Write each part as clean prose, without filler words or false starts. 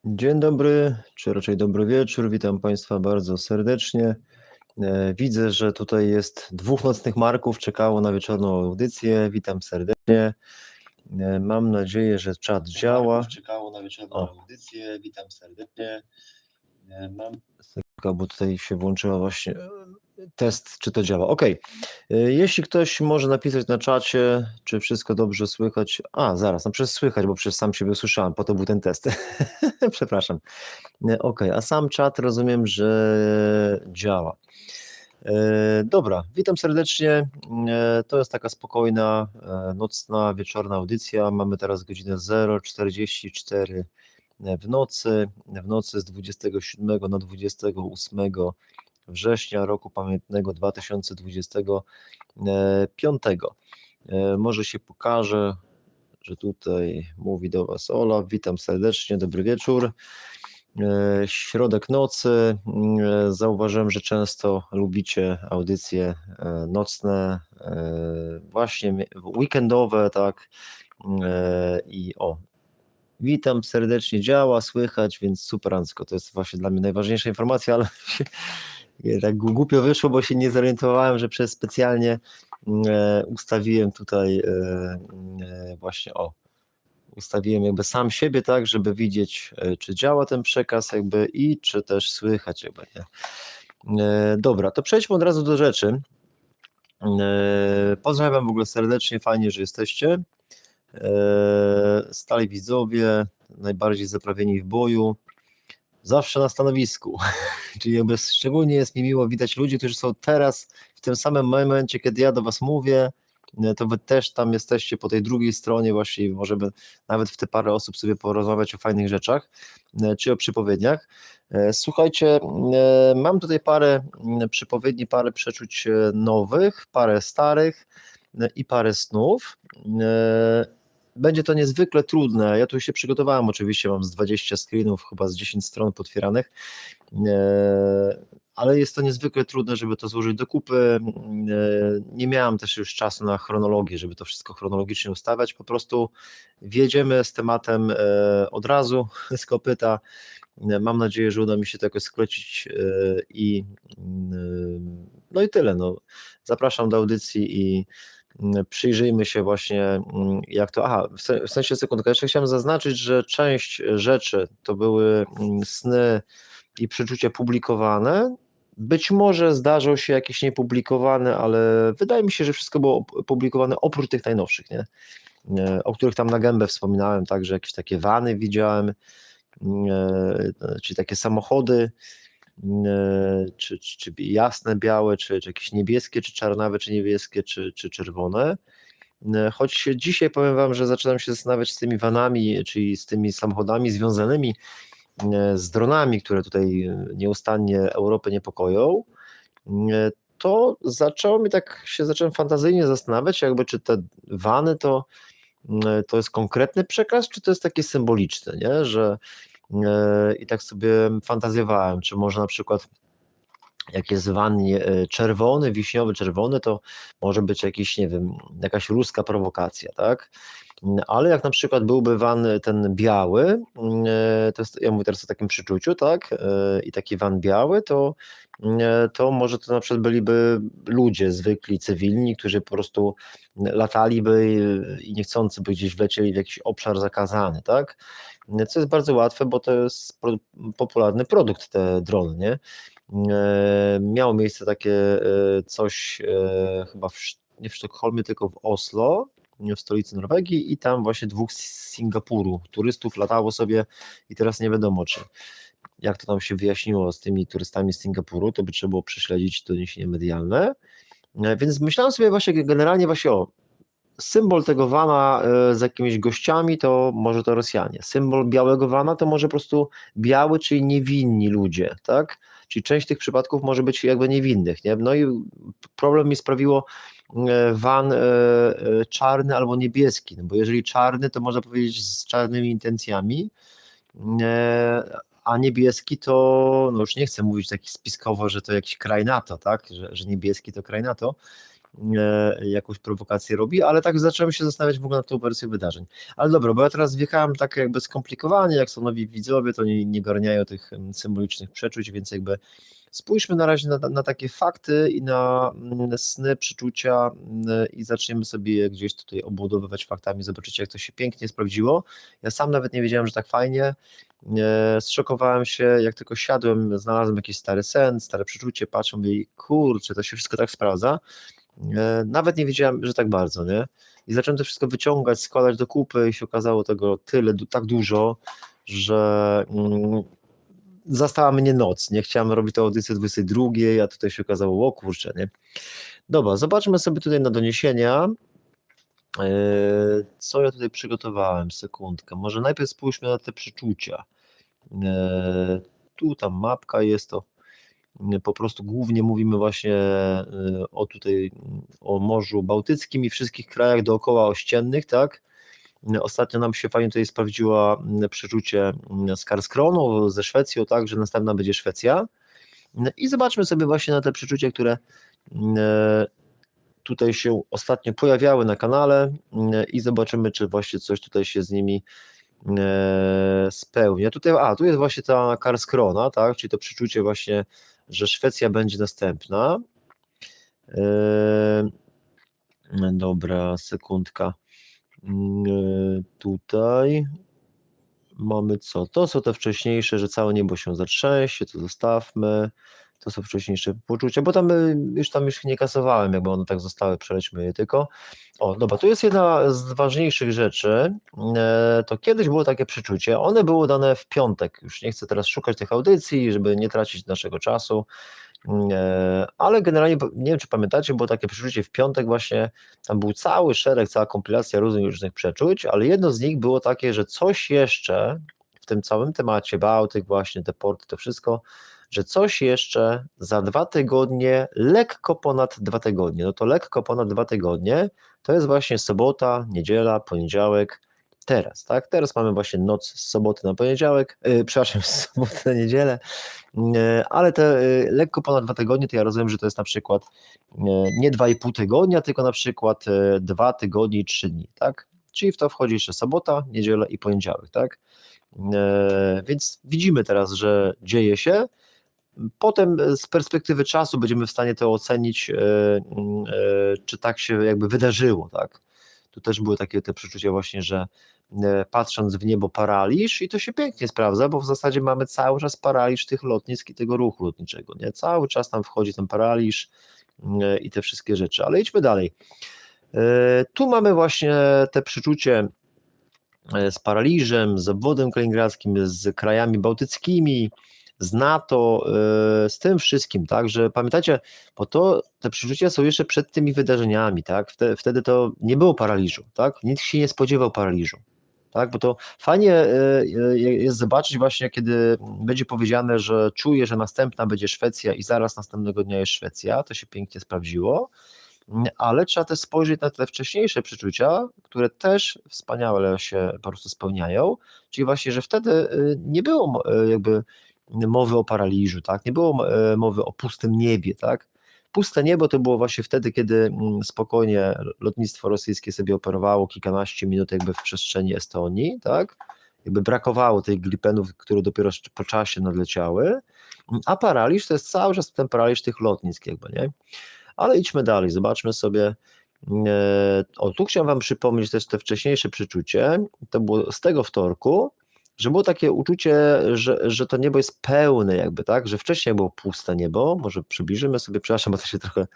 Dzień dobry, czy raczej dobry wieczór. Witam Państwa bardzo serdecznie. Widzę, że tutaj jest dwóch nocnych Marków, czekało na wieczorną audycję. Witam serdecznie. Mam nadzieję, że czat działa. Marków czekało na wieczorną O, audycję. Witam serdecznie. Mam sekundka, bo tutaj się włączyła właśnie test, czy to działa. Ok. Jeśli ktoś może napisać na czacie, czy wszystko dobrze słychać. Zaraz, no przecież słychać, bo przecież sam siebie usłyszałem, po to był ten test. Przepraszam. Ok, a sam czat rozumiem, że działa. Dobra, witam serdecznie. To jest taka spokojna, nocna, wieczorna audycja. Mamy teraz godzinę 0:44 w nocy. W nocy z 27 na 28 września roku pamiętnego 2025. Może się pokaże, że tutaj mówi do Was Ola. Witam serdecznie, dobry wieczór. Środek nocy. Zauważyłem, że często lubicie audycje nocne, właśnie weekendowe, tak. I witam serdecznie, działa, słychać, więc superancko. To jest właśnie dla mnie najważniejsza informacja, ale tak głupio wyszło, bo się nie zorientowałem, że specjalnie ustawiłem tutaj właśnie ustawiłem jakby sam siebie tak, żeby widzieć, czy działa ten przekaz jakby i czy też słychać jakby, nie? Dobra, to przejdźmy od razu do rzeczy. Pozdrawiam w ogóle serdecznie, fajnie, że jesteście. Stali widzowie, najbardziej zaprawieni w boju, zawsze na stanowisku. Czyli jakby szczególnie jest mi miło widać ludzi, którzy są teraz w tym samym momencie, kiedy ja do Was mówię, to Wy też tam jesteście po tej drugiej stronie właśnie, możemy nawet w te parę osób sobie porozmawiać o fajnych rzeczach, czy o przypowiedniach. Słuchajcie, mam tutaj parę przypowiedni, parę przeczuć nowych, parę starych i parę snów. Będzie to niezwykle trudne. Ja tu się przygotowałem, oczywiście mam z 20 screenów, chyba z 10 stron potwieranych, ale jest to niezwykle trudne, żeby to złożyć do kupy. Nie miałem też już czasu na chronologię, żeby to wszystko chronologicznie ustawiać. Po prostu wjedziemy z tematem od razu z kopyta. Mam nadzieję, że uda mi się to jakoś sklecić i no i tyle. No. Zapraszam do audycji i przyjrzyjmy się właśnie jak to, w sensie sekundkę, jeszcze chciałem zaznaczyć, że część rzeczy to były sny i przeczucia publikowane, być może zdarzą się jakieś niepublikowane, ale wydaje mi się, że wszystko było publikowane oprócz tych najnowszych, nie? O których tam na gębę wspominałem, także jakieś takie wany widziałem, czy takie samochody, czy jasne, białe, czy jakieś niebieskie, czy czarnawe, czy niebieskie, czy czerwone. Choć dzisiaj powiem Wam, że zaczynam się zastanawiać z tymi vanami, czyli z tymi samochodami związanymi z dronami, które tutaj nieustannie Europę niepokoją, to zacząłem fantazyjnie zastanawiać, jakby czy te vany to jest konkretny przekaz, czy to jest takie symboliczne, nie? Że i tak sobie fantazjowałem, czy może na przykład jak jest van czerwony, wiśniowy, czerwony, to może być jakiś, nie wiem, jakaś ruska prowokacja, tak? Ale jak na przykład byłby van ten biały, to jest, ja mówię teraz o takim przyczuciu, tak? I taki van biały, to może to na przykład byliby ludzie zwykli, cywilni, którzy po prostu lataliby i niechcący by gdzieś wlecieli w jakiś obszar zakazany, tak? Co jest bardzo łatwe, bo to jest popularny produkt, te drony, nie? Miało miejsce takie coś chyba nie w Sztokholmie, tylko w Oslo, w stolicy Norwegii, i tam właśnie dwóch z Singapuru turystów latało sobie i teraz nie wiadomo, jak to tam się wyjaśniło z tymi turystami z Singapuru, to by trzeba było prześledzić doniesienia medialne, więc myślałem sobie właśnie generalnie symbol tego vana z jakimiś gościami to może to Rosjanie, symbol białego vana to może po prostu biały, czyli niewinni ludzie, tak? Czyli część tych przypadków może być jakby niewinnych, nie? No i problem mi sprawiło van czarny albo niebieski, no bo jeżeli czarny, to można powiedzieć z czarnymi intencjami, a niebieski to, no już nie chcę mówić tak spiskowo, że to jakiś kraj NATO, tak? Że niebieski to kraj NATO, jakąś prowokację robi, ale tak zacząłem się zastanawiać w ogóle nad tą wersją wydarzeń. Ale dobra, bo ja teraz wjechałem tak jakby skomplikowanie, jak są nowi widzowie, to nie garniają tych symbolicznych przeczuć, więc jakby spójrzmy na razie na takie fakty i na sny, przeczucia i zaczniemy sobie je gdzieś tutaj obudowywać faktami, zobaczycie jak to się pięknie sprawdziło. Ja sam nawet nie wiedziałem, że tak fajnie. Zszokowałem się, jak tylko siadłem, znalazłem jakiś stary sen, stare przeczucie, patrzę, mówię, kurczę, to się wszystko tak sprawdza. Nawet nie wiedziałem, że tak bardzo, nie? I zacząłem to wszystko wyciągać, składać do kupy i się okazało tego tyle, tak dużo, że zastała mnie noc, nie chciałem robić tę audycję 22, a tutaj się okazało, o kurczę, nie? Dobra, zobaczmy sobie tutaj na doniesienia, co ja tutaj przygotowałem, sekundkę, może najpierw spójrzmy na te przeczucia. Tu tam mapka jest, to po prostu głównie mówimy właśnie o tutaj, o Morzu Bałtyckim i wszystkich krajach dookoła ościennych, tak? Ostatnio nam się fajnie tutaj sprawdziło przeczucie z Karlskroną, ze Szwecją, tak, że następna będzie Szwecja. I zobaczmy sobie właśnie na te przeczucia, które tutaj się ostatnio pojawiały na kanale i zobaczymy, czy właśnie coś tutaj się z nimi spełnia. Tutaj, tu jest właśnie ta Karlskrona, tak, czyli to przeczucie właśnie, że Szwecja będzie następna. Dobra, sekundka. Tutaj mamy co? To są te wcześniejsze, że całe niebo się zatrzęsie, to zostawmy. To są wcześniejsze poczucia, bo tam już nie kasowałem, jakby one tak zostały, przelećmy je tylko. O, dobra, tu jest jedna z ważniejszych rzeczy. To kiedyś było takie przeczucie, one były dane w piątek. Już nie chcę teraz szukać tych audycji, żeby nie tracić naszego czasu. Ale generalnie, nie wiem czy pamiętacie, było takie przeczucie w piątek właśnie, tam był cały szereg, cała kompilacja różnych przeczuć, ale jedno z nich było takie, że coś jeszcze w tym całym temacie, Bałtyk właśnie, te porty, to wszystko, że coś jeszcze za 2 tygodnie, lekko ponad 2 tygodnie, no to lekko ponad 2 tygodnie, to jest właśnie sobota, niedziela, poniedziałek, teraz, tak? Teraz mamy właśnie noc z soboty na poniedziałek, przepraszam, z soboty na niedzielę, ale te lekko ponad 2 tygodnie, to ja rozumiem, że to jest na przykład nie 2,5 tygodnia, tylko na przykład 2 tygodnie i 3 dni, tak? Czyli w to wchodzi jeszcze sobota, niedziela i poniedziałek, tak? Więc widzimy teraz, że dzieje się. Potem z perspektywy czasu będziemy w stanie to ocenić, czy tak się jakby wydarzyło, tak? Tu też były takie te przeczucia właśnie, że patrząc w niebo paraliż i to się pięknie sprawdza, bo w zasadzie mamy cały czas paraliż tych lotnisk i tego ruchu lotniczego, nie? Cały czas tam wchodzi ten paraliż i te wszystkie rzeczy, ale idźmy dalej. Tu mamy właśnie te przeczucie z paraliżem, z obwodem kaliningradzkim, z krajami bałtyckimi, z NATO, z tym wszystkim, tak, że pamiętacie, bo te przeczucia są jeszcze przed tymi wydarzeniami, tak, wtedy to nie było paraliżu, tak, nikt się nie spodziewał paraliżu, tak, bo to fajnie jest zobaczyć właśnie, kiedy będzie powiedziane, że czuję, że następna będzie Szwecja i zaraz następnego dnia jest Szwecja, to się pięknie sprawdziło, ale trzeba też spojrzeć na te wcześniejsze przeczucia, które też wspaniale się po prostu spełniają, czyli właśnie, że wtedy nie było jakby mowy o paraliżu, tak? Nie było mowy o pustym niebie, tak? Puste niebo to było właśnie wtedy, kiedy spokojnie lotnictwo rosyjskie sobie operowało kilkanaście minut jakby w przestrzeni Estonii, tak? Jakby brakowało tych Gripenów, które dopiero po czasie nadleciały, a paraliż to jest cały czas ten paraliż tych lotnisk jakby, nie? Ale idźmy dalej, zobaczmy sobie. Tu chciałem wam przypomnieć też te wcześniejsze przeczucie, to było z tego wtorku, że było takie uczucie, że to niebo jest pełne jakby, tak, że wcześniej było puste niebo, może przybliżymy sobie, przepraszam, bo to się trochę,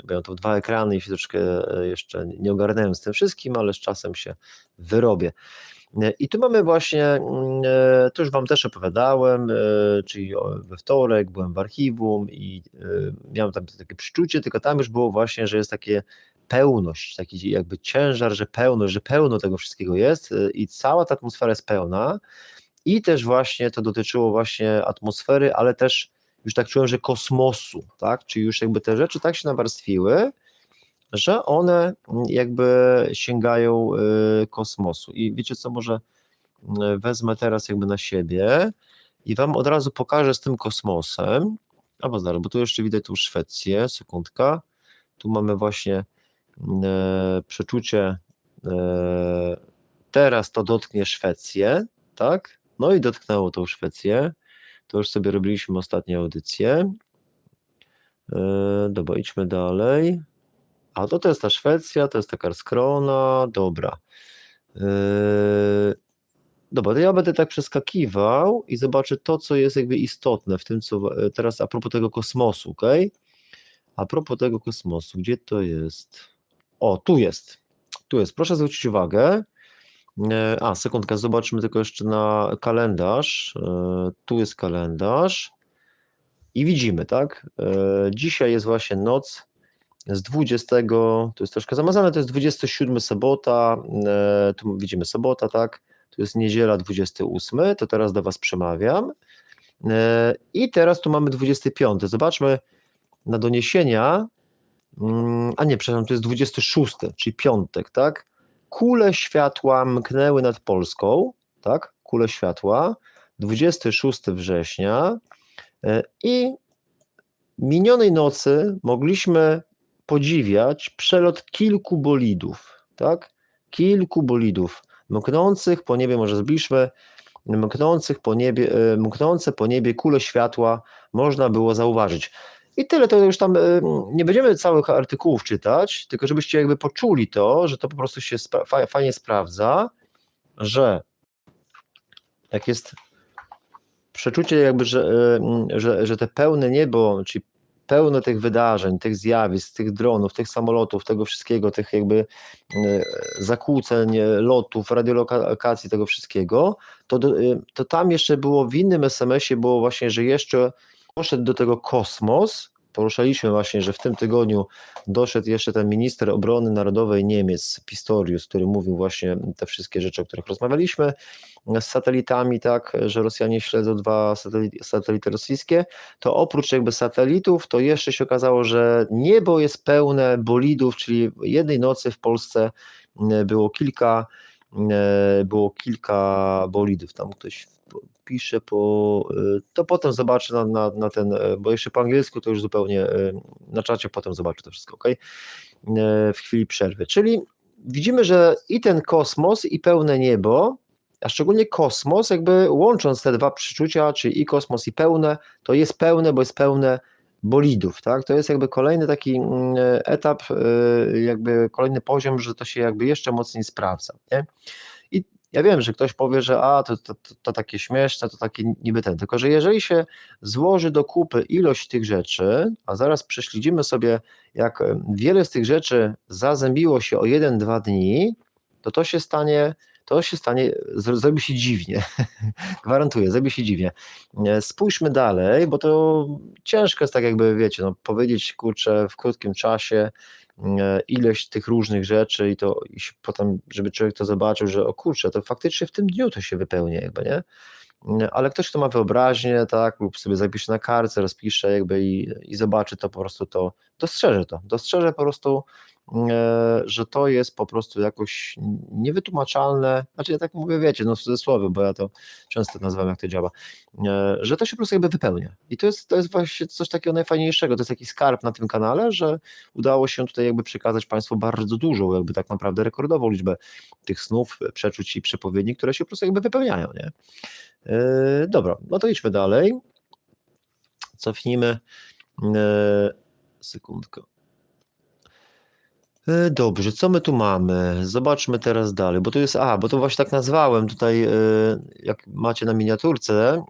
mają to 2 ekrany i się troszkę jeszcze nie ogarnąłem z tym wszystkim, ale z czasem się wyrobię. I tu mamy właśnie, to już wam też opowiadałem, czyli we wtorek byłem w archiwum i miałem tam takie przeczucie, tylko tam już było właśnie, że jest takie pełność, taki jakby ciężar, że pełność, że pełno tego wszystkiego jest i cała ta atmosfera jest pełna i też właśnie to dotyczyło właśnie atmosfery, ale też już tak czułem, że kosmosu, tak, czyli już jakby te rzeczy tak się nawarstwiły, że one jakby sięgają kosmosu. I wiecie co, może wezmę teraz jakby na siebie i wam od razu pokażę z tym kosmosem, albo zaraz, bo tu jeszcze widać tu Szwecję, sekundka, Tu mamy właśnie przeczucie, teraz to dotknie Szwecję, tak? No i dotknęło tą Szwecję. To już sobie robiliśmy ostatnią audycję. Dobra, idźmy dalej. A to jest ta Szwecja, to jest ta Karlskrona, dobra. Dobra, to ja będę tak przeskakiwał i zobaczę to, co jest jakby istotne w tym, co teraz a propos tego kosmosu, ok? A propos tego kosmosu, gdzie to jest? O, tu jest. Tu jest. Proszę zwrócić uwagę. Sekundkę, zobaczmy tylko jeszcze na kalendarz. Tu jest kalendarz. I widzimy, tak? Dzisiaj jest właśnie noc z 20, to jest troszkę zamazane, to jest 27 sobota, tu widzimy sobota, tak? Tu jest niedziela 28, to teraz do Was przemawiam. I teraz tu mamy 25. Zobaczmy na doniesienia. Przepraszam, to jest 26, czyli piątek, tak? Kule światła mknęły nad Polską, tak? Kule światła, 26 września i minionej nocy mogliśmy podziwiać przelot kilku bolidów, tak? Kilku bolidów mknących po niebie, może zbliżmy, mknące po niebie kule światła można było zauważyć. I tyle, to już tam nie będziemy całych artykułów czytać, tylko żebyście jakby poczuli to, że to po prostu się fajnie sprawdza, że jak jest przeczucie jakby, że te pełne niebo, czyli pełne tych wydarzeń, tych zjawisk, tych dronów, tych samolotów, tego wszystkiego, tych jakby zakłóceń, lotów, radiolokacji, tego wszystkiego, to tam jeszcze było w innym SMS-ie było właśnie, że jeszcze poszedł do tego kosmos. Poruszaliśmy właśnie, że w tym tygodniu doszedł jeszcze ten minister obrony narodowej Niemiec, Pistorius, który mówił właśnie te wszystkie rzeczy, o których rozmawialiśmy, z satelitami, tak, że Rosjanie śledzą 2 satelity rosyjskie, to oprócz jakby satelitów, to jeszcze się okazało, że niebo jest pełne bolidów, czyli jednej nocy w Polsce było kilka bolidów, tam ktoś pisze to potem zobaczę na ten, bo jeszcze po angielsku to już zupełnie na czacie potem zobaczę to wszystko, ok? W chwili przerwy, czyli widzimy, że i ten kosmos i pełne niebo, a szczególnie kosmos, jakby łącząc te dwa przeczucia, czyli i kosmos i pełne, to jest pełne, bo jest pełne bolidów, tak? To jest jakby kolejny taki etap, jakby kolejny poziom, że to się jakby jeszcze mocniej sprawdza, nie? I ja wiem, że ktoś powie, że to takie śmieszne, to takie niby tylko że jeżeli się złoży do kupy ilość tych rzeczy, a zaraz prześledzimy sobie, jak wiele z tych rzeczy zazębiło się o 1-2 dni, to się stanie, zrobi się dziwnie, gwarantuję, zrobi się dziwnie. Spójrzmy dalej, bo to ciężko jest tak jakby, wiecie, no, powiedzieć, kurczę, w krótkim czasie ileś tych różnych rzeczy i potem, żeby człowiek to zobaczył, że o kurczę, to faktycznie w tym dniu to się wypełnia jakby, nie? Ale ktoś, kto ma wyobraźnię, tak, lub sobie zapisze na kartce, rozpisze jakby i zobaczy to po prostu, to dostrzeże po prostu, że to jest po prostu jakoś niewytłumaczalne, znaczy ja tak mówię, wiecie, no w cudzysłowie, bo ja to często nazywam, jak to działa, że to się po prostu jakby wypełnia i to jest właśnie coś takiego najfajniejszego, to jest taki skarb na tym kanale, że udało się tutaj jakby przekazać Państwu bardzo dużą, jakby tak naprawdę rekordową liczbę tych snów, przeczuć i przepowiedni, które się po prostu jakby wypełniają, nie? Dobra, no to idźmy dalej. Cofnijmy. Sekundkę. Dobrze, co my tu mamy? Zobaczmy teraz dalej, bo to jest, bo to właśnie tak nazwałem tutaj, jak macie na miniaturce,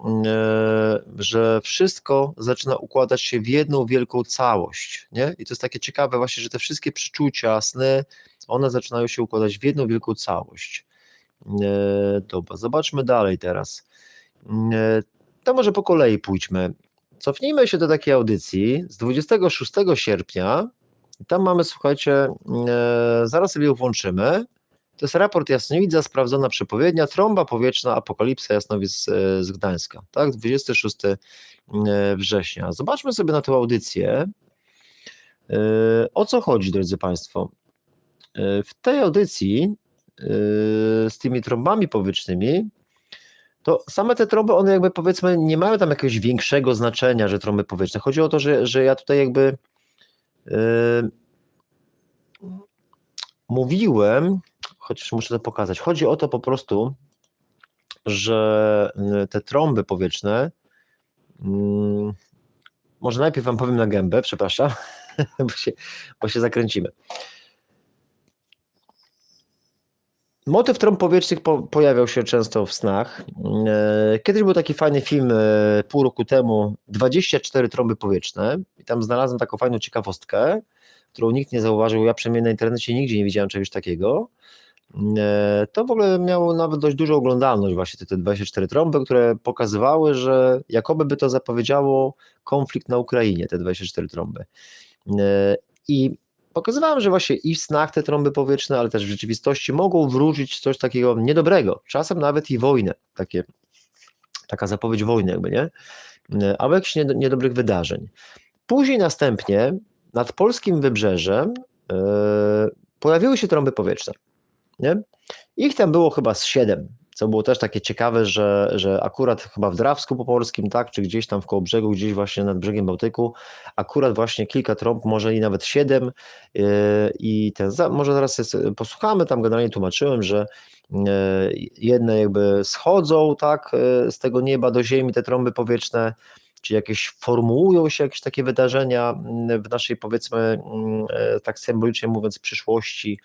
że wszystko zaczyna układać się w jedną wielką całość, nie? I to jest takie ciekawe właśnie, że te wszystkie przeczucia, sny, one zaczynają się układać w jedną wielką całość. Dobra, zobaczmy dalej teraz. To może po kolei pójdźmy. Cofnijmy się do takiej audycji z 26 sierpnia. Tam mamy, słuchajcie, zaraz sobie ją włączymy. To jest raport Jasnowidza, sprawdzona przepowiednia, trąba powietrzna, apokalipsa, Jasnowic z Gdańska, tak, 26 września. Zobaczmy sobie na tę audycję. O co chodzi, drodzy Państwo? W tej audycji z tymi trąbami powietrznymi, to same te trąby, one jakby powiedzmy nie mają tam jakiegoś większego znaczenia, że trąby powietrzne. Chodzi o to, że ja tutaj jakby mówiłem, chociaż muszę to pokazać, chodzi o to po prostu, że te trąby powietrzne, może najpierw wam powiem na gębę, przepraszam, bo się zakręcimy. Motyw trąb powietrznych pojawiał się często w snach. Kiedyś był taki fajny film pół roku temu, 24 trąby powietrzne, i tam znalazłem taką fajną ciekawostkę, którą nikt nie zauważył, ja przynajmniej na internecie nigdzie nie widziałem czegoś takiego. To w ogóle miało nawet dość dużą oglądalność, właśnie te 24 trąby, które pokazywały, że jakoby by to zapowiedziało konflikt na Ukrainie, te 24 trąby. I pokazywałem, że właśnie i w snach te trąby powietrzne, ale też w rzeczywistości mogą wróżyć coś takiego niedobrego, czasem nawet i wojnę, taka zapowiedź wojny jakby, nie? Albo jakichś niedobrych wydarzeń. Później następnie nad polskim wybrzeżem pojawiły się trąby powietrzne, nie? Ich tam było chyba z 7, co było też takie ciekawe, że akurat chyba w Drawsku Pomorskim, tak, czy gdzieś tam w Kołobrzegu, gdzieś właśnie nad brzegiem Bałtyku, akurat właśnie kilka trąb, może i nawet 7, i może zaraz posłuchamy, tam generalnie tłumaczyłem, że jedne jakby schodzą, tak, z tego nieba do ziemi, te trąby powietrzne, czy jakieś formułują się jakieś takie wydarzenia w naszej, powiedzmy, tak symbolicznie mówiąc, przyszłości,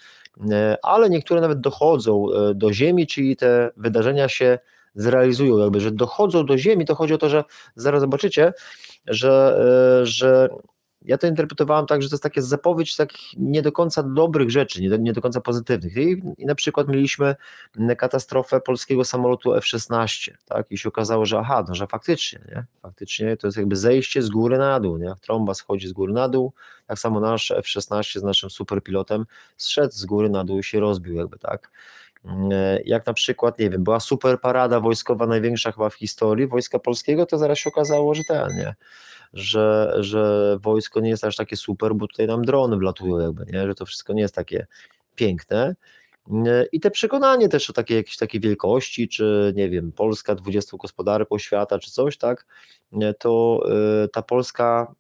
ale niektóre nawet dochodzą do ziemi, czyli te wydarzenia się zrealizują, jakby, że dochodzą do ziemi, to chodzi o to, że zaraz zobaczycie, że ja to interpretowałem tak, że to jest takie zapowiedź takich nie do końca dobrych rzeczy, nie do końca pozytywnych. I na przykład mieliśmy katastrofę polskiego samolotu F-16, tak? I się okazało, że no, że faktycznie to jest jakby zejście z góry na dół, nie? Trąba schodzi z góry na dół, tak samo nasz F-16 z naszym superpilotem zszedł z góry na dół i się rozbił jakby, tak? Jak na przykład, nie wiem, była super parada wojskowa, największa chyba w historii Wojska Polskiego, to zaraz się okazało, że wojsko nie jest aż takie super, bo tutaj nam drony wlatują jakby, nie? Że to wszystko nie jest takie piękne. I te przekonanie też o jakiejś takiej wielkości, czy nie wiem, Polska 20 gospodarką świata, czy coś, tak, to ta Polska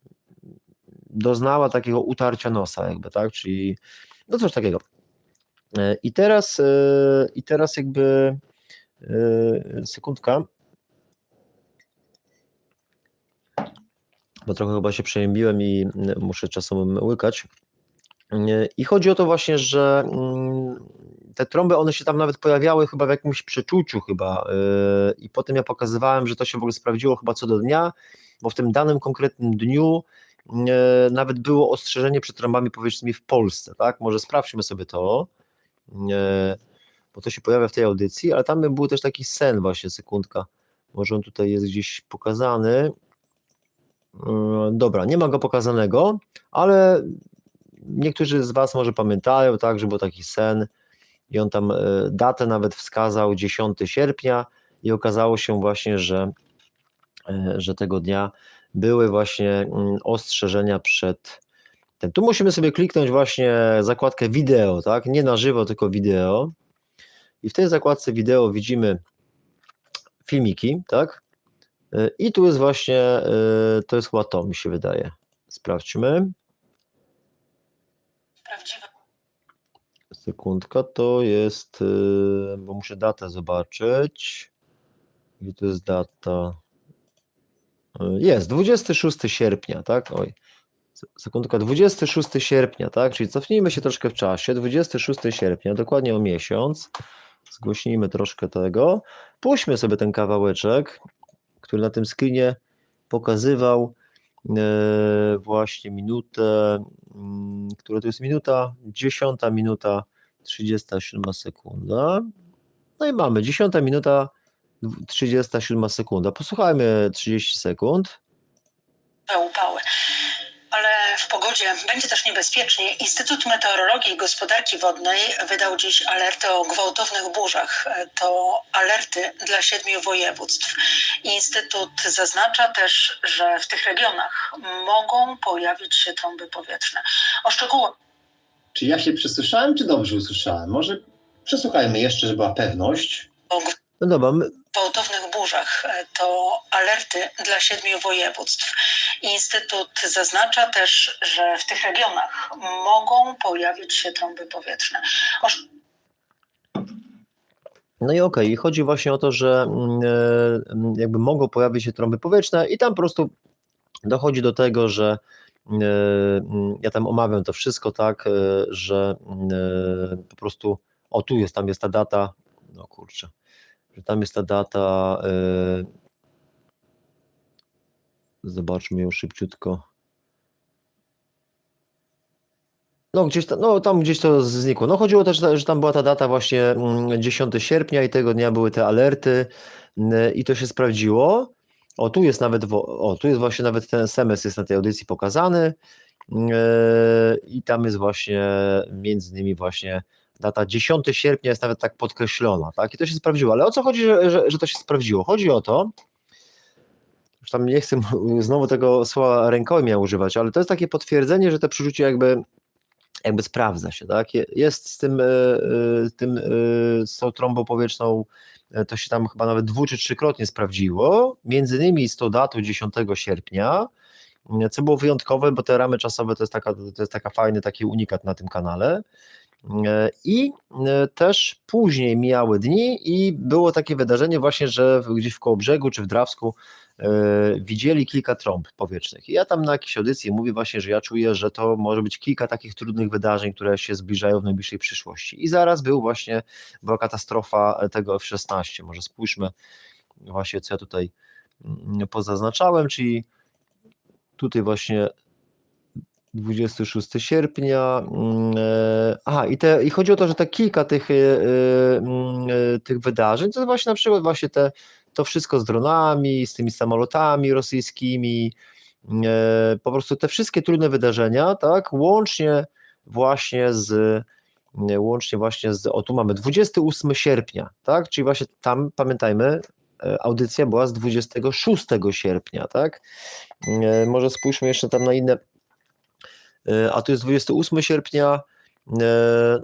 doznała takiego utarcia nosa jakby, tak, czyli no coś takiego. I teraz jakby sekundka, bo trochę chyba się przeziębiłem i muszę czasem łykać. I chodzi o to właśnie, że te trąby, one się tam nawet pojawiały chyba w jakimś przeczuciu chyba, i potem ja pokazywałem, że to się w ogóle sprawdziło chyba co do dnia, bo w tym danym konkretnym dniu nawet było ostrzeżenie przed trąbami powietrznymi w Polsce, tak? Może sprawdźmy sobie to, bo to się pojawia w tej audycji, ale tam był też taki sen właśnie, sekundka, może on tutaj jest gdzieś pokazany. Dobra, nie ma go pokazanego, ale niektórzy z Was może pamiętają, tak, że był taki sen i on tam datę nawet wskazał 10 sierpnia i okazało się właśnie, że tego dnia były właśnie ostrzeżenia przed tym. Tu musimy sobie kliknąć właśnie zakładkę wideo, tak, nie na żywo, tylko wideo, i w tej zakładce wideo widzimy filmiki, tak, i tu jest właśnie, to jest chyba to, mi się wydaje, sprawdźmy. Sekundka, to jest, bo muszę datę zobaczyć. Gdzie to jest data? Jest, 26 sierpnia, tak? Oj, sekundka, 26 sierpnia, tak? Czyli cofnijmy się troszkę w czasie, 26 sierpnia, dokładnie o miesiąc. Zgłośnijmy troszkę tego. Puśćmy sobie ten kawałeczek, który na tym screenie pokazywał właśnie minutę, która to jest minuta, 10 minuta, 37 sekunda. No i mamy 10 minuta, 37 sekunda. Posłuchajmy 30 sekund. Upały. Ale w pogodzie będzie też niebezpiecznie. Instytut Meteorologii i Gospodarki Wodnej wydał dziś alerty o gwałtownych burzach. To alerty dla 7 województw. Instytut zaznacza też, że w tych regionach mogą pojawić się trąby powietrzne. O szczegółach. Czy ja się przesłyszałem, czy dobrze usłyszałem? Może przesłuchajmy jeszcze, żeby była pewność. O No dobra, gwałtownych burzach burzach. To alerty dla 7 województw. Instytut zaznacza też, że w tych regionach mogą pojawić się trąby powietrzne. No i okej, i chodzi właśnie o to, że jakby mogą pojawić się trąby powietrzne i tam po prostu dochodzi do tego, że ja tam omawiam to wszystko tak, że po prostu, o tu jest, tam jest ta data, no kurczę, że tam jest ta data, zobaczmy ją szybciutko. No gdzieś tam, no tam gdzieś to znikło. No chodziło też, że tam była ta data właśnie 10 sierpnia i tego dnia były te alerty i to się sprawdziło. O, tu jest nawet, tu jest właśnie nawet ten SMS jest na tej audycji pokazany i tam jest właśnie między innymi właśnie data 10 sierpnia jest nawet tak podkreślona, tak? I to się sprawdziło. Ale o co chodzi, że to się sprawdziło? Chodzi o to, już tam nie chcę znowu tego słowa rękojmia używać, ale to jest takie potwierdzenie, że te przeczucie jakby sprawdza się, tak? Jest z tą trąbą powietrzną, to się tam chyba nawet 2- czy 3-krotnie sprawdziło, między innymi z tą datą 10 sierpnia, co było wyjątkowe, bo te ramy czasowe to jest taka fajny taki unikat na tym kanale. I też później mijały dni i było takie wydarzenie właśnie, że gdzieś w Kołobrzegu czy w Drawsku widzieli kilka trąb powietrznych. I ja tam na jakiejś audycji mówię właśnie, że ja czuję, że to może być kilka takich trudnych wydarzeń, które się zbliżają w najbliższej przyszłości. I zaraz była katastrofa tego F-16. Może spójrzmy właśnie, co ja tutaj pozaznaczałem, czyli tutaj właśnie 26 sierpnia. Aha, i chodzi o to, że te kilka tych wydarzeń, to właśnie na przykład właśnie to wszystko z dronami, z tymi samolotami rosyjskimi, po prostu te wszystkie trudne wydarzenia, tak, łącznie właśnie z, o tu mamy 28 sierpnia, tak, czyli właśnie tam, pamiętajmy, audycja była z 26 sierpnia, tak, może spójrzmy jeszcze tam na inne, a tu jest 28 sierpnia,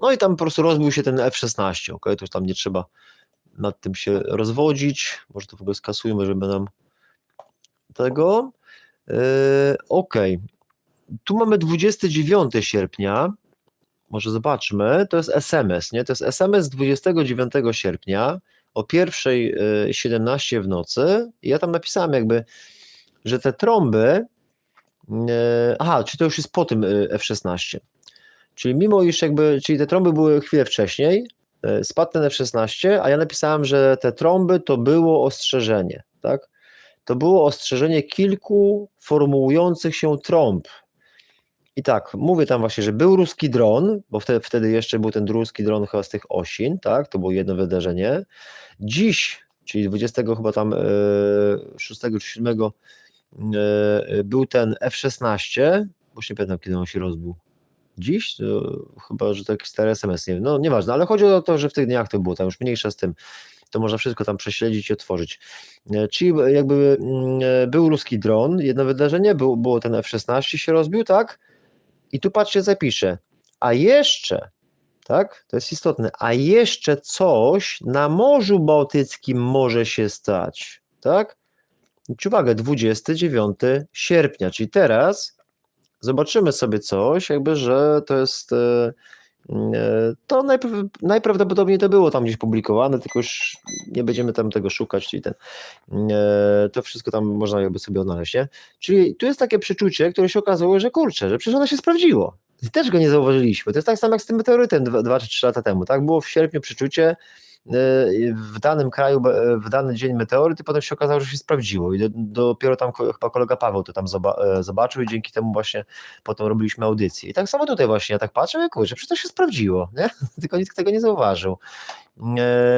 no i tam po prostu rozbił się ten F-16, ok, to już tam nie trzeba nad tym się rozwodzić, może to w ogóle skasujmy, żeby nam tego, ok, tu mamy 29 sierpnia, może zobaczmy, to jest SMS, nie, to jest SMS z 29 sierpnia o 1:17 w nocy i ja tam napisałem jakby, że te trąby, aha, czy to już jest po tym F-16, czyli mimo iż czyli te trąby były chwilę wcześniej, spadł ten F-16, a ja napisałem, że te trąby to było ostrzeżenie, tak? To było ostrzeżenie kilku formułujących się trąb. I tak, mówię tam właśnie, że był ruski dron, bo wtedy jeszcze był ten ruski dron chyba z tych Osin, tak? To było jedno wydarzenie. Dziś, czyli 20 chyba tam 6 czy 7 był ten F-16, bo nie pamiętam, kiedy on się rozbił. Dziś? To chyba, że to jakiś stary SMS, nie wiem, no nieważne, ale chodzi o to, że w tych dniach to było, tam już mniejsza z tym, to można wszystko tam prześledzić i otworzyć. Czyli jakby był ruski dron, jedno wydarzenie, było ten F-16 się rozbił, tak? I tu patrzcie, zapiszę, a jeszcze, tak, to jest istotne, a jeszcze coś na Morzu Bałtyckim może się stać, tak? Zwróćcie uwagę, 29 sierpnia, czyli teraz zobaczymy sobie coś, jakby, że to jest, to najprawdopodobniej to było tam gdzieś publikowane, tylko już nie będziemy tam tego szukać, czyli to wszystko tam można jakby sobie odnaleźć, nie? Czyli tu jest takie przeczucie, które się okazało, że kurczę, że przecież ono się sprawdziło. I też go nie zauważyliśmy. To jest tak samo jak z tym meteorytem 2 czy 3 lata temu, tak? Było w sierpniu przeczucie, w danym kraju, w dany dzień meteoryt i potem się okazało, że się sprawdziło i dopiero tam chyba kolega Paweł to tam zobaczył i dzięki temu właśnie potem robiliśmy audycję. I tak samo tutaj właśnie, ja tak patrzę, kurczę, przecież to się sprawdziło, nie? Tylko nikt tego nie zauważył.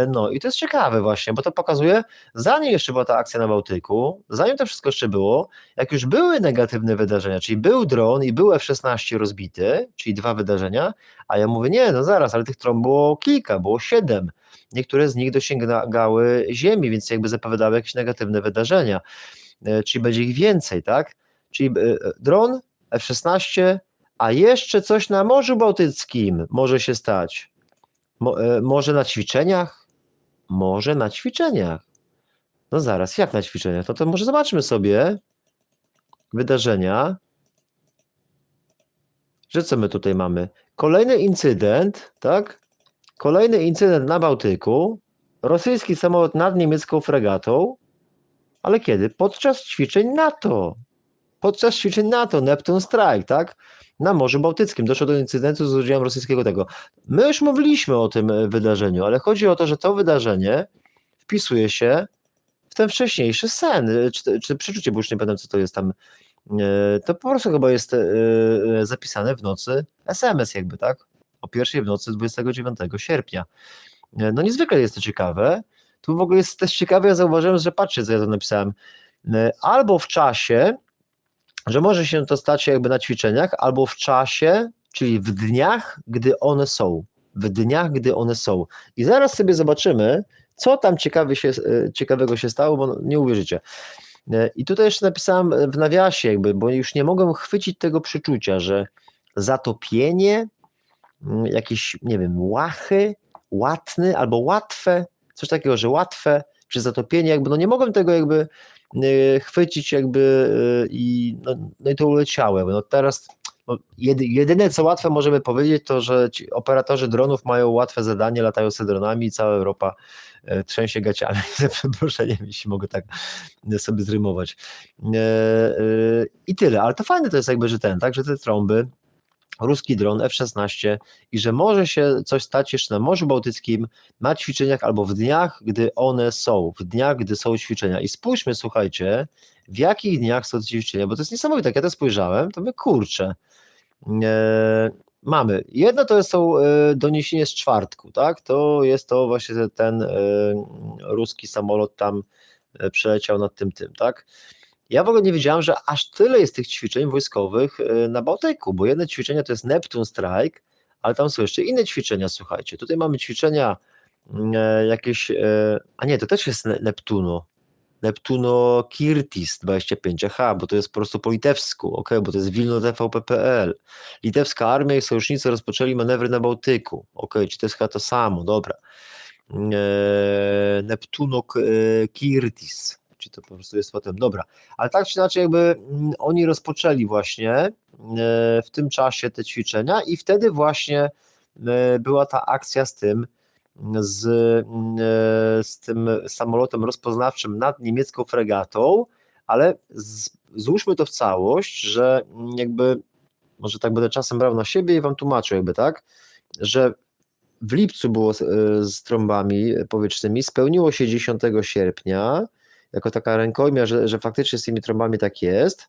No i to jest ciekawe właśnie, bo to pokazuje, zanim jeszcze była ta akcja na Bałtyku, zanim to wszystko jeszcze było, jak już były negatywne wydarzenia, czyli był dron i był F-16 rozbity, czyli 2 wydarzenia, a ja mówię, nie, no zaraz, ale tych trąb było kilka, było 7. Niektóre z nich dosięgały ziemi, więc jakby zapowiadały jakieś negatywne wydarzenia, czyli będzie ich więcej, tak? Czyli dron, F-16, a jeszcze coś na Morzu Bałtyckim może się stać. Może na ćwiczeniach? Może na ćwiczeniach. No zaraz, jak na ćwiczeniach? No to może zobaczmy sobie wydarzenia, że co my tutaj mamy? Kolejny incydent, tak? Kolejny incydent na Bałtyku, rosyjski samolot nad niemiecką fregatą, ale kiedy? Podczas ćwiczeń NATO. Podczas ćwiczeń NATO, Neptune Strike, tak? Na Morzu Bałtyckim doszło do incydentu z udziałem rosyjskiego tego. My już mówiliśmy o tym wydarzeniu, ale chodzi o to, że to wydarzenie wpisuje się w ten wcześniejszy sen, czy przeczucie, bo już nie pamiętam, co to jest tam. To po prostu chyba jest zapisane w nocy SMS jakby, tak? O 1:00 w nocy 29 sierpnia. No niezwykle jest to ciekawe. Tu w ogóle jest też ciekawe, ja zauważyłem, że patrzcie, co ja to napisałem. Albo w czasie, że może się to stać jakby na ćwiczeniach, albo w czasie, czyli w dniach, gdy one są. W dniach, gdy one są. I zaraz sobie zobaczymy, co tam ciekawego się stało, bo nie uwierzycie. I tutaj jeszcze napisałem w nawiasie jakby, bo już nie mogłem chwycić tego przeczucia, że zatopienie, jakieś, nie wiem, łatny albo łatwe, coś takiego, że łatwe, czy zatopienie, jakby, no nie mogłem tego jakby chwycić jakby i no i to uleciało. No teraz jedyne co łatwe możemy powiedzieć, to że ci operatorzy dronów mają łatwe zadanie, latają sobie dronami i cała Europa trzęsie gaciami, za przeproszeniem, jeśli mogę tak sobie zrymować. I tyle, ale to fajne to jest jakby, że że te trąby, ruski dron F-16 i że może się coś stać jeszcze na Morzu Bałtyckim na ćwiczeniach albo w dniach, gdy one są, w dniach, gdy są ćwiczenia. I spójrzmy, słuchajcie, w jakich dniach są te ćwiczenia, bo to jest niesamowite, jak ja to spojrzałem, to my kurczę, mamy. Jedno to są doniesienie z czwartku, tak? To jest to właśnie ten ruski samolot tam przeleciał nad tym, tak? Ja w ogóle nie wiedziałem, że aż tyle jest tych ćwiczeń wojskowych na Bałtyku, bo jedne ćwiczenia to jest Neptune Strike, ale tam są jeszcze inne ćwiczenia, słuchajcie. Tutaj mamy ćwiczenia jakieś, a nie, to też jest Neptuno Kirtis 25, aha, bo to jest po prostu po litewsku, ok, bo to jest Wilno TVP.pl. Litewska armia i sojusznicy rozpoczęli manewry na Bałtyku, ok, czy to jest chyba to samo, dobra. Neptuno Kirtis, czy to po prostu jest potem, dobra, ale tak czy inaczej jakby oni rozpoczęli właśnie w tym czasie te ćwiczenia i wtedy właśnie była ta akcja z tym samolotem rozpoznawczym nad niemiecką fregatą, ale złóżmy to w całość, że jakby, może tak będę czasem brał na siebie i wam tłumaczył jakby, tak, że w lipcu było z trąbami powietrznymi, spełniło się 10 sierpnia, jako taka rękojmia, że faktycznie z tymi trąbami tak jest.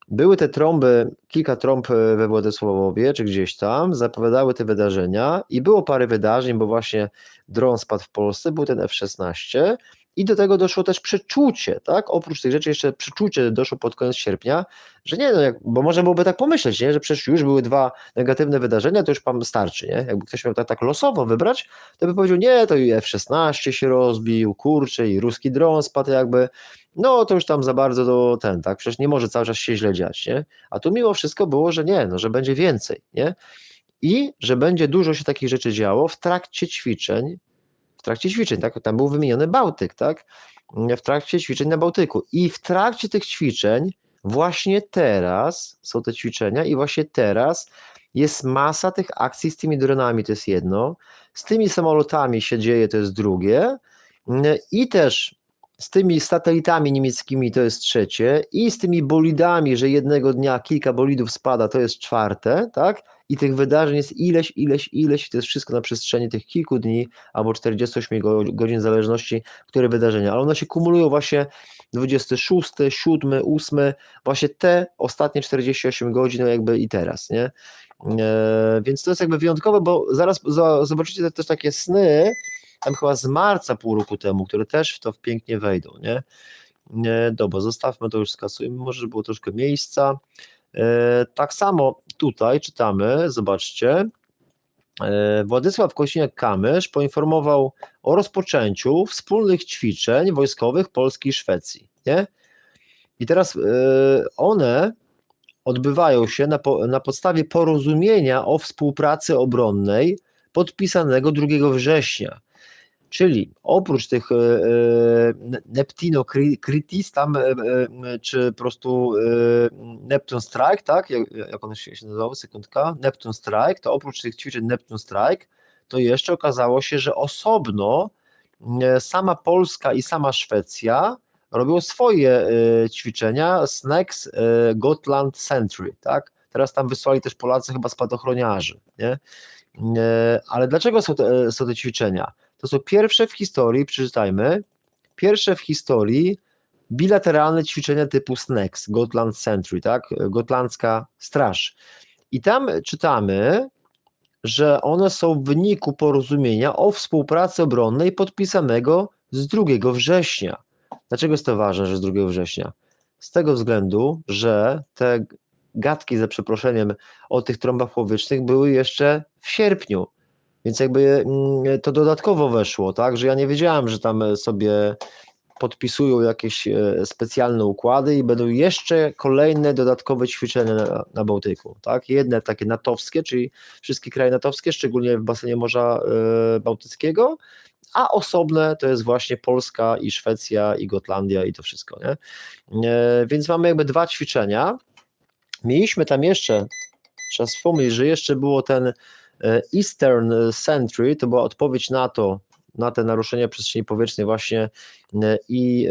Były te trąby, kilka trąb we Władysławowie, czy gdzieś tam, zapowiadały te wydarzenia i było parę wydarzeń, bo właśnie dron spadł w Polsce, był ten F-16 i do tego doszło też przeczucie, tak? Oprócz tych rzeczy jeszcze przeczucie doszło pod koniec sierpnia, że nie, no bo można byłoby tak pomyśleć, nie? Że przecież już były 2 negatywne wydarzenia, to już pan starczy, nie? Jakby ktoś miał tak losowo wybrać, to by powiedział, nie, to i F-16 się rozbił, kurczę, i ruski dron spadł jakby, no to już tam za bardzo to tak, przecież nie może cały czas się źle dziać, nie? A tu mimo wszystko było, że nie, no, że będzie więcej, nie? I że będzie dużo się takich rzeczy działo w trakcie ćwiczeń, tak? Tam był wymieniony Bałtyk, tak? W trakcie ćwiczeń na Bałtyku. I w trakcie tych ćwiczeń właśnie teraz są te ćwiczenia i właśnie teraz jest masa tych akcji z tymi dronami, to jest jedno, z tymi samolotami się dzieje, to jest drugie i też z tymi satelitami niemieckimi to jest trzecie i z tymi bolidami, że jednego dnia kilka bolidów spada, to jest czwarte, tak? I tych wydarzeń jest ileś i to jest wszystko na przestrzeni tych kilku dni albo 48 godzin w zależności, które wydarzenia, ale one się kumulują właśnie 26, 7, 8, właśnie te ostatnie 48 godzin jakby i teraz, nie? Więc to jest jakby wyjątkowe, bo zaraz zobaczycie też takie sny, tam chyba z marca pół roku temu, które też w to pięknie wejdą, nie? Dobra, zostawmy to, już skasujmy, może było troszkę miejsca. Tak samo tutaj czytamy, zobaczcie, Władysław Kośniak-Kamysz poinformował o rozpoczęciu wspólnych ćwiczeń wojskowych Polski i Szwecji, nie? I teraz one odbywają się na podstawie porozumienia o współpracy obronnej podpisanego 2 września. Czyli oprócz tych Neptino Kritis tam, czy po prostu Neptune Strike, tak, jak one się nazywały, sekundka, Neptune Strike, to oprócz tych ćwiczeń Neptune Strike, to jeszcze okazało się, że osobno sama Polska i sama Szwecja robią swoje ćwiczenia SNEX Gotland Sentry, tak, teraz tam wysłali też Polacy chyba spadochroniarzy, nie? Ale dlaczego są te ćwiczenia? To są pierwsze w historii, przeczytajmy, pierwsze w historii bilateralne ćwiczenia typu SNEX, Gotland Sentry, tak? Gotlandzka Straż. I tam czytamy, że one są w wyniku porozumienia o współpracy obronnej podpisanego z 2 września. Dlaczego jest to ważne, że z 2 września? Z tego względu, że te gadki, za przeproszeniem, o tych trąbach powietrznych były jeszcze w sierpniu, więc jakby to dodatkowo weszło, tak, że ja nie wiedziałem, że tam sobie podpisują jakieś specjalne układy i będą jeszcze kolejne dodatkowe ćwiczenia na Bałtyku, tak, jedne takie natowskie, czyli wszystkie kraje natowskie, szczególnie w basenie Morza Bałtyckiego, a osobne to jest właśnie Polska i Szwecja i Gotlandia i to wszystko, nie? Więc mamy jakby 2 ćwiczenia. Mieliśmy tam jeszcze, trzeba wspomnieć, że jeszcze było ten Eastern Sentry, to była odpowiedź NATO na te naruszenia przestrzeni powietrznej właśnie i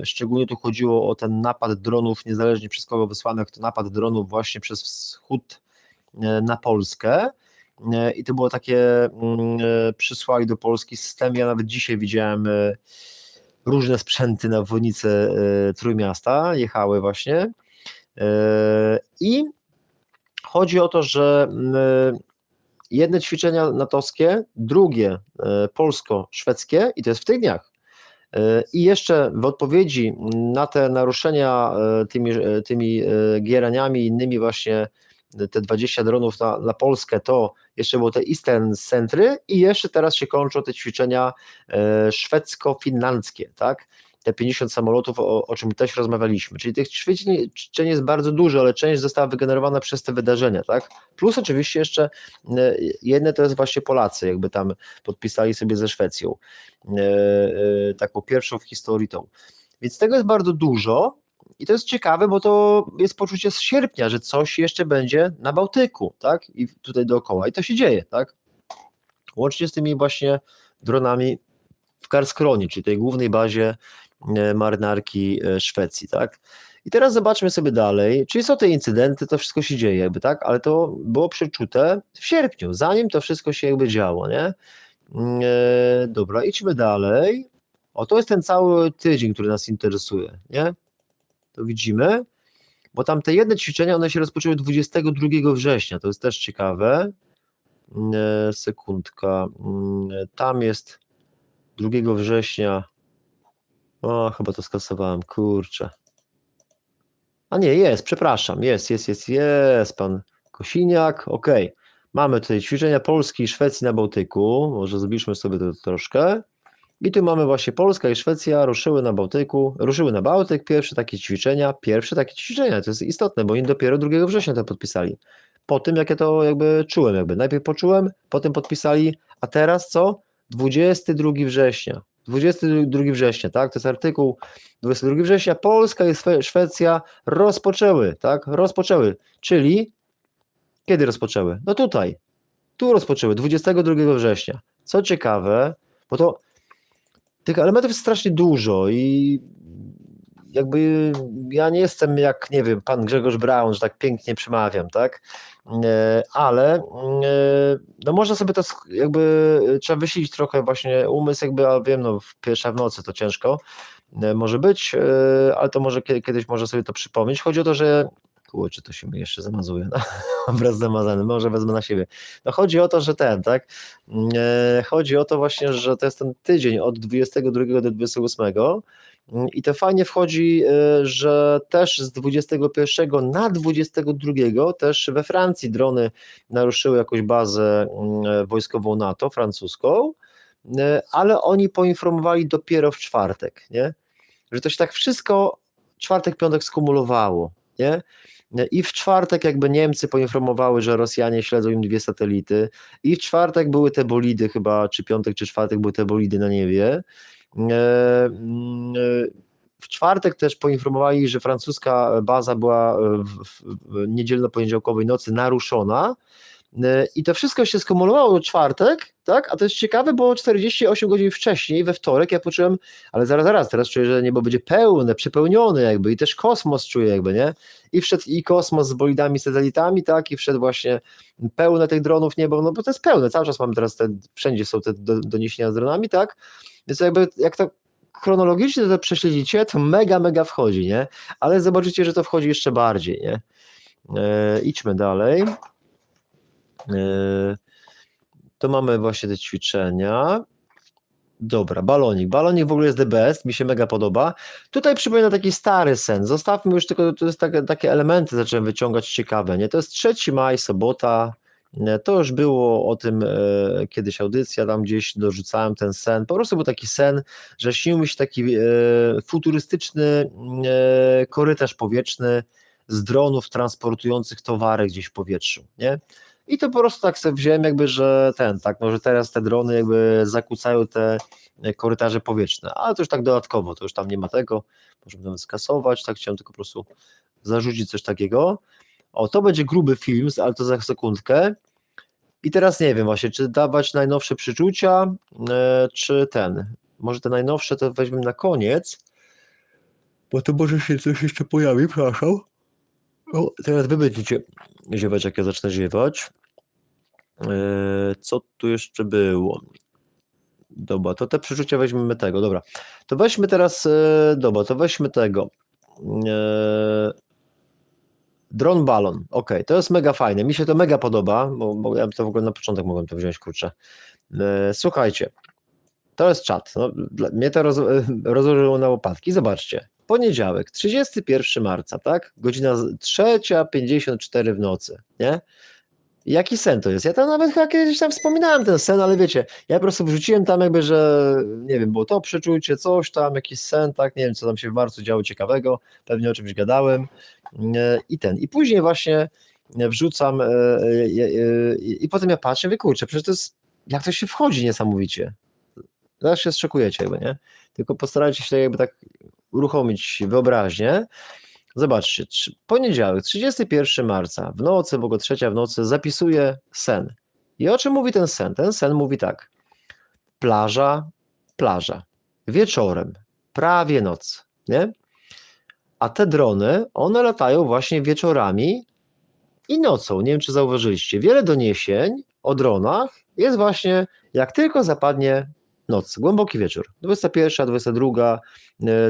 szczególnie tu chodziło o ten napad dronów, niezależnie przez kogo wysłanych, to napad dronów właśnie przez wschód na Polskę i to było takie, przysłali do Polski systemy, ja nawet dzisiaj widziałem różne sprzęty na obwodnicę Trójmiasta, jechały właśnie. I chodzi o to, że jedne ćwiczenia natowskie, drugie polsko-szwedzkie i to jest w tych dniach. I jeszcze w odpowiedzi na te naruszenia tymi gieraniami i innymi właśnie te 20 dronów na Polskę, to jeszcze było te Eastern Sentry i jeszcze teraz się kończą te ćwiczenia szwedzko-finlandzkie, tak? Te 50 samolotów, o czym też rozmawialiśmy, czyli tych ćwiczeń jest bardzo dużo, ale część została wygenerowana przez te wydarzenia, tak? Plus oczywiście jeszcze jedne to jest właśnie Polacy, jakby tam podpisali sobie ze Szwecją, taką pierwszą w historii tą. Więc tego jest bardzo dużo i to jest ciekawe, bo to jest poczucie z sierpnia, że coś jeszcze będzie na Bałtyku, tak? I tutaj dookoła i to się dzieje, tak? Łącznie z tymi właśnie dronami w Karlskronie, czyli tej głównej bazie marynarki Szwecji, tak? I teraz zobaczmy sobie dalej, czyli są te incydenty, to wszystko się dzieje, jakby, tak? Ale to było przeczute w sierpniu, zanim to wszystko się jakby działo, nie? Dobra, idźmy dalej. O, to jest ten cały tydzień, który nas interesuje, nie? To widzimy, bo tam te jedne ćwiczenia, one się rozpoczęły 22 września, to jest też ciekawe. Sekundka, tam jest 2 września, o, chyba to skasowałem, kurczę. A nie, jest, przepraszam, jest pan Kosiniak, okej. Mamy tutaj ćwiczenia Polski i Szwecji na Bałtyku, może zbliżmy sobie to troszkę. I tu mamy właśnie Polska i Szwecja ruszyły na Bałtyk, pierwsze takie ćwiczenia, to jest istotne, bo oni dopiero 2 września to podpisali. Po tym, jak ja to jakby czułem, najpierw poczułem, potem podpisali, a teraz co? 22 września. 22 września, tak? To jest artykuł 22 września. Polska i Szwecja rozpoczęły, tak? Rozpoczęły, czyli kiedy rozpoczęły? No tutaj, tu rozpoczęły, 22 września. Co ciekawe, bo to tych elementów jest strasznie dużo i jakby ja nie jestem jak, nie wiem, pan Grzegorz Braun, że tak pięknie przemawiam, tak? Ale no można sobie to jakby, trzeba wysilić trochę właśnie umysł jakby, ale wiem, no pierwsza w nocy to ciężko może być, ale to może kiedyś można sobie to przypomnieć. Chodzi o to, że kurczę, to się mi jeszcze zamazuje, no, obraz zamazany, może wezmę na siebie. No chodzi o to, że chodzi o to właśnie, że to jest ten tydzień od 22 do 28 i to fajnie wchodzi, że też z 21 na 22 też we Francji drony naruszyły jakąś bazę wojskową NATO, francuską, ale oni poinformowali dopiero w czwartek, nie? Że to się tak wszystko czwartek, piątek skumulowało, nie? I w czwartek jakby Niemcy poinformowały, że Rosjanie śledzą im 2 satelity i w czwartek były te bolidy chyba, czy piątek, czy czwartek były te bolidy na niebie. W czwartek też poinformowali, że francuska baza była w niedzielno-poniedziałkowej nocy naruszona i to wszystko się skumulowało w czwartek, tak? A to jest ciekawe, bo 48 godzin wcześniej, we wtorek, ja poczułem, ale zaraz, teraz czuję, że niebo będzie pełne, przepełnione jakby i też kosmos czuję jakby, nie? I wszedł i kosmos z bolidami, satelitami, tak? I wszedł właśnie pełne tych dronów niebo, no bo to jest pełne, cały czas mamy teraz wszędzie są te doniesienia z dronami, tak? Więc jakby, jak to chronologicznie to prześledzicie, to mega wchodzi, nie? Ale zobaczycie, że to wchodzi jeszcze bardziej, nie? Idźmy dalej. To mamy właśnie te ćwiczenia. Dobra, balonik. Balonik w ogóle jest the best, mi się mega podoba. Tutaj przypomina taki stary sen. Zostawmy już tylko, to jest takie elementy zacząłem wyciągać ciekawe, nie? To jest 3 maj, sobota. To już było o tym kiedyś audycja, tam gdzieś dorzucałem ten sen. Po prostu był taki sen, że śnił mi się taki futurystyczny korytarz powietrzny z dronów transportujących towary gdzieś w powietrzu, nie? I to po prostu tak sobie wziąłem jakby, że że teraz te drony jakby zakłócają te korytarze powietrzne, ale to już tak dodatkowo, to już tam nie ma tego, możemy nawet skasować, tak chciałem tylko po prostu zarzucić coś takiego. O, to będzie gruby film, ale to za sekundkę. I teraz nie wiem właśnie, czy dawać najnowsze przeczucia, czy może te najnowsze to weźmiemy na koniec, bo to może się coś jeszcze pojawi, przepraszam. O, teraz wy będziecie ziewać, jak ja zacznę ziewać. Co tu jeszcze było? Dobra, to te przeczucia weźmiemy tego, dobra. To weźmy teraz, to weźmy tego. Dron balon, ok, to jest mega fajne, mi się to mega podoba, bo ja to w ogóle na początek mogłem to wziąć, kurczę. Słuchajcie, to jest czat, no, mnie to rozłożyło na łopatki, zobaczcie, poniedziałek, 31 marca, tak, godzina 3:54 w nocy, nie? Jaki sen to jest? Ja tam nawet chyba kiedyś tam wspominałem ten sen, ale wiecie, ja po prostu wrzuciłem tam jakby, że nie wiem, było to przeczucie, coś tam, jakiś sen, tak, nie wiem, co tam się w marcu działo ciekawego, pewnie o czymś gadałem i później właśnie wrzucam i potem ja patrzę, mówię, kurczę, przecież to jest, jak to się wchodzi niesamowicie. Zaraz się zszokujecie jakby, nie? Tylko postarajcie się jakby tak uruchomić wyobraźnię. Zobaczcie, poniedziałek, 31 marca, w nocy, w ogóle 3 w nocy, zapisuję sen. I o czym mówi ten sen? Ten sen mówi tak. Plaża, wieczorem, prawie noc, nie? A te drony, one latają właśnie wieczorami i nocą. Nie wiem, czy zauważyliście. Wiele doniesień o dronach jest właśnie, jak tylko zapadnie noc, głęboki wieczór, 21, 22,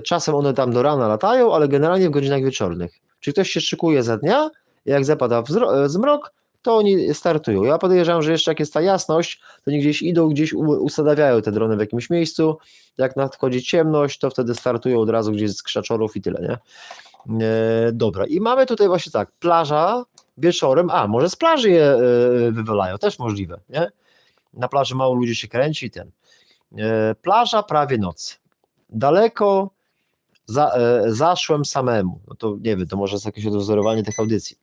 czasem one tam do rana latają, ale generalnie w godzinach wieczornych. Czyli ktoś się szykuje za dnia, jak zapada zmrok, to oni startują. Ja podejrzewam, że jeszcze jak jest ta jasność, to oni gdzieś idą, gdzieś usadawiają te drony w jakimś miejscu, jak nadchodzi ciemność, to wtedy startują od razu gdzieś z krzaczorów i tyle, nie? Dobra, i mamy tutaj właśnie tak, plaża wieczorem, może z plaży je wywalają, też możliwe, nie? Na plaży mało ludzi się kręci i plaża, prawie noc. Daleko zaszłem samemu. No to nie wiem, to może jest jakieś odwzorowanie tych audycji.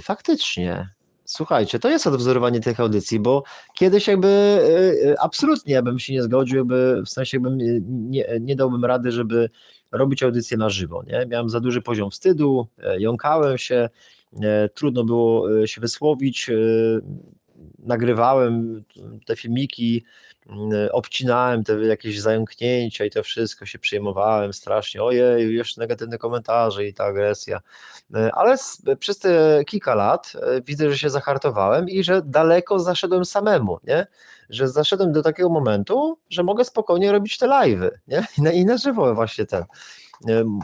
Faktycznie. Słuchajcie, to jest odwzorowanie tych audycji, bo kiedyś jakby absolutnie ja bym się nie zgodził, w sensie nie dałbym rady, żeby robić audycję na żywo. Nie? Miałem za duży poziom wstydu, jąkałem się, trudno było się wysłowić, nagrywałem te filmiki, obcinałem te jakieś zająknięcia i to wszystko się przejmowałem strasznie, ojej, jeszcze negatywne komentarze i ta agresja, ale przez te kilka lat widzę, że się zahartowałem i że daleko zaszedłem samemu, nie? Że zaszedłem do takiego momentu, że mogę spokojnie robić te live'y, nie? I na żywo właśnie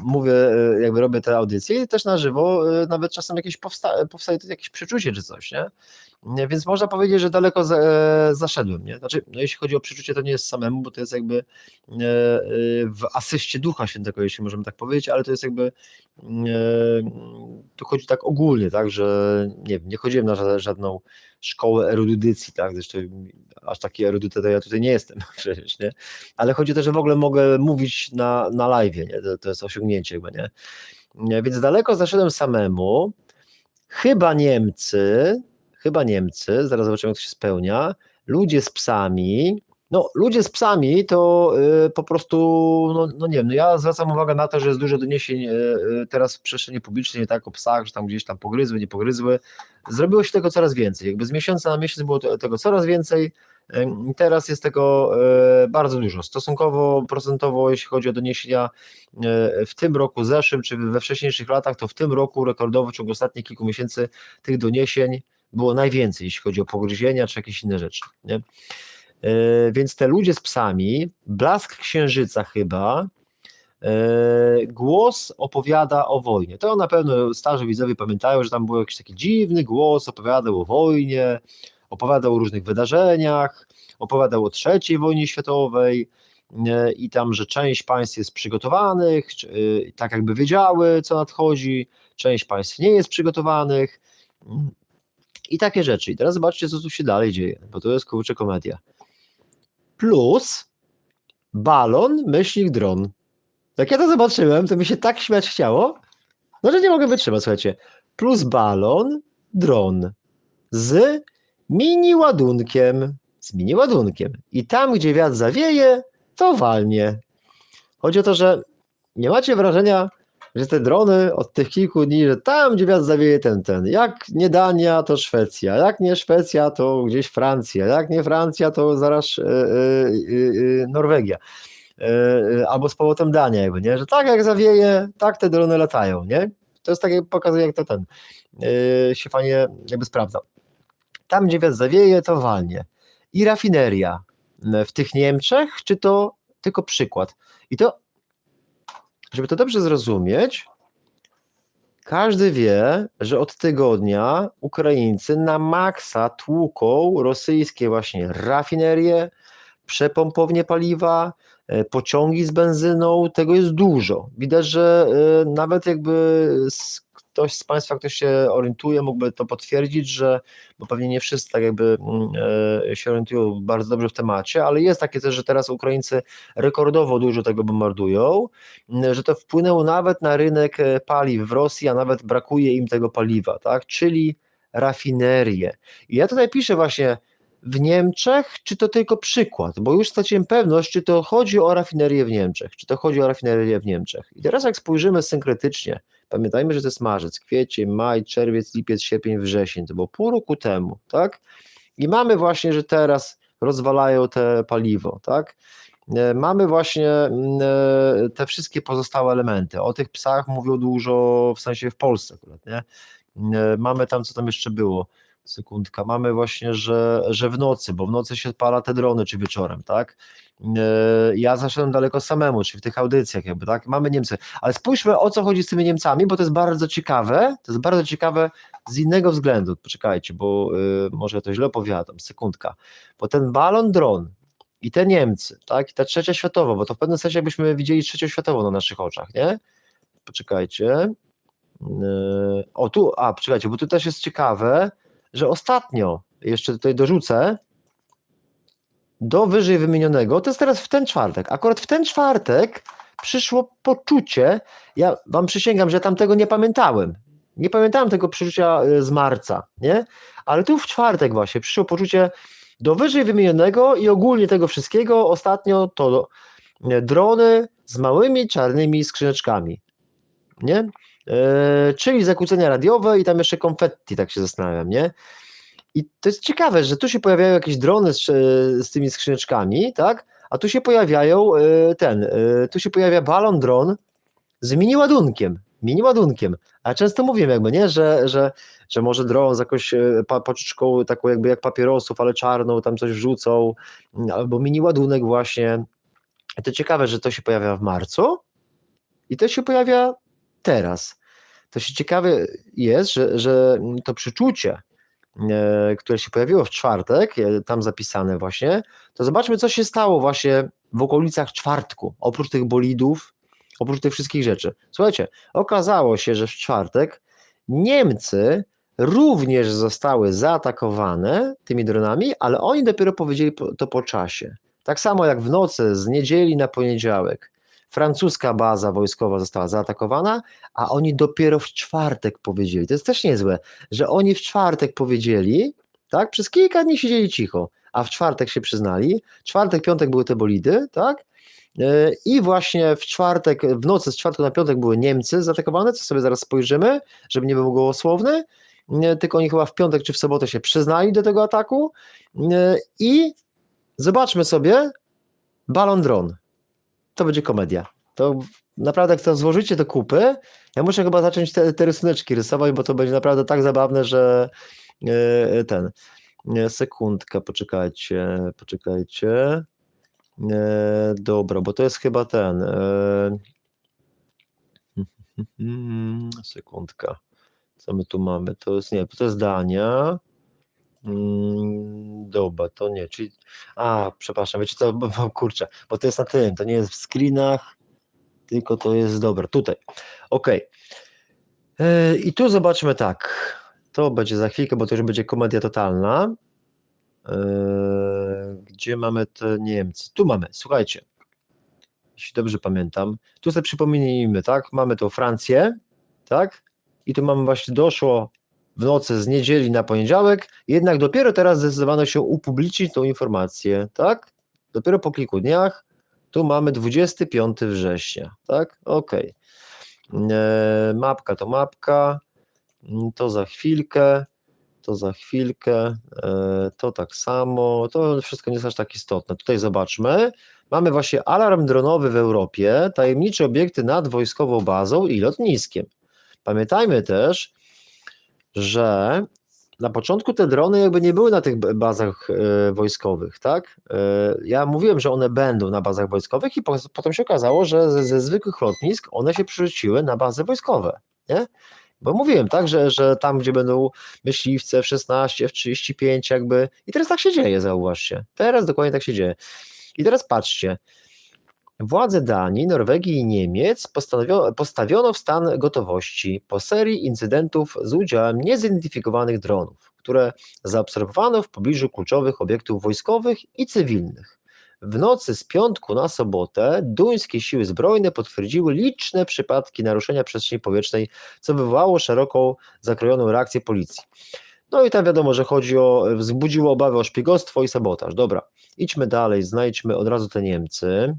mówię, jakby robię te audycje i też na żywo nawet czasem jakieś powstaje jakieś przeczucie czy coś, nie? Więc można powiedzieć, że daleko zaszedłem, nie? Znaczy, no jeśli chodzi o przeczucie, to nie jest samemu, bo to jest jakby w asyście Ducha Świętego, jeśli możemy tak powiedzieć, ale to jest jakby tu chodzi tak ogólnie, tak, że nie chodziłem na żadną szkołę erudycji, tak, zresztą aż taki erudyta to ja tutaj nie jestem przecież, nie? Ale chodzi też, że w ogóle mogę mówić na live, nie? To jest osiągnięcie chyba, nie? Więc daleko zaszedłem samemu. Chyba Niemcy, zaraz zobaczymy, jak to się spełnia. Ludzie z psami. No, ludzie z psami to po prostu, no nie wiem, no ja zwracam uwagę na to, że jest dużo doniesień teraz w przestrzeni publicznej, tak, o psach, że tam gdzieś tam pogryzły, nie pogryzły. Zrobiło się tego coraz więcej. Jakby z miesiąca na miesiąc było tego coraz więcej. Teraz jest tego bardzo dużo. Stosunkowo, procentowo, jeśli chodzi o doniesienia w tym roku zeszłym, czy we wcześniejszych latach, to w tym roku rekordowo w ciągu ostatnich kilku miesięcy tych doniesień było najwięcej, jeśli chodzi o pogryzienia, czy jakieś inne rzeczy, nie? Więc te ludzie z psami, Blask Księżyca chyba, głos opowiada o wojnie. To na pewno starzy widzowie pamiętają, że tam był jakiś taki dziwny głos, opowiadał o wojnie, opowiadał o różnych wydarzeniach, opowiadał o III wojnie światowej i tam, że część państw jest przygotowanych, tak jakby wiedziały, co nadchodzi, część państw nie jest przygotowanych i takie rzeczy. I teraz zobaczcie, co tu się dalej dzieje, bo to jest, kurczę, komedia. Plus balon, myślnik, dron. Jak ja to zobaczyłem, to mi się tak śmiać chciało, no że nie mogę wytrzymać, słuchajcie. Plus balon, dron z mini ładunkiem. I tam, gdzie wiatr zawieje, to walnie. Chodzi o to, że nie macie wrażenia, że te drony od tych kilku dni, że tam, gdzie wiatr zawieje, ten. Jak nie Dania, to Szwecja. Jak nie Szwecja, to gdzieś Francja. Jak nie Francja, to zaraz Norwegia. Albo z powrotem Dania, jakby, nie? Że tak jak zawieje, tak te drony latają, nie? To jest takie, pokazuje, jak to się fajnie jakby sprawdza. Tam, gdzie wiatr zawieje, to walnie. I rafineria w tych Niemczech, czy to tylko przykład? I to, żeby to dobrze zrozumieć, każdy wie, że od tygodnia Ukraińcy na maksa tłuką rosyjskie właśnie rafinerie, przepompownie paliwa, pociągi z benzyną, tego jest dużo. Widać, że nawet jakby ktoś z Państwa, ktoś się orientuje, mógłby to potwierdzić, że, bo pewnie nie wszyscy tak jakby się orientują bardzo dobrze w temacie, ale jest takie też, że teraz Ukraińcy rekordowo dużo tego bombardują, że to wpłynęło nawet na rynek paliw w Rosji, a nawet brakuje im tego paliwa, tak? Czyli rafinerie. I ja tutaj piszę właśnie w Niemczech, czy to tylko przykład, bo już straciłem pewność, czy to chodzi o rafinerię w Niemczech, I teraz jak spojrzymy synkretycznie, pamiętajmy, że to jest marzec, kwiecień, maj, czerwiec, lipiec, sierpień, wrzesień, to było pół roku temu, tak? I mamy właśnie, że teraz rozwalają te paliwo, tak? Mamy właśnie te wszystkie pozostałe elementy. O tych psach mówią dużo, w sensie w Polsce akurat, nie? Mamy tam, co tam jeszcze było? Sekundka, mamy właśnie, że w nocy, bo w nocy się odpala te drony, czy wieczorem, tak? Ja zaszedłem daleko samemu, czyli w tych audycjach jakby, tak? Mamy Niemcy, ale spójrzmy, o co chodzi z tymi Niemcami, bo to jest bardzo ciekawe, z innego względu, poczekajcie, bo może to źle opowiadam, sekundka, bo ten balon dron i te Niemcy, tak? I ta trzecia światowa, bo to w pewnym sensie jakbyśmy widzieli trzecią światową na naszych oczach, nie? Poczekajcie, poczekajcie, bo tu też jest ciekawe, że ostatnio, jeszcze tutaj dorzucę, do wyżej wymienionego, to jest teraz w ten czwartek, akurat w ten czwartek przyszło poczucie, ja wam przysięgam, że tamtego nie pamiętałem tego przeczucia z marca, nie? Ale tu w czwartek właśnie przyszło poczucie do wyżej wymienionego i ogólnie tego wszystkiego, ostatnio to drony z małymi czarnymi skrzyneczkami, nie? Czyli zakłócenia radiowe i tam jeszcze konfetti, tak się zastanawiam, nie? I to jest ciekawe, że tu się pojawiają jakieś drony z tymi skrzyneczkami, tak? A tu się pojawiają tu się pojawia balon dron z mini ładunkiem. A często mówimy jakby, nie, że może dron z jakąś paczką taką jakby jak papierosów, ale czarną, tam coś wrzucą, albo mini ładunek właśnie. To ciekawe, że to się pojawia w marcu i to się pojawia teraz. To się ciekawe jest, że to przeczucie, które się pojawiło w czwartek, tam zapisane właśnie, to zobaczmy, co się stało właśnie w okolicach czwartku, oprócz tych bolidów, oprócz tych wszystkich rzeczy. Słuchajcie, okazało się, że w czwartek Niemcy również zostały zaatakowane tymi dronami, ale oni dopiero powiedzieli to po czasie. Tak samo jak w nocy z niedzieli na poniedziałek francuska baza wojskowa została zaatakowana, a oni dopiero w czwartek powiedzieli, to jest też niezłe, że oni w czwartek powiedzieli, tak, przez kilka dni siedzieli cicho, a w czwartek się przyznali, czwartek, piątek były te bolidy, tak, i właśnie w czwartek, w nocy z czwartku na piątek były Niemcy zaatakowane, co sobie zaraz spojrzymy, żeby nie był gołosłowny, tylko oni chyba w piątek czy w sobotę się przyznali do tego ataku i zobaczmy sobie balon dron. To będzie komedia. To naprawdę, jak to złożycie do kupy, ja muszę chyba zacząć te rysuneczki rysować, bo to będzie naprawdę tak zabawne, że sekundkę, poczekajcie. Dobra, bo to jest chyba sekundka. Co my tu mamy? To jest, nie, to jest Dania. Dobra, to nie, czyli, przepraszam, wiecie co, kurczę, bo to jest na tym, to nie jest w screenach, tylko to jest, dobra, tutaj, okej. I tu zobaczmy tak, to będzie za chwilkę, bo to już będzie komedia totalna. Gdzie mamy te Niemcy? Tu mamy, słuchajcie, jeśli dobrze pamiętam, tu sobie przypomnijmy, tak, mamy tu Francję, tak, i tu mamy właśnie, doszło w nocy z niedzieli na poniedziałek, jednak dopiero teraz zdecydowano się upublicznić tą informację, tak, dopiero po kilku dniach, tu mamy 25 września, tak, okej. Mapka to mapka, to za chwilkę, to tak samo, to wszystko nie jest aż tak istotne. Tutaj zobaczmy, mamy właśnie alarm dronowy w Europie, tajemnicze obiekty nad wojskową bazą i lotniskiem. Pamiętajmy też, że na początku te drony jakby nie były na tych bazach wojskowych, tak? Ja mówiłem, że one będą na bazach wojskowych i potem się okazało, że ze zwykłych lotnisk one się przerzuciły na bazy wojskowe, nie? Bo mówiłem, tak, że tam, gdzie będą myśliwce F-16, F-35 jakby, i teraz tak się dzieje, zauważcie, teraz dokładnie tak się dzieje. I teraz patrzcie, władze Danii, Norwegii i Niemiec postawiono w stan gotowości po serii incydentów z udziałem niezidentyfikowanych dronów, które zaobserwowano w pobliżu kluczowych obiektów wojskowych i cywilnych. W nocy z piątku na sobotę duńskie siły zbrojne potwierdziły liczne przypadki naruszenia przestrzeni powietrznej, co wywołało szeroką, zakrojoną reakcję policji. No i tam wiadomo, że wzbudziło obawy o szpiegostwo i sabotaż. Dobra, idźmy dalej, znajdźmy od razu te Niemcy.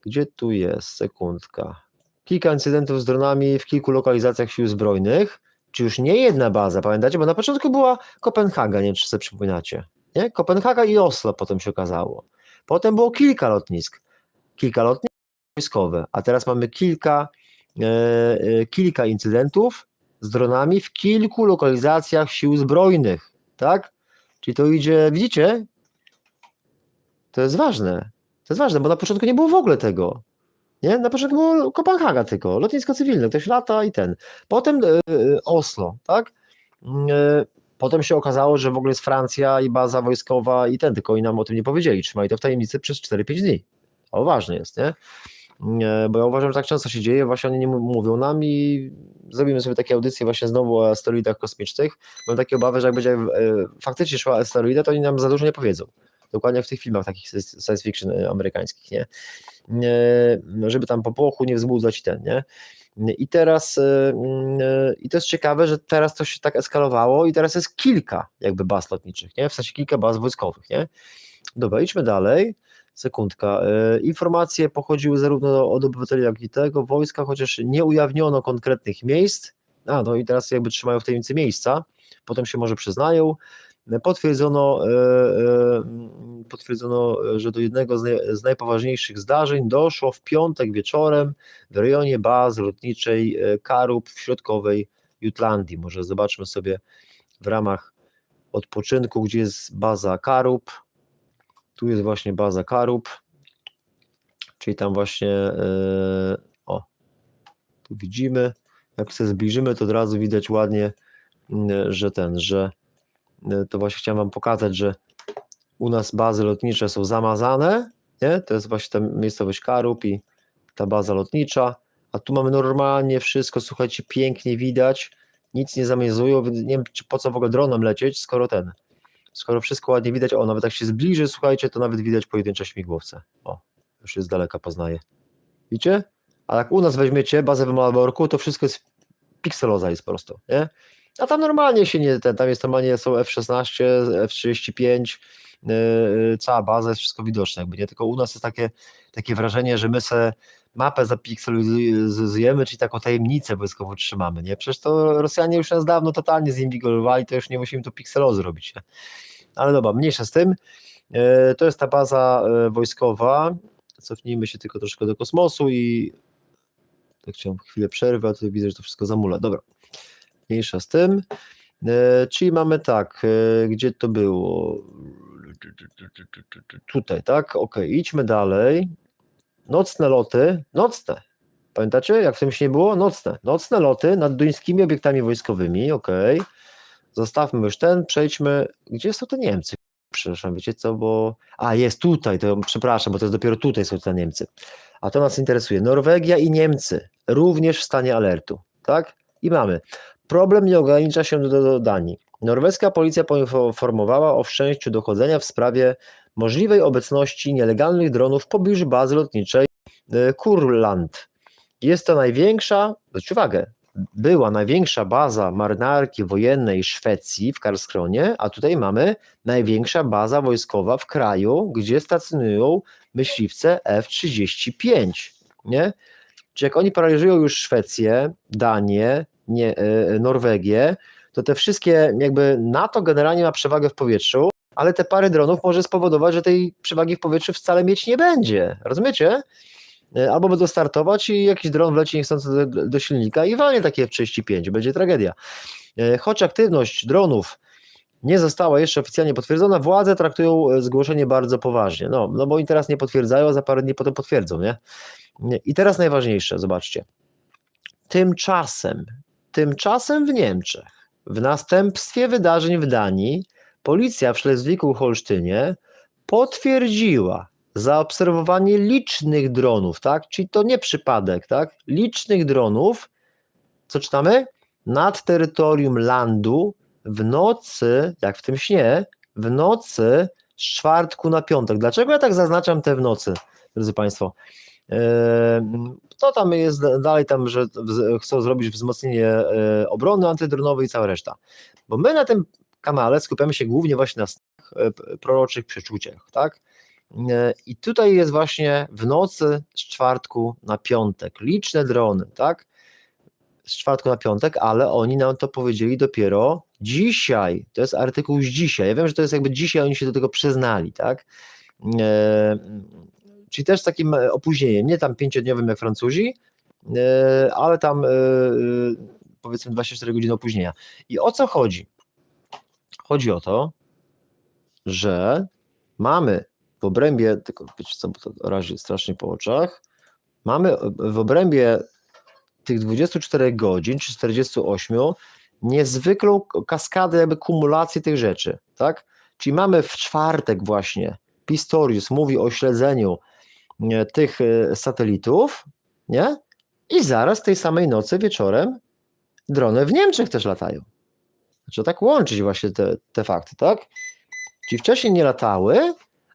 Gdzie tu jest? Sekundka. Kilka incydentów z dronami w kilku lokalizacjach sił zbrojnych, czy już nie jedna baza, pamiętacie? Bo na początku była Kopenhaga, nie wiem, czy sobie przypominacie. Nie? Kopenhaga i Oslo potem się okazało. Potem było kilka lotnisk wojskowe, a teraz mamy kilka incydentów z dronami w kilku lokalizacjach sił zbrojnych, tak? Czyli to idzie, widzicie? To jest ważne, bo na początku nie było w ogóle tego, nie? Na początku było Kopenhaga tylko, lotnisko cywilne, ktoś lata i ten. Potem Oslo, tak? Potem się okazało, że w ogóle jest Francja i baza wojskowa i ten, tylko oni nam o tym nie powiedzieli, trzymali to w tajemnicy przez 4-5 dni. To ważne jest, nie? Bo ja uważam, że tak często się dzieje, właśnie oni nie mówią nam i zrobimy sobie takie audycje właśnie znowu o asteroidach kosmicznych. Mam takie obawy, że jak będzie faktycznie szła asteroida, to oni nam za dużo nie powiedzą. Dokładnie w tych filmach takich science fiction amerykańskich, nie? Żeby tam popłochu nie wzbudzać i ten, nie? I teraz, i to jest ciekawe, że teraz to się tak eskalowało i teraz jest kilka jakby baz lotniczych, nie? W sensie kilka baz wojskowych, nie? Dobra, idźmy dalej. Sekundka. Informacje pochodziły zarówno od obywateli, jak i tego wojska, chociaż nie ujawniono konkretnych miejsc. No i teraz jakby trzymają w tajemnicy miejsca, potem się może przyznają. Potwierdzono, że do jednego z najpoważniejszych zdarzeń doszło w piątek wieczorem w rejonie bazy lotniczej Karup w środkowej Jutlandii. Może zobaczmy sobie w ramach odpoczynku, gdzie jest baza Karup. Tu jest właśnie baza Karup, czyli tam właśnie, tu widzimy, jak się zbliżymy, to od razu widać ładnie, że to właśnie chciałem wam pokazać, że u nas bazy lotnicze są zamazane, nie? To jest właśnie ta miejscowość Karup i ta baza lotnicza, a tu mamy normalnie wszystko, słuchajcie, pięknie widać, nic nie zamazują, nie wiem, po co w ogóle dronem lecieć, skoro wszystko ładnie widać, nawet jak się zbliży, słuchajcie, to nawet widać pojedyncze śmigłowce. Już jest z daleka poznaję. Widzicie? A jak u nas weźmiecie bazę w Malborku, to wszystko jest pikseloza jest po prostu, nie? A tam normalnie się nie, tam jest normalnie są F16, F35, cała baza jest wszystko widoczne, jakby nie, tylko u nas jest takie wrażenie, że my se mapę zapikselizujemy, czyli taką tajemnicę wojskową trzymamy, nie? Przecież to Rosjanie już nas dawno totalnie zinwigilowali, to już nie musimy tu pikselozy robić, nie? Ale dobra, mniejsza z tym, to jest ta baza wojskowa, cofnijmy się tylko troszkę do kosmosu i tak chciałem chwilę przerwy, a tutaj widzę, że to wszystko zamula, dobra, mniejsza z tym, czyli mamy tak, gdzie to było, tutaj, tak, ok, idźmy dalej, nocne loty, nocne, pamiętacie, jak w tym śnie było? Nocne loty nad duńskimi obiektami wojskowymi, ok, zostawmy już ten, przejdźmy, gdzie są te Niemcy, przepraszam, wiecie co, bo, jest tutaj, to przepraszam, bo to jest dopiero tutaj są te Niemcy, a to nas interesuje, Norwegia i Niemcy, również w stanie alertu, tak, i mamy, problem nie ogranicza się do Danii, norweska policja poinformowała o wszczęciu dochodzenia w sprawie możliwej obecności nielegalnych dronów w pobliżu bazy lotniczej Kurland. Jest to największa, zwróć uwagę, była największa baza marynarki wojennej Szwecji w Karlskronie, a tutaj mamy największa baza wojskowa w kraju, gdzie stacjonują myśliwce F-35, nie? Czyli jak oni paraliżują już Szwecję, Danię, Norwegię, to te wszystkie jakby NATO generalnie ma przewagę w powietrzu, ale te parę dronów może spowodować, że tej przewagi w powietrzu wcale mieć nie będzie, rozumiecie? Albo będą startować i jakiś dron wleci niechcący do silnika i walnie takie F-35, będzie tragedia. Choć aktywność dronów nie została jeszcze oficjalnie potwierdzona, władze traktują zgłoszenie bardzo poważnie, no bo oni teraz nie potwierdzają, a za parę dni potem potwierdzą, nie? I teraz najważniejsze, zobaczcie, tymczasem w Niemczech, w następstwie wydarzeń w Danii, policja w Szlezwiku-Holsztynie potwierdziła zaobserwowanie licznych dronów, tak? Czyli to nie przypadek, tak? Licznych dronów, co czytamy? Nad terytorium landu w nocy, jak w tym śnie, w nocy z czwartku na piątek. Dlaczego ja tak zaznaczam te w nocy, drodzy Państwo? To tam jest dalej, tam, że chcą zrobić wzmocnienie obrony antydronowej i cała reszta. Bo my na tym kanale skupiamy się głównie właśnie na proroczych przeczuciach, tak? I tutaj jest właśnie w nocy z czwartku na piątek, liczne drony, tak? Z czwartku na piątek, ale oni nam to powiedzieli dopiero dzisiaj, to jest artykuł z dzisiaj, ja wiem, że to jest jakby dzisiaj oni się do tego przyznali, tak? Czyli też z takim opóźnieniem, nie tam 5-dniowym jak Francuzi, ale tam powiedzmy 24 godziny opóźnienia. I o co chodzi? Chodzi o to, że mamy w obrębie, tylko wiecie co, bo to razi strasznie po oczach, mamy w obrębie tych 24 godzin czy 48 niezwykłą kaskadę, jakby kumulację tych rzeczy, tak? Czyli mamy w czwartek właśnie, Pistorius mówi o śledzeniu tych satelitów, nie? I zaraz tej samej nocy wieczorem drony w Niemczech też latają. Znaczy tak łączyć właśnie te fakty, tak? Czyli wcześniej nie latały,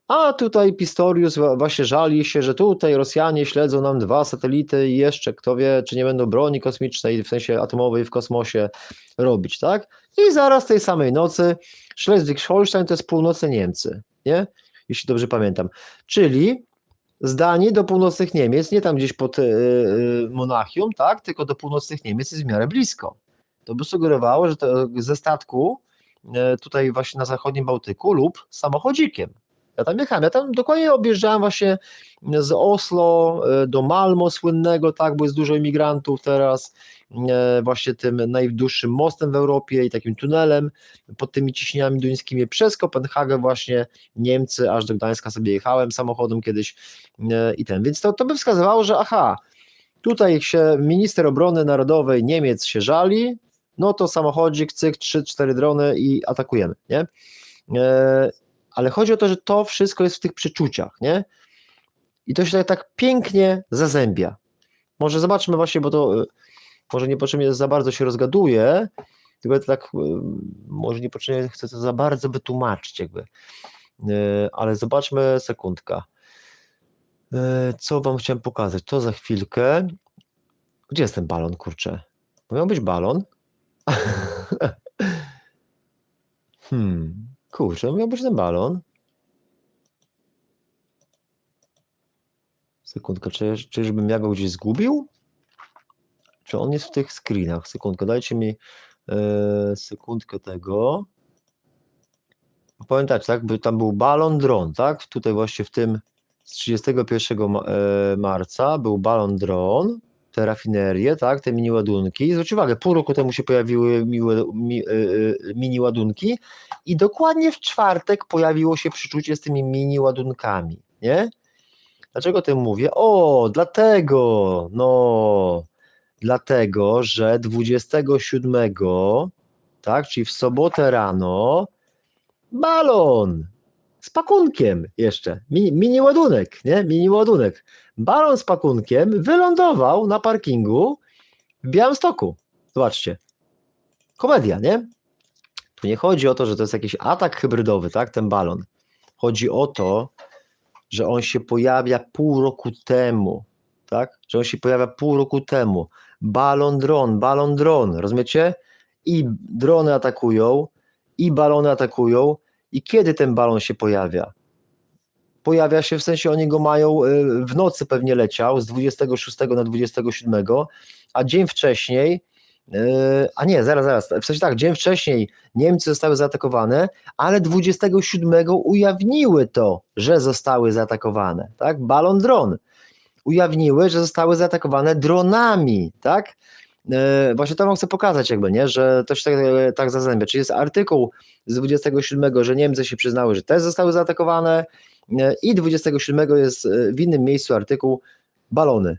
a tutaj Pistorius właśnie żali się, że tutaj Rosjanie śledzą nam 2 satelity i jeszcze kto wie, czy nie będą broni kosmicznej, w sensie atomowej w kosmosie robić, tak? I zaraz tej samej nocy Schleswig-Holstein to jest północne Niemcy, nie? Jeśli dobrze pamiętam. Czyli z Danii do północnych Niemiec, nie tam gdzieś pod Monachium, tak? Tylko do północnych Niemiec jest w miarę blisko. To by sugerowało, że to ze statku tutaj właśnie na zachodnim Bałtyku lub samochodzikiem. Ja tam jechałem, ja tam dokładnie objeżdżałem właśnie z Oslo do Malmo słynnego, tak, bo jest dużo imigrantów teraz, właśnie tym najdłuższym mostem w Europie i takim tunelem pod tymi ciśnieniami duńskimi przez Kopenhagę właśnie Niemcy, aż do Gdańska sobie jechałem samochodem kiedyś i więc to by wskazywało, że tutaj się minister obrony narodowej Niemiec się żali, no to samochodzik, cyk, 3-4 drony i atakujemy, nie? Ale chodzi o to, że to wszystko jest w tych przeczuciach, nie? I to się tak pięknie zazębia. Może zobaczmy właśnie, bo to może niepotrzebnie za bardzo się rozgaduje, tylko tak może niepotrzebnie chcę to za bardzo wytłumaczyć jakby. Ale zobaczmy, sekundka. Co wam chciałem pokazać? To za chwilkę. Gdzie jest ten balon, kurczę? Miał być balon? Kurczę, miał być ten balon. Sekundkę, czyżbym ja go gdzieś zgubił? Czy on jest w tych screenach? Sekundkę, dajcie mi sekundkę tego. Pamiętacie, tak? Tam był balon dron, tak? Tutaj właśnie w tym z 31 marca był balon dron, te rafinerie, tak? Te mini ładunki. Zwróćcie uwagę, pół roku temu się pojawiły mini ładunki i dokładnie w czwartek pojawiło się przyczucie z tymi mini ładunkami, nie? Dlaczego o tym mówię? Dlatego, że 27, tak, czyli w sobotę rano, balon z pakunkiem jeszcze, mini ładunek, nie? Mini ładunek. Balon z pakunkiem wylądował na parkingu w Białymstoku. Zobaczcie. Komedia, nie? Tu nie chodzi o to, że to jest jakiś atak hybrydowy, tak, ten balon. Chodzi o to, że on się pojawia pół roku temu, tak? Że on się pojawia pół roku temu. Balon dron, rozumiecie? I drony atakują, i balony atakują. I kiedy ten balon się pojawia? Pojawia się, w sensie oni go mają, w nocy pewnie leciał, z 26 na 27, a dzień wcześniej, zaraz, w sensie tak, dzień wcześniej Niemcy zostały zaatakowane, ale 27 ujawniły to, że zostały zaatakowane, tak? Balon dron. Ujawniły, że zostały zaatakowane dronami, tak? Właśnie to wam chcę pokazać jakby, nie? Że to się tak zazębia. Czyli jest artykuł z 27, że Niemcy się przyznały, że też zostały zaatakowane i 27 jest w innym miejscu artykuł balony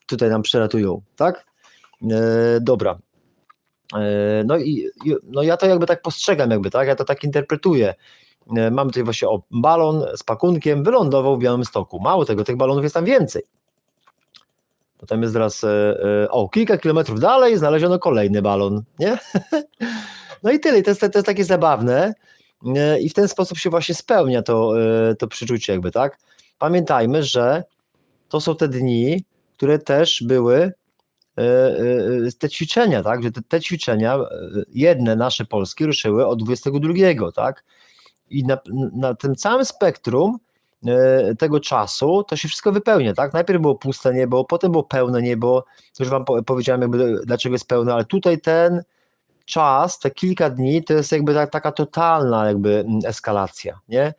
tutaj nam przelatują, tak? Dobra. No ja to jakby tak postrzegam jakby, tak? Ja to tak interpretuję. Mamy tutaj właśnie balon z pakunkiem wylądował w Białymstoku. Mało tego, tych balonów jest tam więcej. Potem jest teraz, kilka kilometrów dalej znaleziono kolejny balon, nie? No i tyle, to jest takie zabawne i w ten sposób się właśnie spełnia to przeczucie jakby, tak? Pamiętajmy, że to są te dni, które też były te ćwiczenia, tak? Że te ćwiczenia, jedne nasze polskie ruszyły od 22, tak? I na tym całym spektrum tego czasu to się wszystko wypełnia, tak? Najpierw było puste niebo, potem było pełne niebo, już wam powiedziałem jakby dlaczego jest pełne, ale tutaj ten czas, te kilka dni to jest jakby taka totalna jakby eskalacja, nie?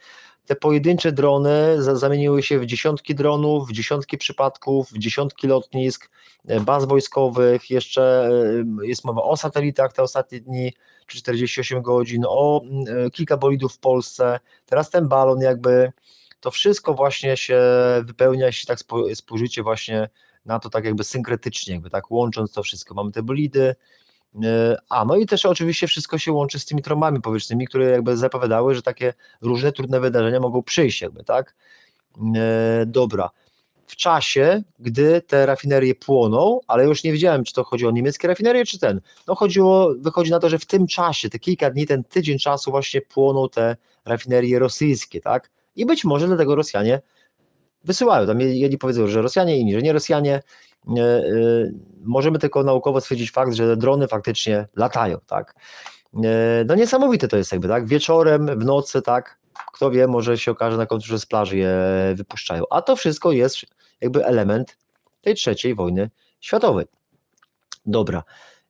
Te pojedyncze drony zamieniły się w dziesiątki dronów, w dziesiątki przypadków, w dziesiątki lotnisk, baz wojskowych, jeszcze jest mowa o satelitach te ostatnie dni, czy 48 godzin, o kilka bolidów w Polsce, teraz ten balon jakby, to wszystko właśnie się wypełnia, jeśli tak spojrzycie właśnie na to tak jakby synkretycznie, jakby tak łącząc to wszystko, mamy te bolidy, no i też oczywiście wszystko się łączy z tymi trąbami powietrznymi, które jakby zapowiadały, że takie różne trudne wydarzenia mogą przyjść jakby, tak? Dobra. W czasie, gdy te rafinerie płoną, ale już nie wiedziałem, czy to chodzi o niemieckie rafinerie, czy no wychodzi na to, że w tym czasie, te kilka dni, ten tydzień czasu właśnie płoną te rafinerie rosyjskie, tak? I być może dlatego Rosjanie wysyłają, tam jedni powiedzą, że Rosjanie, inni, że nie Rosjanie. Możemy tylko naukowo stwierdzić fakt, że drony faktycznie latają, tak? No niesamowite to jest jakby, tak? Wieczorem, w nocy, tak? Kto wie, może się okaże na końcu, że z plaży je wypuszczają. A to wszystko jest jakby element tej III wojny światowej. Dobra,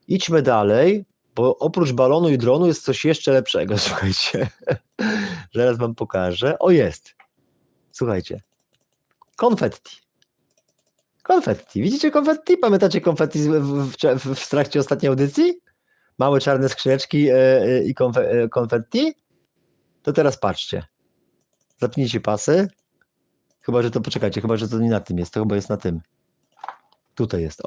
idźmy dalej, bo oprócz balonu i dronu jest coś jeszcze lepszego, słuchajcie. Zaraz wam pokażę. Jest. Słuchajcie. Konfetti. Konfetti. Widzicie konfetti? Pamiętacie konfetti w trakcie ostatniej audycji? Małe czarne skrzyneczki i konfetti? To teraz patrzcie. Zapnijcie pasy. Chyba, że to poczekajcie, chyba, że to nie na tym jest. To chyba jest na tym. Tutaj jest.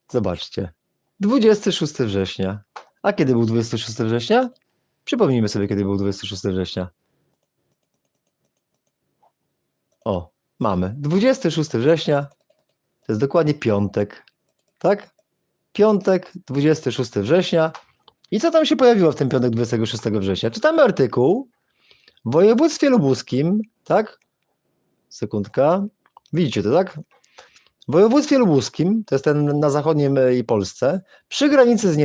Zobaczcie. 26 września. A kiedy był 26 września? Przypomnijmy sobie, kiedy był 26 września. Mamy. 26 września. To jest dokładnie piątek. Tak? Piątek, 26 września. I co tam się pojawiło w ten piątek 26 września? Czytamy artykuł w województwie lubuskim, tak? Sekundka. Widzicie to, tak? W województwie lubuskim, to jest ten na zachodniej Polsce, przy granicy z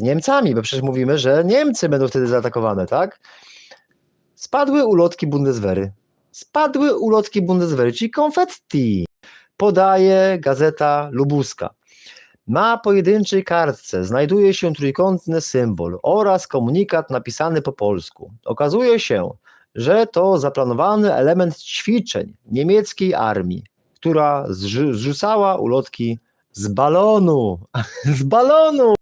Niemcami, bo przecież mówimy, że Niemcy będą wtedy zaatakowane, tak? Spadły ulotki Bundeswehry. Spadły ulotki Bundeswehry, czyli konfetti. Podaje Gazeta Lubuska. Na pojedynczej kartce znajduje się trójkątny symbol oraz komunikat napisany po polsku. Okazuje się, że to zaplanowany element ćwiczeń niemieckiej armii, która zrzucała ulotki z balonu. Z balonu!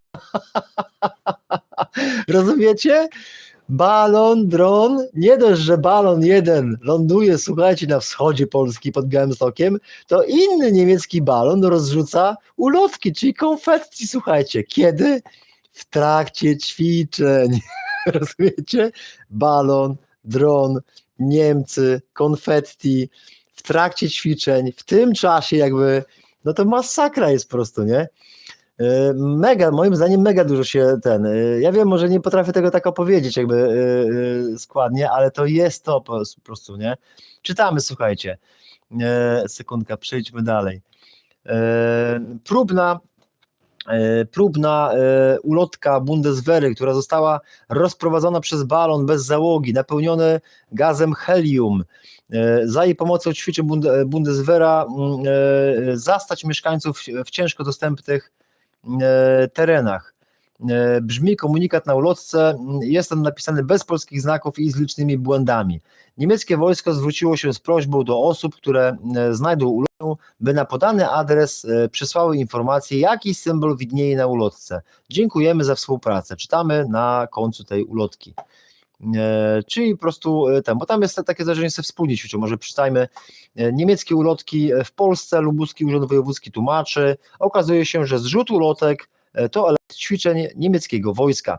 Rozumiecie? Balon, dron, nie dość, że balon jeden ląduje, słuchajcie, na wschodzie Polski pod Białymstokiem, to inny niemiecki balon rozrzuca ulotki, czyli konfetti, słuchajcie. Kiedy? W trakcie ćwiczeń. Rozumiecie? Balon, dron, Niemcy, konfetti, w trakcie ćwiczeń, w tym czasie jakby, no to masakra jest po prostu, nie? Mega, moim zdaniem mega dużo się ja wiem, może nie potrafię tego tak opowiedzieć jakby składnie, ale to jest to po prostu, nie? Czytamy, słuchajcie, sekundka, przejdźmy dalej. Próbna ulotka Bundeswehry, która została rozprowadzona przez balon bez załogi, napełniony gazem helium. Za jej pomocą ćwiczy Bundeswehra zastać mieszkańców w ciężko dostępnych terenach. Brzmi komunikat na ulotce, jest on napisany bez polskich znaków i z licznymi błędami. Niemieckie wojsko zwróciło się z prośbą do osób, które znajdą ulotkę, by na podany adres przysłały informację, jaki symbol widnieje na ulotce. Dziękujemy za współpracę. Czytamy na końcu tej ulotki. Czyli po prostu bo tam jest takie zdarzenie, sobie wspólnie ćwiczą, może przeczytajmy. Niemieckie ulotki w Polsce, Lubuski Urząd Wojewódzki tłumaczy, okazuje się, że zrzut ulotek to element ćwiczeń niemieckiego wojska.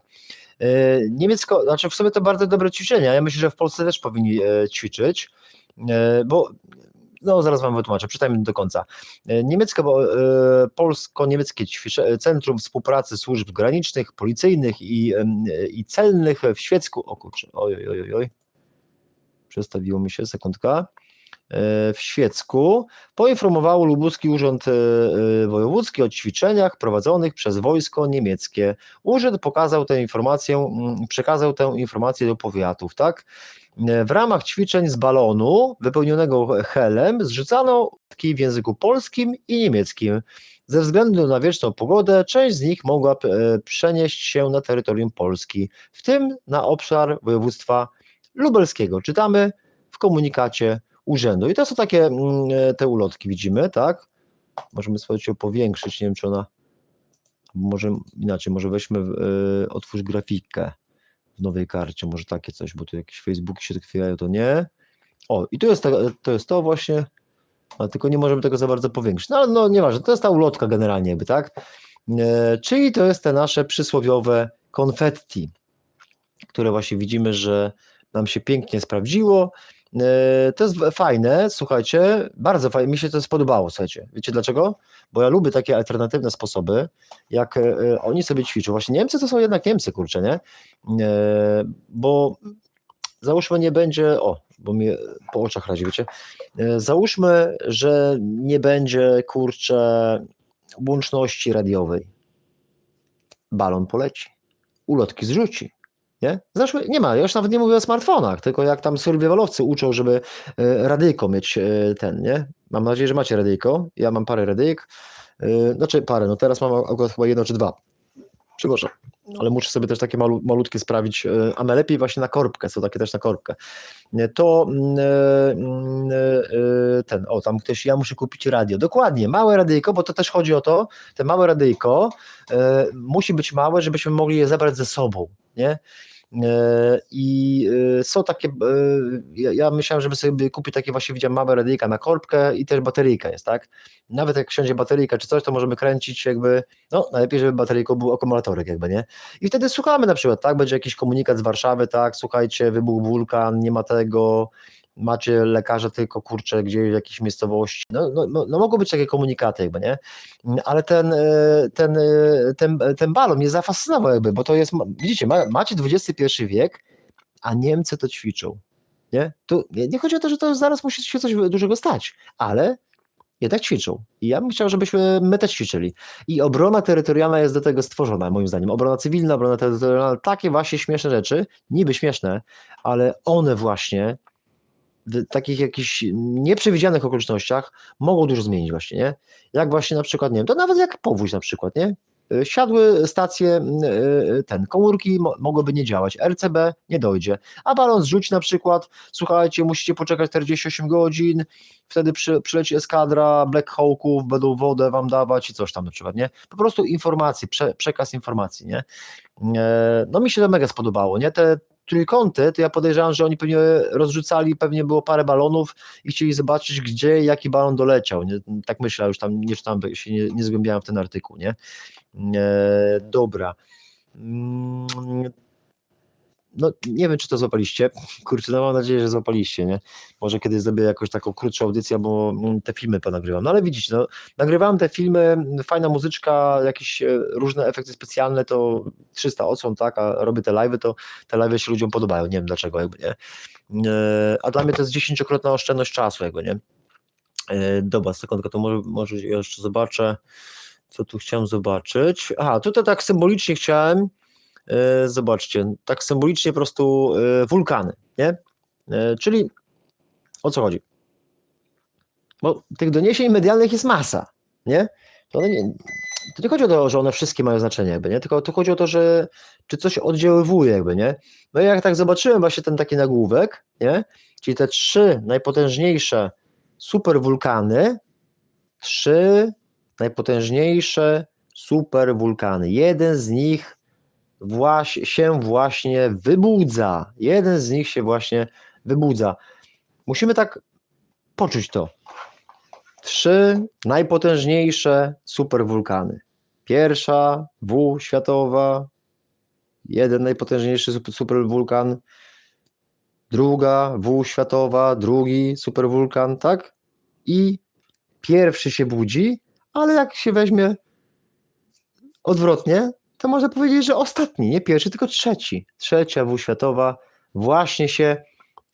Znaczy w sumie to bardzo dobre ćwiczenia, ja myślę, że w Polsce też powinni ćwiczyć, bo zaraz wam wytłumaczę, przeczytajmy do końca. Polsko-niemieckie Centrum Współpracy Służb Granicznych, Policyjnych i Celnych w Świecku, o kurczę, oj, przestawiło mi się, sekundka, w Świecku poinformowało Lubuski Urząd Wojewódzki o ćwiczeniach prowadzonych przez wojsko niemieckie. Urząd przekazał tę informację do powiatów, tak? W ramach ćwiczeń z balonu wypełnionego helem zrzucano ulotki w języku polskim i niemieckim. Ze względu na wieczną pogodę część z nich mogła przenieść się na terytorium Polski, w tym na obszar województwa lubelskiego. Czytamy w komunikacie urzędu. I to są takie te ulotki, widzimy, tak? Możemy sobie ją powiększyć, nie wiem, czy ona, może inaczej, może weźmy, otwórz grafikę w nowej karcie, może takie coś, bo tu jakieś Facebooki się chwilają, to nie. O, i to jest to właśnie, a tylko nie możemy tego za bardzo powiększyć. No, ale nieważne, to jest ta ulotka generalnie jakby, tak? Czyli to jest te nasze przysłowiowe konfetti, które właśnie widzimy, że nam się pięknie sprawdziło. To jest fajne, słuchajcie, bardzo fajnie, mi się to spodobało, słuchajcie. Wiecie dlaczego? Bo ja lubię takie alternatywne sposoby, jak oni sobie ćwiczą. Właśnie Niemcy to są jednak Niemcy, kurczę, nie? Bo załóżmy nie będzie, bo mnie po oczach razi, wiecie? Załóżmy, że nie będzie, kurczę, łączności radiowej. Balon poleci, ulotki zrzuci. Nie? Zresztą nie ma, ja już nawet nie mówię o smartfonach, tylko jak tam survivalowcy uczą, żeby radyjko mieć nie? Mam nadzieję, że macie radyjko, ja mam parę radyjek, znaczy parę, teraz mam akurat chyba jedno czy dwa, przepraszam, ale muszę sobie też takie malutkie sprawić, a najlepiej właśnie na korbkę, są takie też na korbkę. To tam ktoś, ja muszę kupić radio, dokładnie, małe radyjko, bo to też chodzi o to, te małe radyjko musi być małe, żebyśmy mogli je zabrać ze sobą, nie? I są takie, ja myślałem, żeby sobie kupić takie, właśnie widziałem, małe radyjka na korbkę i też bateryjka jest, tak? Nawet jak wsiądzie bateryjka czy coś, to możemy kręcić jakby, najlepiej, żeby bateryjką był akumulatorek jakby, nie? I wtedy słuchamy na przykład, tak? Będzie jakiś komunikat z Warszawy, tak? Słuchajcie, wybuchł wulkan, nie ma tego, macie lekarza tylko, kurczę, gdzieś w jakiejś miejscowości, mogą być takie komunikaty jakby, nie? Ale ten balon mnie zafascynował jakby, bo to jest, widzicie, macie XXI wiek, a Niemcy to ćwiczą, nie? Tu nie chodzi o to, że to zaraz musi się coś dużego stać, ale jednak ćwiczą. I ja bym chciał, żebyśmy my też ćwiczyli. I obrona terytorialna jest do tego stworzona, moim zdaniem. Obrona cywilna, obrona terytorialna, takie właśnie śmieszne rzeczy, niby śmieszne, ale one właśnie w takich jakichś nieprzewidzianych okolicznościach mogą dużo zmienić właśnie, nie? Jak właśnie na przykład, nie wiem, to nawet jak powódź na przykład, nie? Siadły stacje, komórki mogłyby nie działać, RCB nie dojdzie, a balon zrzuci na przykład, słuchajcie, musicie poczekać 48 godzin, wtedy przyleci eskadra Black Hawków, będą wodę wam dawać i coś tam na przykład, nie? Po prostu informacji, przekaz informacji, nie? No mi się to mega spodobało, nie? Te trójkąty, to ja podejrzewam, że oni pewnie rozrzucali, pewnie było parę balonów i chcieli zobaczyć, gdzie jaki balon doleciał, nie? Tak myślę, już tam nie czytałem, się nie zgłębiałem w ten artykuł, nie? Dobra. No nie wiem, czy to złapaliście. Kurczę, no mam nadzieję, że złapaliście, nie? Może kiedyś zrobię jakąś taką krótszą audycję, bo te filmy ponagrywam. No ale widzicie, no, nagrywałem te filmy, fajna muzyczka, jakieś różne efekty specjalne, to 300 odsłon, tak, a robię te live'y, to te live'y się ludziom podobają, nie wiem dlaczego, jakby, nie? A dla mnie to jest 10-krotna oszczędność czasu, jakby, nie? Dobra, sekundkę, to może jeszcze zobaczę, co tu chciałem zobaczyć. Aha, tutaj tak symbolicznie chciałem, zobaczcie, tak symbolicznie po prostu wulkany, nie? Czyli o co chodzi? Bo tych doniesień medialnych jest masa, nie? To nie chodzi o to, że one wszystkie mają znaczenie, jakby, nie? Tylko to chodzi o to, że czy coś oddziaływuje, jakby, nie? No i jak tak zobaczyłem właśnie ten taki nagłówek, nie? Czyli te 3 najpotężniejsze superwulkany, 3 najpotężniejsze superwulkany. Jeden z nich się właśnie wybudza. Jeden z nich się właśnie wybudza. Musimy tak poczuć to. 3 najpotężniejsze superwulkany. Pierwsza światowa, jeden najpotężniejszy superwulkan, druga światowa, drugi superwulkan, tak? I pierwszy się budzi, ale jak się weźmie odwrotnie, to można powiedzieć, że ostatni, nie pierwszy, tylko trzeci. Trzecia światowa właśnie się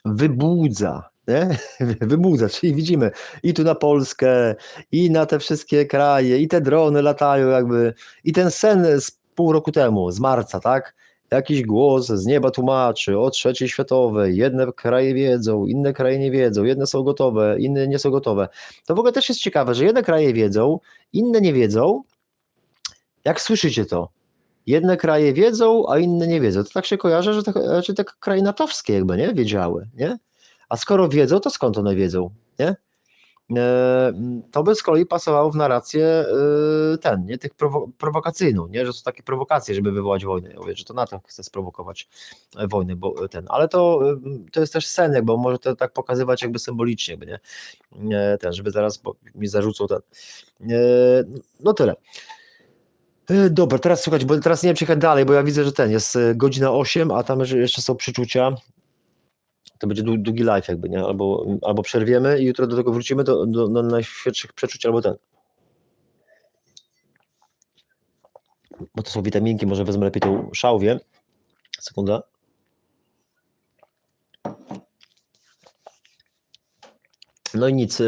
wybudza, nie? Wybudza, czyli widzimy i tu na Polskę, i na te wszystkie kraje, i te drony latają jakby, i ten sen z pół roku temu, z marca, tak? Jakiś głos z nieba tłumaczy o trzeciej światowej, jedne kraje wiedzą, inne kraje nie wiedzą, jedne są gotowe, inne nie są gotowe. To w ogóle też jest ciekawe, że jedne kraje wiedzą, inne nie wiedzą. Jak słyszycie to? Jedne kraje wiedzą, a inne nie wiedzą. To tak się kojarzy, że te kraje natowskie jakby, nie? Wiedziały, nie? A skoro wiedzą, to skąd one wiedzą, nie? To by z kolei pasowało w narrację tych prowokacyjną, nie? Że są takie prowokacje, żeby wywołać wojnę. Ja mówię, że to NATO chce sprowokować wojnę, ale to jest też sen, bo może to tak pokazywać jakby symbolicznie, jakby, nie? Żeby zaraz mi zarzucą no tyle. Dobra, teraz słuchać, bo teraz nie wiem, czy jechać dalej, bo ja widzę, że jest godzina 8, a tam jeszcze są przeczucia. To będzie długi live jakby, nie? Albo przerwiemy i jutro do tego wrócimy, do najświeższych przeczuć, albo bo to są witaminki, może wezmę lepiej tą szałwię. Sekunda. No i nic.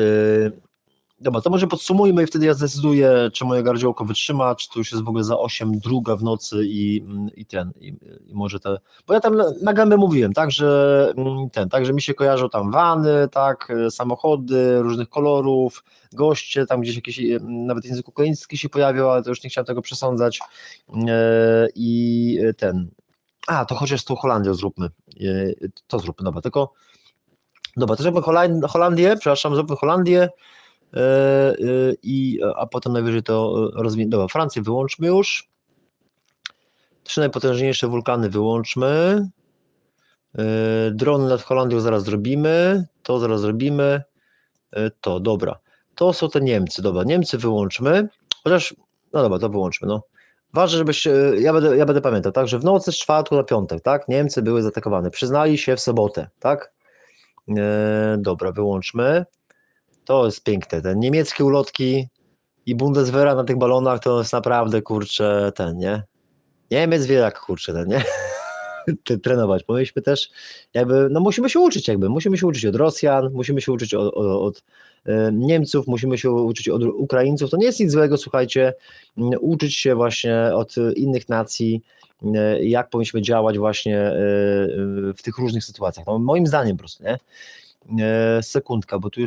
Dobra, to może podsumujmy i wtedy ja zdecyduję, czy moje gardziołko wytrzyma, czy to już jest w ogóle za 8, druga w nocy i może bo ja tam na gębę mówiłem, tak, że mi się kojarzą tam wany, tak, samochody różnych kolorów, goście, tam gdzieś jakieś, nawet język ukraiński się pojawił, ale to już nie chciałem tego przesądzać to chociaż z tą Holandią zróbmy, dobra, to zróbmy zróbmy Holandię, a potem najwyżej to rozwiniemy. Dobra, Francję wyłączmy już. 3 najpotężniejsze wulkany wyłączmy. Drony nad Holandią zaraz zrobimy. To zaraz zrobimy. Dobra. To są te Niemcy. Dobra, Niemcy wyłączmy. Chociaż, no dobra, to wyłączmy. No. Ważne, żebyś, ja będę pamiętał, tak, że w nocy z czwartku na piątek, tak, Niemcy były zaatakowane. Przyznali się w sobotę, tak? Dobra, wyłączmy. To jest piękne, te niemieckie ulotki i Bundeswehra na tych balonach to jest naprawdę, kurczę, nie? Niemiec wie jak, kurczę, nie? trenować. Powinniśmy też jakby, no musimy się uczyć od Rosjan, musimy się uczyć od Niemców, musimy się uczyć od Ukraińców. To nie jest nic złego, słuchajcie, uczyć się właśnie od innych nacji, jak powinniśmy działać właśnie w tych różnych sytuacjach. No, moim zdaniem po prostu, nie? Sekundka, bo tu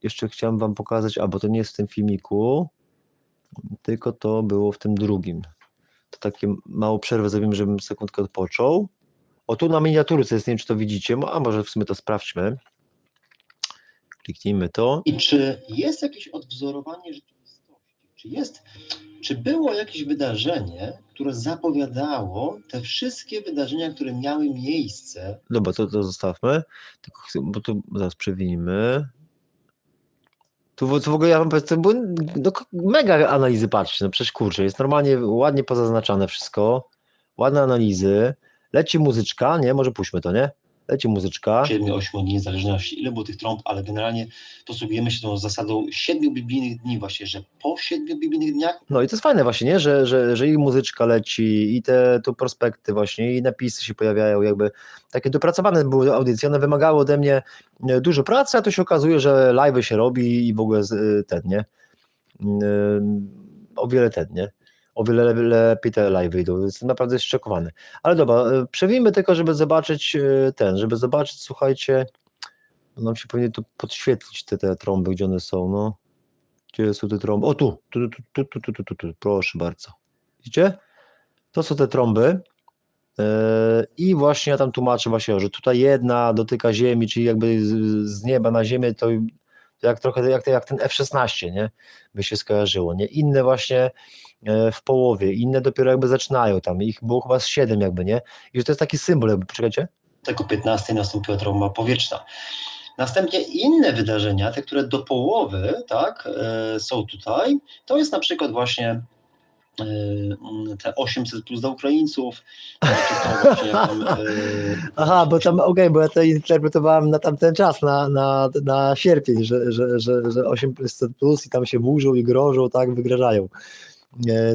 jeszcze chciałem wam pokazać, bo to nie jest w tym filmiku, tylko to było w tym drugim. To takie małą przerwę zrobimy, żebym sekundkę odpoczął. O, tu na miniaturce jest, nie wiem, czy to widzicie, a może w sumie to sprawdźmy. Kliknijmy to. I czy jest jakieś odwzorowanie rzeczywistości? Czy było jakieś wydarzenie, które zapowiadało te wszystkie wydarzenia, które miały miejsce? Dobra, to zostawmy, tylko, bo tu zaraz przewinimy. Tu w ogóle ja wam powiem, to były mega analizy, patrzcie, no przecież kurczę, jest normalnie ładnie pozaznaczane wszystko, ładne analizy, leci muzyczka, nie, może puśćmy to, nie? Leci muzyczka. 7-8 dni niezależności, ile było tych trąb, ale generalnie posługujemy się tą zasadą 7 biblijnych dni właśnie, że po 7 biblijnych dniach. No i to jest fajne właśnie, nie? Że i muzyczka leci, i te tu prospekty właśnie, i napisy się pojawiają, jakby takie dopracowane były audycje, one wymagały ode mnie dużo pracy, a to się okazuje, że live'y się robi i w ogóle nie? O wiele lepiej te live'y idą, jestem naprawdę zszokowany. Ale dobra, przewijmy tylko, żeby zobaczyć słuchajcie, nam się powinien tu podświetlić te trąby, gdzie one są, no. Gdzie są te trąby? O, tu, proszę bardzo. Widzicie? To są te trąby i właśnie ja tam tłumaczę właśnie, że tutaj jedna dotyka ziemi, czyli jakby z nieba na ziemię, to jak trochę jak ten F-16, nie? By się skojarzyło, nie? Inne właśnie w połowie, inne dopiero jakby zaczynają tam, ich było chyba z 7 jakby, nie? I że to jest taki symbol jakby, poczekajcie. Tego 15 nastąpiła trąba powietrzna. Następnie inne wydarzenia, te, które do połowy, tak, są tutaj, to jest na przykład właśnie te 800 plus dla Ukraińców, czy to właśnie jak tam, Aha, bo tam, bo ja to interpretowałem na tamten czas, na sierpień, że 800 plus i tam się burzą i grożą, tak, wygrażają.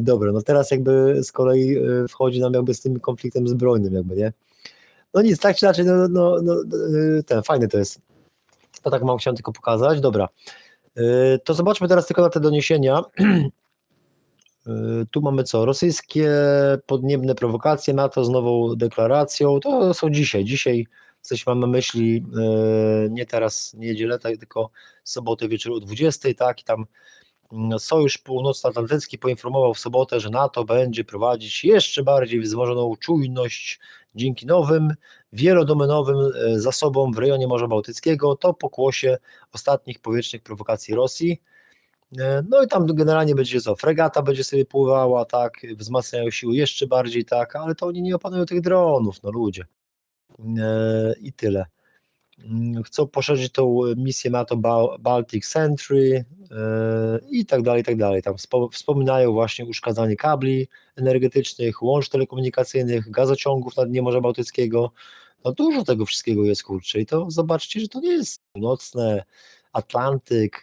Dobra, no teraz jakby z kolei wchodzi nam jakby z tym konfliktem zbrojnym jakby, nie? No nic, tak czy inaczej, fajny to jest. To tak chciałem tylko pokazać, dobra. To zobaczmy teraz tylko na te doniesienia. Tu mamy co? Rosyjskie podniebne prowokacje, NATO z nową deklaracją, to są dzisiaj coś mam na myśli, nie teraz niedzielę, tylko sobotę wieczór o 20, tak, i tam Sojusz Północnoatlantycki poinformował w sobotę, że NATO będzie prowadzić jeszcze bardziej wzmożoną czujność dzięki nowym, wielodomenowym zasobom w rejonie Morza Bałtyckiego, to pokłosie ostatnich powietrznych prowokacji Rosji. No i tam generalnie będzie fregata będzie sobie pływała, tak, wzmacniają siły jeszcze bardziej, tak, ale to oni nie opanują tych dronów, no ludzie. I tyle. Chcą poszerzyć tą misję NATO Baltic Sentry i tak dalej. Tam wspominają właśnie uszkadzanie kabli energetycznych, łącz telekomunikacyjnych, gazociągów na dnie Morza Bałtyckiego. No dużo tego wszystkiego jest, kurczę, i to zobaczcie, że to nie jest północne, Atlantyk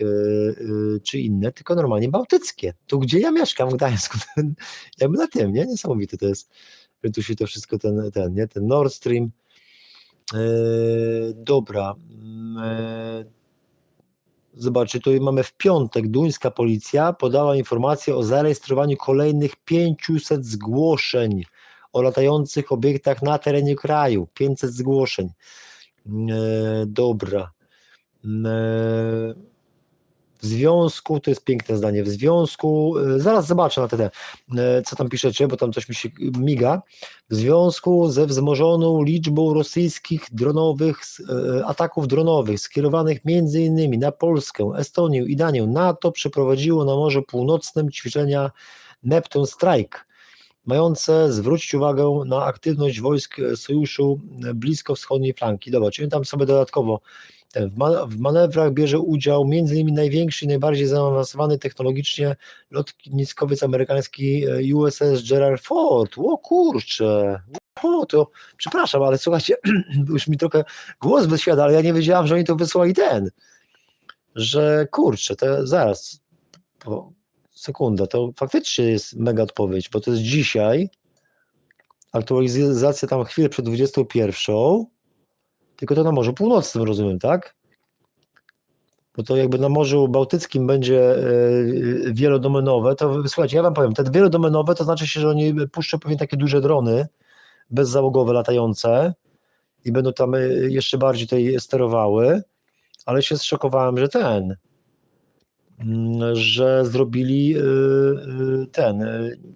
czy inne, tylko normalnie bałtyckie. Tu gdzie ja mieszkam w Gdańsku, jakby na tym, nie? Niesamowite to jest, że tu się to wszystko ten Nord Stream. Dobra. Zobaczcie, tu mamy w piątek, duńska policja podała informację o zarejestrowaniu kolejnych 500 zgłoszeń o latających obiektach na terenie kraju. 500 zgłoszeń. Dobra. W związku, to jest piękne zdanie, w związku, zaraz zobaczę na te, co tam piszecie, bo tam coś mi się miga, w związku ze wzmożoną liczbą rosyjskich ataków dronowych skierowanych m.in. na Polskę, Estonię i Danię, NATO przeprowadziło na Morzu Północnym ćwiczenia Neptune Strike, mające zwrócić uwagę na aktywność wojsk sojuszu blisko wschodniej flanki. Dobra, czyli tam sobie dodatkowo w manewrach bierze udział m.in. największy i najbardziej zaawansowany technologicznie lotniskowiec amerykański USS Gerald Ford. O kurczę, to przepraszam, ale słuchajcie, już mi trochę głos wysiada, ale ja nie wiedziałam, że oni to wysłali że kurczę, to zaraz, sekunda, to faktycznie jest mega odpowiedź, bo to jest dzisiaj, aktualizacja tam chwilę przed 21, tylko to na Morzu Północnym, rozumiem, tak? Bo to jakby na Morzu Bałtyckim będzie wielodomenowe, to słuchajcie, ja wam powiem, te wielodomenowe to znaczy się, że oni puszczą pewnie takie duże drony bezzałogowe latające i będą tam jeszcze bardziej tutaj sterowały, ale się zszokowałem, że zrobili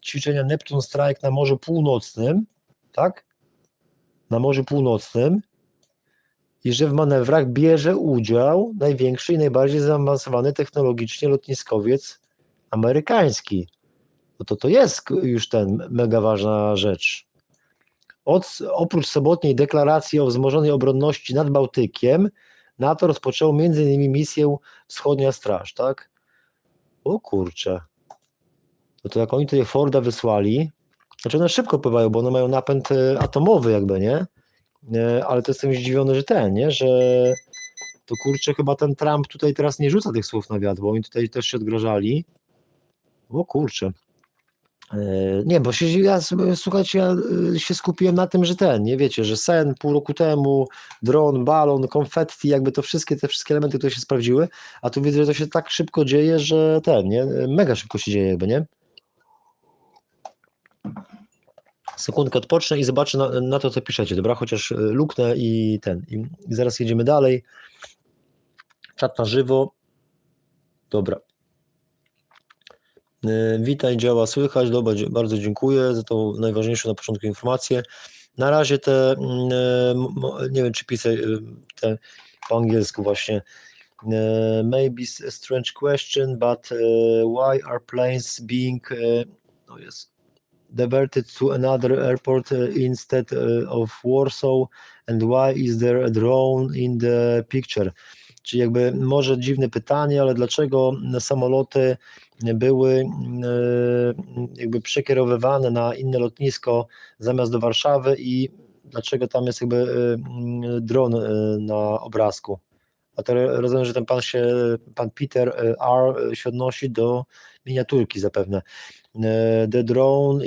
ćwiczenia Neptune Strike na Morzu Północnym, tak? Na Morzu Północnym i że w manewrach bierze udział największy i najbardziej zaawansowany technologicznie lotniskowiec amerykański. No to jest już mega ważna rzecz. Oprócz sobotniej deklaracji o wzmożonej obronności nad Bałtykiem, NATO rozpoczęło m.in. misję Wschodnia Straż, tak? O kurczę. No to jak oni tutaj Forda wysłali, znaczy one szybko pływają, bo one mają napęd atomowy jakby, nie? Ale to jestem zdziwiony, że to kurczę, chyba ten Trump tutaj teraz nie rzuca tych słów na wiatr, bo oni tutaj też się odgrażali. O kurczę. Nie, bo słuchajcie, ja się skupiłem na tym, że nie wiecie, że sen pół roku temu, dron, balon, konfetti, jakby te wszystkie elementy, które się sprawdziły, a tu widzę, że to się tak szybko dzieje, że mega szybko się dzieje jakby, nie? Sekundkę odpocznę i zobaczę na to, co piszecie, dobra? Chociaż luknę i zaraz jedziemy dalej. Czat na żywo. Dobra. Witaj, działa, słychać. Dobra, bardzo dziękuję za tą najważniejszą na początku informację. Na razie nie wiem, czy pisać po angielsku właśnie. Maybe a strange question, but why are planes being diverted to another airport instead of Warsaw, and why is there a drone in the picture? Czyli jakby może dziwne pytanie, ale dlaczego samoloty były jakby przekierowywane na inne lotnisko zamiast do Warszawy i dlaczego tam jest jakby dron na obrazku? A to rozumiem, że ten pan Peter R. się odnosi do miniaturki zapewne. The drone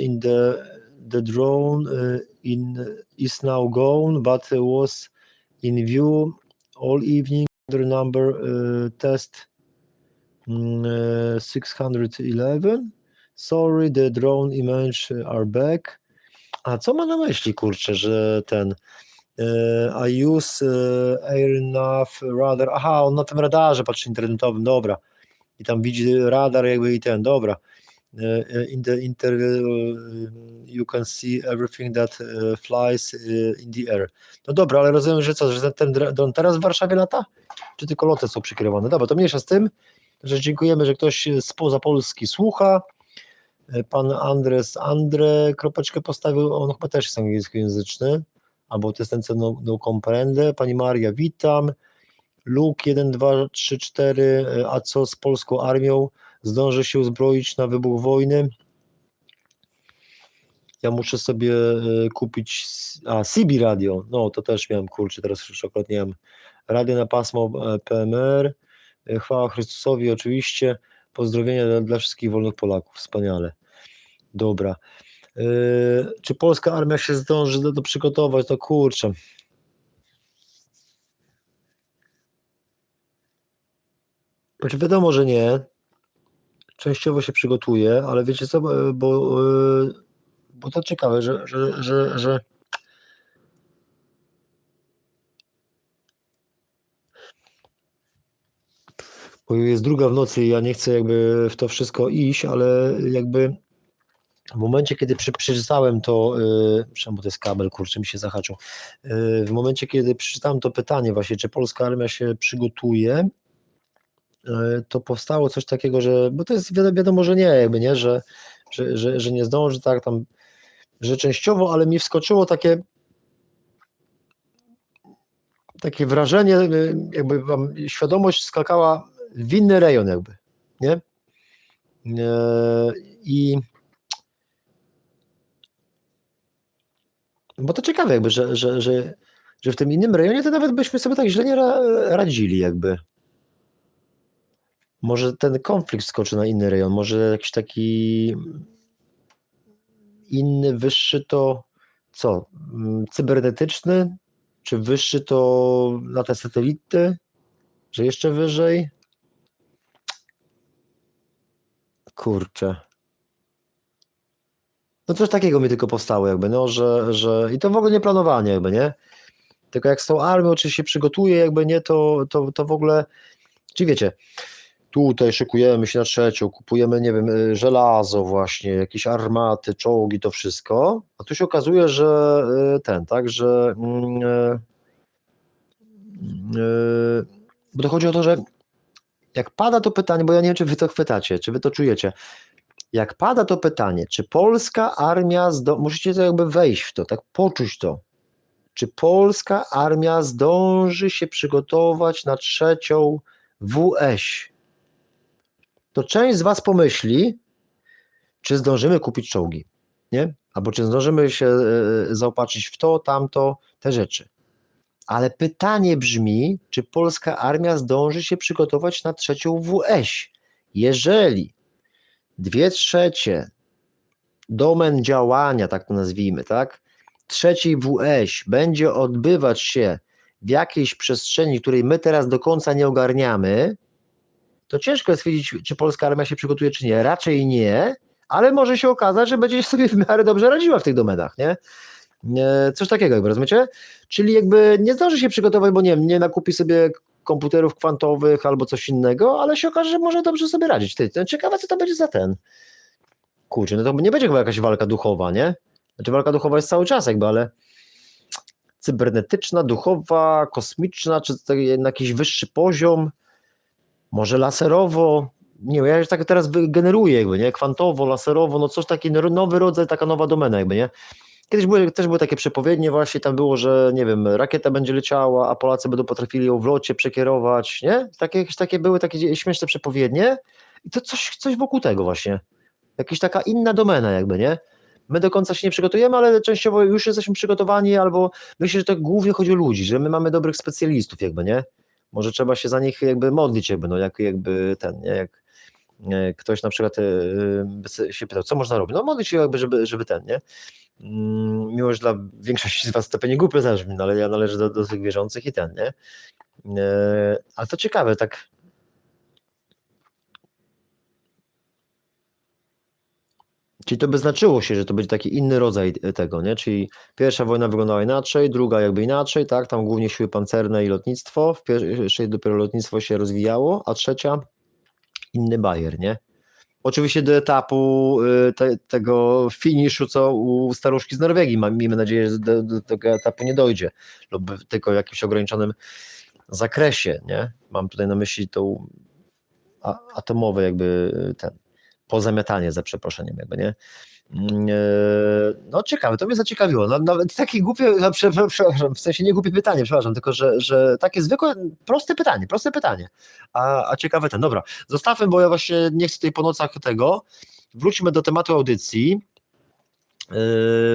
is now gone, but was in view all evening. Number test 611. Sorry, the drone image are back. A co ma na myśli, kurczę, że I use AirNav radar. Aha, on na tym radarze patrzy internetowym, dobra. I tam widzi radar jakby dobra. In the you can see everything that flies in the air. No dobra, ale rozumiem, że że ten dron teraz w Warszawie lata? Czy tylko loty są przykierowane? Dobra, to mniejsza z tym, że dziękujemy, że ktoś spoza Polski słucha. Pan kropeczkę postawił, on chyba też jest angielskojęzyczny, albo to jest ten, co no comprende. Pani Maria, witam. Luke 1, 2, 3, 4, a co z polską armią? Zdąży się uzbroić na wybuch wojny? Ja muszę sobie kupić CB radio, no to też miałem, kurczę, teraz już akurat nie mam. Radio na pasmo PMR, chwała Chrystusowi oczywiście, pozdrowienia dla wszystkich wolnych Polaków, wspaniale. Dobra. Czy polska armia się zdąży do przygotować? No kurczę. Znaczy wiadomo, że nie. Częściowo się przygotuje, ale wiecie co, bo to ciekawe, że bo jest 2 w nocy i ja nie chcę jakby w to wszystko iść, ale jakby w momencie, kiedy przeczytałem to, bo to jest kabel, kurczę, mi się zahaczył, w momencie, kiedy przeczytałem to pytanie właśnie, czy polska armia się przygotuje, to powstało coś takiego, bo to jest wiadomo, że nie, jakby nie, że nie zdąży, tak tam, że częściowo, ale mi wskoczyło takie wrażenie, jakby wam świadomość skakała w inny rejon jakby, nie? I bo to ciekawe jakby, że w tym innym rejonie to nawet byśmy sobie tak źle nie radzili jakby. Może ten konflikt skoczy na inny rejon, może jakiś taki inny, wyższy to co? Cybernetyczny? Czy wyższy to na te satelity? Że jeszcze wyżej? Kurczę. No coś takiego mi tylko powstało jakby, no, że i to w ogóle nie planowanie jakby, nie? Tylko jak z tą armią oczywiście się przygotuje jakby, nie, to w ogóle, czy wiecie, tutaj szykujemy się na trzecią, kupujemy, nie wiem, żelazo właśnie, jakieś armaty, czołgi, to wszystko, a tu się okazuje, że tak, że bo to chodzi o to, że jak pada to pytanie, bo ja nie wiem, czy wy to chwytacie, czy wy to czujecie, jak pada to pytanie, czy polska armia, musicie to jakby wejść w to, tak poczuć to, czy polska armia zdąży się przygotować na trzecią WS? To część z was pomyśli, czy zdążymy kupić czołgi, nie? Albo czy zdążymy się zaopatrzyć w to, tamto, te rzeczy. Ale pytanie brzmi, czy polska armia zdąży się przygotować na trzecią WS? Jeżeli 2/3 domen działania, tak to nazwijmy, tak, trzeciej WS będzie odbywać się w jakiejś przestrzeni, której my teraz do końca nie ogarniamy, to ciężko jest wiedzieć, czy polska armia się przygotuje, czy nie. Raczej nie, ale może się okazać, że będzie sobie w miarę dobrze radziła w tych domenach, nie? Coś takiego, jakby, rozumiecie? Czyli jakby nie zdąży się przygotować, bo nie nakupi sobie komputerów kwantowych albo coś innego, ale się okaże, że może dobrze sobie radzić. Ciekawe, co to będzie za ten. Kurczę, no to nie będzie chyba jakaś walka duchowa, nie? Znaczy walka duchowa jest cały czas jakby, ale cybernetyczna, duchowa, kosmiczna, czy to na jakiś wyższy poziom, może laserowo, nie wiem, ja już tak teraz generuję jakby, nie? Kwantowo, laserowo, no coś taki nowy rodzaj, taka nowa domena jakby, nie? Kiedyś też były takie przepowiednie właśnie, tam było, że nie wiem, rakieta będzie leciała, a Polacy będą potrafili ją w locie przekierować, nie? Takie były takie śmieszne przepowiednie i to coś wokół tego właśnie. Jakaś taka inna domena jakby, nie? My do końca się nie przygotujemy, ale częściowo już jesteśmy przygotowani, albo myślę, że to głównie chodzi o ludzi, że my mamy dobrych specjalistów jakby, nie? Może trzeba się za nich jakby modlić jakby, no jakby ten, nie? Jak ktoś na przykład się pytał, co można robić? No modlić się jakby, żeby ten, nie? Miło, że dla większości z was to pewnie głupio zabrzmi, no ale ja należę do tych wierzących i ten, nie? Ale to ciekawe, tak. Czyli to by znaczyło się, że to będzie taki inny rodzaj tego, nie? Czyli pierwsza wojna wyglądała inaczej, druga jakby inaczej, tak? Tam głównie siły pancerne i lotnictwo, w pierwszej dopiero lotnictwo się rozwijało, a trzecia inny bajer, nie? Oczywiście do etapu tego finiszu, co u staruszki z Norwegii, miejmy nadzieję, że do tego etapu nie dojdzie, lub tylko w jakimś ograniczonym zakresie, nie? Mam tutaj na myśli tą atomowe jakby pozamiatanie, za przeproszeniem jakby, nie? No ciekawe, to mnie zaciekawiło, nawet takie głupie, przepraszam, w sensie nie głupie pytanie, przepraszam, tylko że takie zwykłe, proste pytanie, a ciekawe dobra, zostawmy, bo ja właśnie nie chcę tutaj po nocach tego, wróćmy do tematu audycji.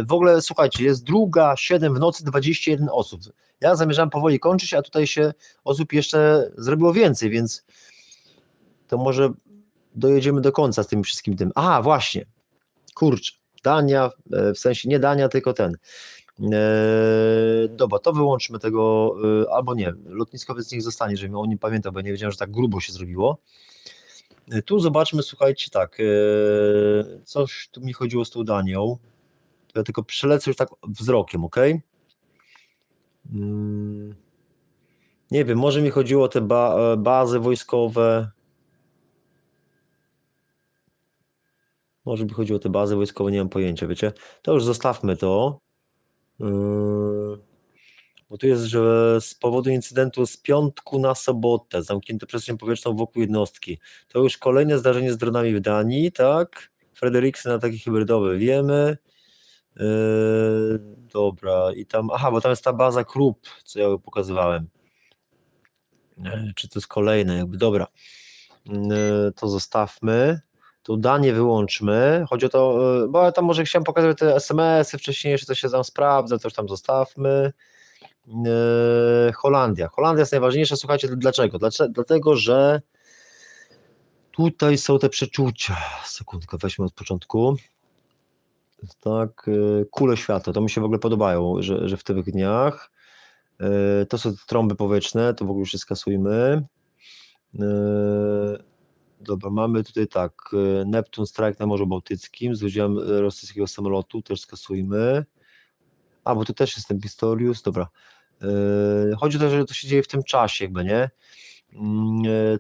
W ogóle słuchajcie, jest 2:07 w nocy, 21 osób, ja zamierzałem powoli kończyć, a tutaj się osób jeszcze zrobiło więcej, więc to może dojedziemy do końca z tym wszystkim tym. Aha, właśnie, kurczę, Dania, w sensie nie Dania, tylko ten. Dobra, to wyłączmy tego, albo nie, lotniskowiec niech zostanie, żebym o nim pamiętał, bo ja nie wiedziałem, że tak grubo się zrobiło. Tu zobaczmy, słuchajcie, tak, coś tu mi chodziło z tą Danią, ja tylko przelecę już tak wzrokiem, ok? Nie wiem, może mi chodziło o te bazy wojskowe, może by chodziło o te bazy wojskowe, nie mam pojęcia, wiecie? To już zostawmy to. Bo tu jest, że z powodu incydentu z piątku na sobotę zamknięto przestrzeń powietrzną wokół jednostki. To już kolejne zdarzenie z dronami w Danii, tak? Frederiksen, ataki hybrydowe, wiemy. Dobra, i tam, aha, bo tam jest ta baza Krupp, co ja pokazywałem. Czy to jest kolejne, jakby, dobra. To zostawmy. Tu Danię wyłączmy, chodzi o to, bo ja tam może chciałem pokazać te SMS-y wcześniejsze, to się tam sprawdza, coś tam zostawmy. Holandia jest najważniejsza, słuchajcie, dlaczego? Dlatego, że tutaj są te przeczucia, sekundkę, weźmy od początku. tak, kule świata, to mi się w ogóle podobają, że w tych dniach. To są trąby powietrzne, to w ogóle już je skasujmy. Dobra, mamy tutaj tak, Neptun strajk na Morzu Bałtyckim z udziałem rosyjskiego samolotu, też skasujmy. A, bo tu też jest ten Pistorius, dobra. Chodzi o to, że to się dzieje w tym czasie jakby, nie?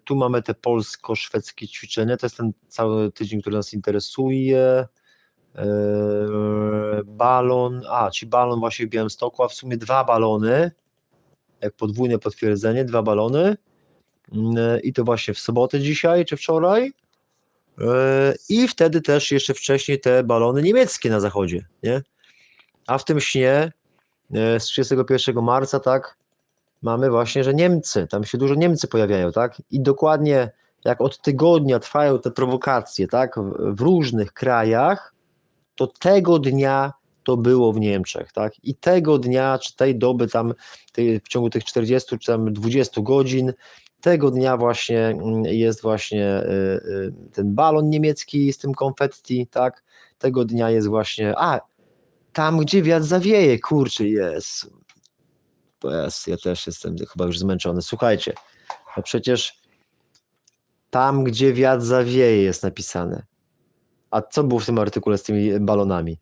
Tu mamy te polsko-szwedzkie ćwiczenia, to jest ten cały tydzień, który nas interesuje. Balon, czyli balon właśnie w Białymstoku, a w sumie 2 balony, jak podwójne potwierdzenie, 2 balony i to właśnie w sobotę dzisiaj, czy wczoraj i wtedy też jeszcze wcześniej te balony niemieckie na zachodzie, nie? A w tym śnie z 31 marca, tak, mamy właśnie, że Niemcy, tam się dużo Niemcy pojawiają, tak, i dokładnie jak od tygodnia trwają te prowokacje, tak, w różnych krajach, to tego dnia to było w Niemczech, tak, i tego dnia, czy tej doby tam, w ciągu tych 40 czy tam 20 godzin, tego dnia właśnie jest właśnie ten balon niemiecki z tym konfetti, tak, tego dnia jest właśnie, tam gdzie wiatr zawieje, kurczę, jest. Ja też jestem chyba już zmęczony. Słuchajcie, no przecież tam, gdzie wiatr zawieje jest napisane. A co było w tym artykule z tymi balonami?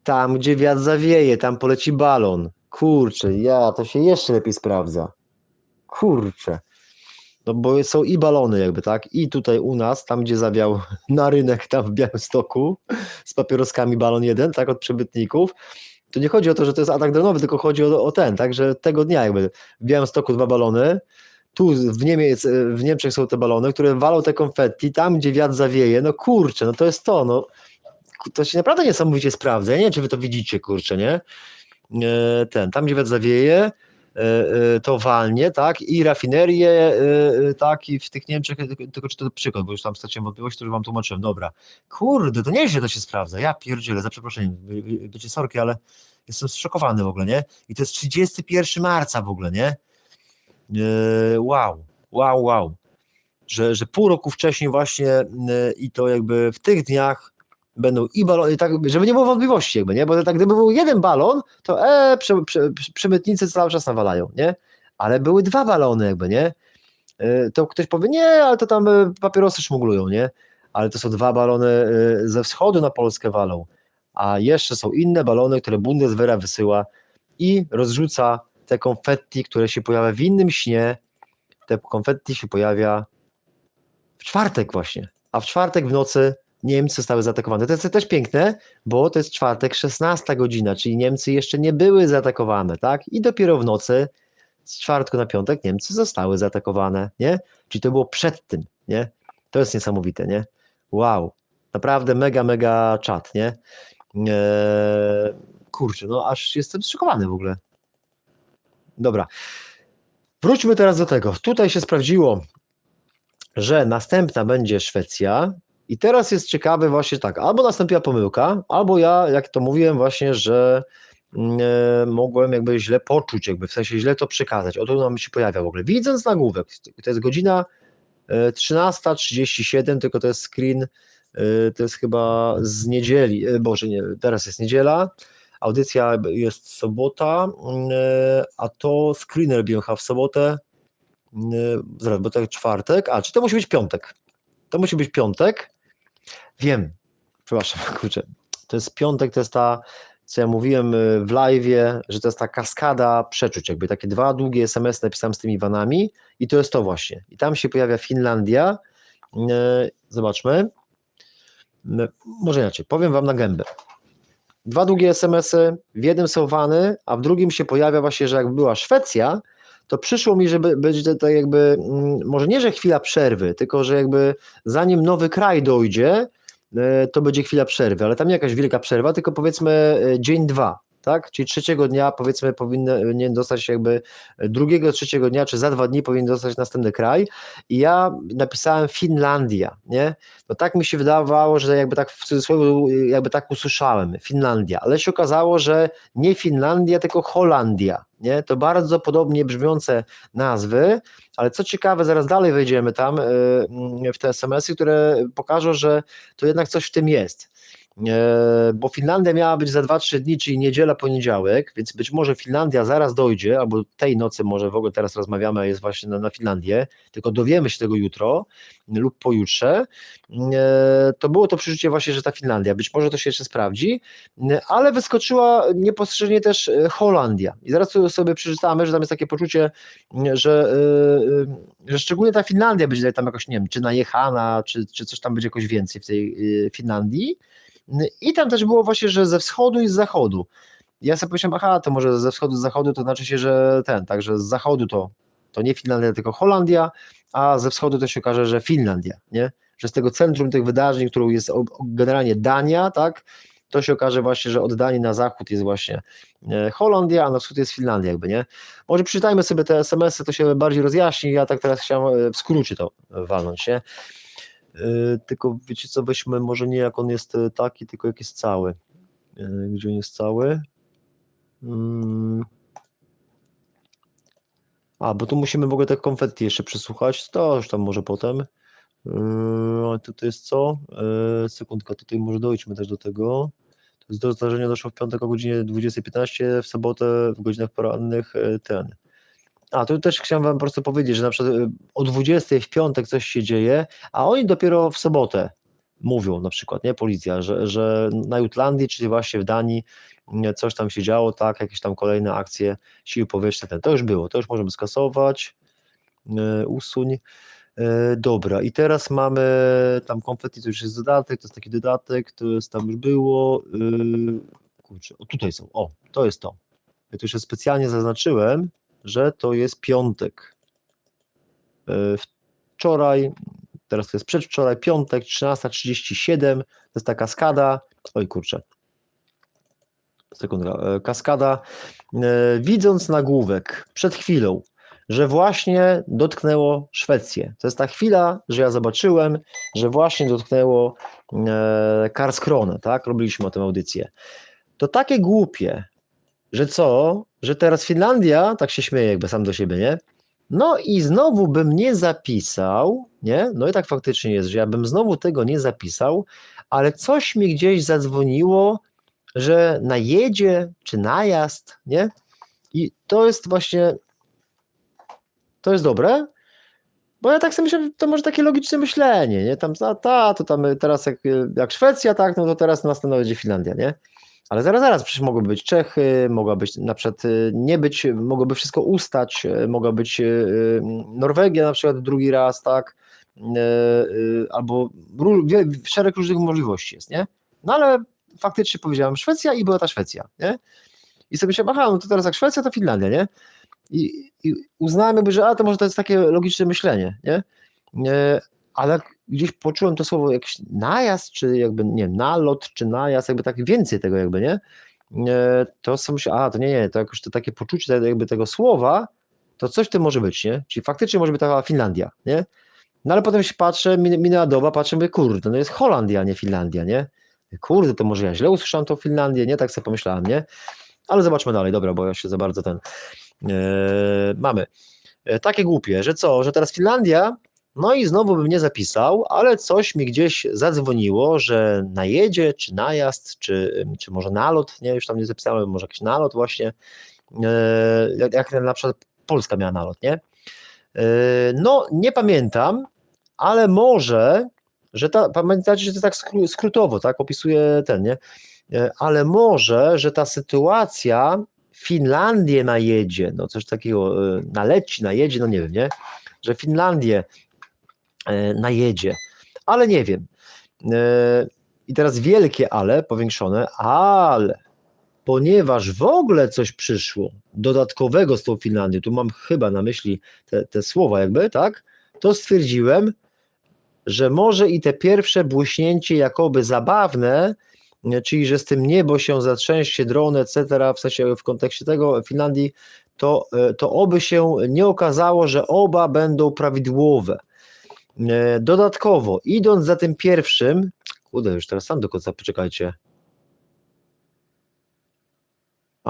Tam, gdzie wiatr zawieje, tam poleci balon. Kurczę, to się jeszcze lepiej sprawdza. Kurczę. No bo są i balony jakby, tak? I tutaj u nas, tam gdzie zawiał na rynek, tam w Białymstoku, z papieroskami balon jeden, tak, od przybytników, to nie chodzi o to, że to jest atak dronowy, tylko chodzi o ten, tak, że tego dnia jakby w Białymstoku 2 balony, tu w Niemczech są te balony, które walą te konfetti, tam gdzie wiatr zawieje, no kurczę, no to jest to, no to się naprawdę niesamowicie sprawdza, ja nie wiem, czy wy to widzicie, kurczę, nie? Tam gdzie wiatr zawieje, to walnie, tak, i rafinerie, tak, i w tych Niemczech, tylko czy to przykład, bo już tam straciłem wątpliwości, to już wam tłumaczyłem, dobra, kurde, to nieźle to się sprawdza, ja pierdzielę, za przeproszeniem, wiecie, sorki, ale jestem zszokowany w ogóle, nie, i to jest 31 marca w ogóle, nie, wow, że pół roku wcześniej właśnie i to jakby w tych dniach będą i balony, tak, żeby nie było wątpliwości jakby, nie, bo tak gdyby był jeden balon, to przemytnicy cały czas nawalają, nie, ale były 2 balony jakby, nie, to ktoś powie, nie, ale to tam papierosy szmuglują, nie, ale to są 2 balony ze wschodu na Polskę walą, a jeszcze są inne balony, które Bundeswehra wysyła i rozrzuca te konfetti, które się pojawia w innym śnie, te konfetti się pojawia w czwartek właśnie, a w czwartek w nocy Niemcy zostały zaatakowane. To jest też piękne, bo to jest czwartek, 16 godzina, czyli Niemcy jeszcze nie były zaatakowane, tak? I dopiero w nocy z czwartku na piątek Niemcy zostały zaatakowane, nie? Czyli to było przed tym, nie? To jest niesamowite, nie? Wow, naprawdę mega czat, nie? Kurczę, no aż jestem zszokowany w ogóle. Dobra, wróćmy teraz do tego. Tutaj się sprawdziło, że następna będzie Szwecja i teraz jest ciekawe właśnie tak, albo nastąpiła pomyłka, albo ja, jak to mówiłem właśnie, że mogłem jakby źle poczuć, jakby w sensie źle to przekazać. Oto nam się pojawia w ogóle. Widząc nagłówek, to jest godzina 13:37, tylko to jest screen, to jest chyba z niedzieli, Boże nie, teraz jest niedziela, audycja jest sobota, a to screener robiłem w sobotę, zaraz, bo to jest czwartek, czy to musi być piątek? To musi być piątek, wiem, przepraszam, kurczę, to jest piątek, to jest ta, co ja mówiłem w live'ie, że to jest ta kaskada przeczuć, jakby takie 2 długie SMS napisałem z tymi vanami i to jest to właśnie. I tam się pojawia Finlandia, zobaczmy, może inaczej, powiem wam na gębę. 2 długie SMS-y, w jednym są vany, a w drugim się pojawia właśnie, że jak była Szwecja, to przyszło mi, żeby być to jakby, może nie, że chwila przerwy, tylko że jakby zanim nowy kraj dojdzie, to będzie chwila przerwy, ale tam nie jakaś wielka przerwa, tylko powiedzmy dzień 2, tak? Czyli 3 dnia powiedzmy powinien dostać jakby 2, 3 dnia, czy za 2 dni powinien dostać następny kraj i ja napisałem Finlandia, nie? No tak mi się wydawało, że jakby tak w cudzysłowie jakby tak usłyszałem, Finlandia, ale się okazało, że nie Finlandia, tylko Holandia, nie? To bardzo podobnie brzmiące nazwy, ale co ciekawe, zaraz dalej wejdziemy tam w te SMS-y, które pokażą, że to jednak coś w tym jest. bo Finlandia miała być za 2-3 dni, czyli niedziela, poniedziałek, więc być może Finlandia zaraz dojdzie, albo tej nocy może w ogóle teraz rozmawiamy, a jest właśnie na Finlandię, tylko dowiemy się tego jutro lub pojutrze, to było to przeżycie właśnie, że ta Finlandia, być może to się jeszcze sprawdzi, ale wyskoczyła niepostrzeżenie też Holandia i zaraz tu sobie przeczytamy, że tam jest takie poczucie, że szczególnie ta Finlandia będzie tam jakoś, nie wiem, czy najechana, czy coś tam będzie jakoś więcej w tej Finlandii. I tam też było właśnie, że ze wschodu i z zachodu. Ja sobie pomyślałem, aha, to może ze wschodu, z zachodu to znaczy się, że także z zachodu to nie Finlandia, tylko Holandia, a ze wschodu to się okaże, że Finlandia, nie? Że z tego centrum tych wydarzeń, którą jest generalnie Dania, tak, to się okaże właśnie, że od Danii na zachód jest właśnie Holandia, a na wschód jest Finlandia jakby, nie? Może przeczytajmy sobie te SMS-y, to się bardziej rozjaśni, ja tak teraz chciałem w skrócie to walnąć, nie? Tylko wiecie co, weźmy może nie jak on jest taki, tylko jak jest cały. Gdzie on jest cały? Bo tu musimy w ogóle te konfetti jeszcze przesłuchać, to już tam może potem. A tutaj jest co? Sekundka, tutaj może dojdźmy też do tego. To jest do zdarzenia doszło w piątek o godzinie 20:15, w sobotę w godzinach porannych to też chciałem wam po prostu powiedzieć, że na przykład o 20 w piątek coś się dzieje, a oni dopiero w sobotę mówią na przykład, nie, policja, że na Jutlandii, czyli właśnie w Danii coś tam się działo, tak, jakieś tam kolejne akcje sił powietrznych, to już było, to już możemy skasować, usuń. Dobra, i teraz mamy tam konfetti, to już jest dodatek, to jest taki dodatek, to jest tam już było, kurczę, tutaj są, to jest to. Ja to jeszcze specjalnie zaznaczyłem, że to jest piątek. Wczoraj, teraz to jest przedwczoraj, piątek, 13:37, to jest ta kaskada, kaskada, widząc nagłówek przed chwilą, że właśnie dotknęło Szwecję. To jest ta chwila, że ja zobaczyłem, że właśnie dotknęło Karlskrona, tak? Robiliśmy o tym audycję. To takie głupie, że co? Że teraz Finlandia, tak się śmieje jakby sam do siebie, nie? No i znowu bym nie zapisał, nie? No i tak faktycznie jest, że ja bym znowu tego nie zapisał, ale coś mi gdzieś zadzwoniło, że najedzie, czy najazd, nie? I to jest właśnie, to jest dobre, bo ja tak sobie myślę, to może takie logiczne myślenie, nie? Tam, to tam teraz jak Szwecja, tak, no to teraz następna będzie Finlandia, nie? Ale zaraz, przecież mogły być Czechy, mogła być na przykład nie być, mogłoby wszystko ustać, mogła być Norwegia na przykład drugi raz, tak, albo szereg różnych możliwości jest, nie? No ale faktycznie powiedziałem Szwecja i była ta Szwecja, nie? I sobie myślałem, no to teraz jak Szwecja, to Finlandia, nie? I uznałem jakby, że to może to jest takie logiczne myślenie, nie? Ale gdzieś poczułem to słowo jakiś najazd, czy jakby, nie wiem, nalot, czy najazd, jakby tak więcej tego jakby, nie? To sobie myślę, to nie, to jakoś to takie poczucie jakby tego słowa, to coś w tym może być, nie? Czyli faktycznie może być taka Finlandia, nie? No ale potem się patrzę, minęła doba, patrzę, mówię, kurde, no jest Holandia, a nie Finlandia, nie? Kurde, to może ja źle usłyszałem tą Finlandię, nie? Tak sobie pomyślałem, nie? Ale zobaczmy dalej, dobra, bo ja się za bardzo mamy. Takie głupie, że co, że teraz Finlandia, no i znowu bym nie zapisał, ale coś mi gdzieś zadzwoniło, że najedzie, czy najazd, czy może nalot, nie, już tam nie zapisałem, może jakiś nalot właśnie, jak na przykład Polska miała nalot, nie? No, nie pamiętam, ale może, że pamiętacie, że to tak skrótowo, tak, opisuje nie? Ale może, że ta sytuacja Finlandię najedzie, no coś takiego, naleci, najedzie, no nie wiem, nie? Że Finlandię najedzie, ale nie wiem. I teraz wielkie ale, powiększone, ale ponieważ w ogóle coś przyszło dodatkowego z tą Finlandią, tu mam chyba na myśli te słowa jakby, tak, to stwierdziłem, że może i te pierwsze błyśnięcie jakoby zabawne, czyli że z tym niebo się zatrzęsie, dron, etc., w sensie w kontekście tego Finlandii, to oby się nie okazało, że oba będą prawidłowe. Dodatkowo, idąc za tym pierwszym, już teraz sam do końca, poczekajcie.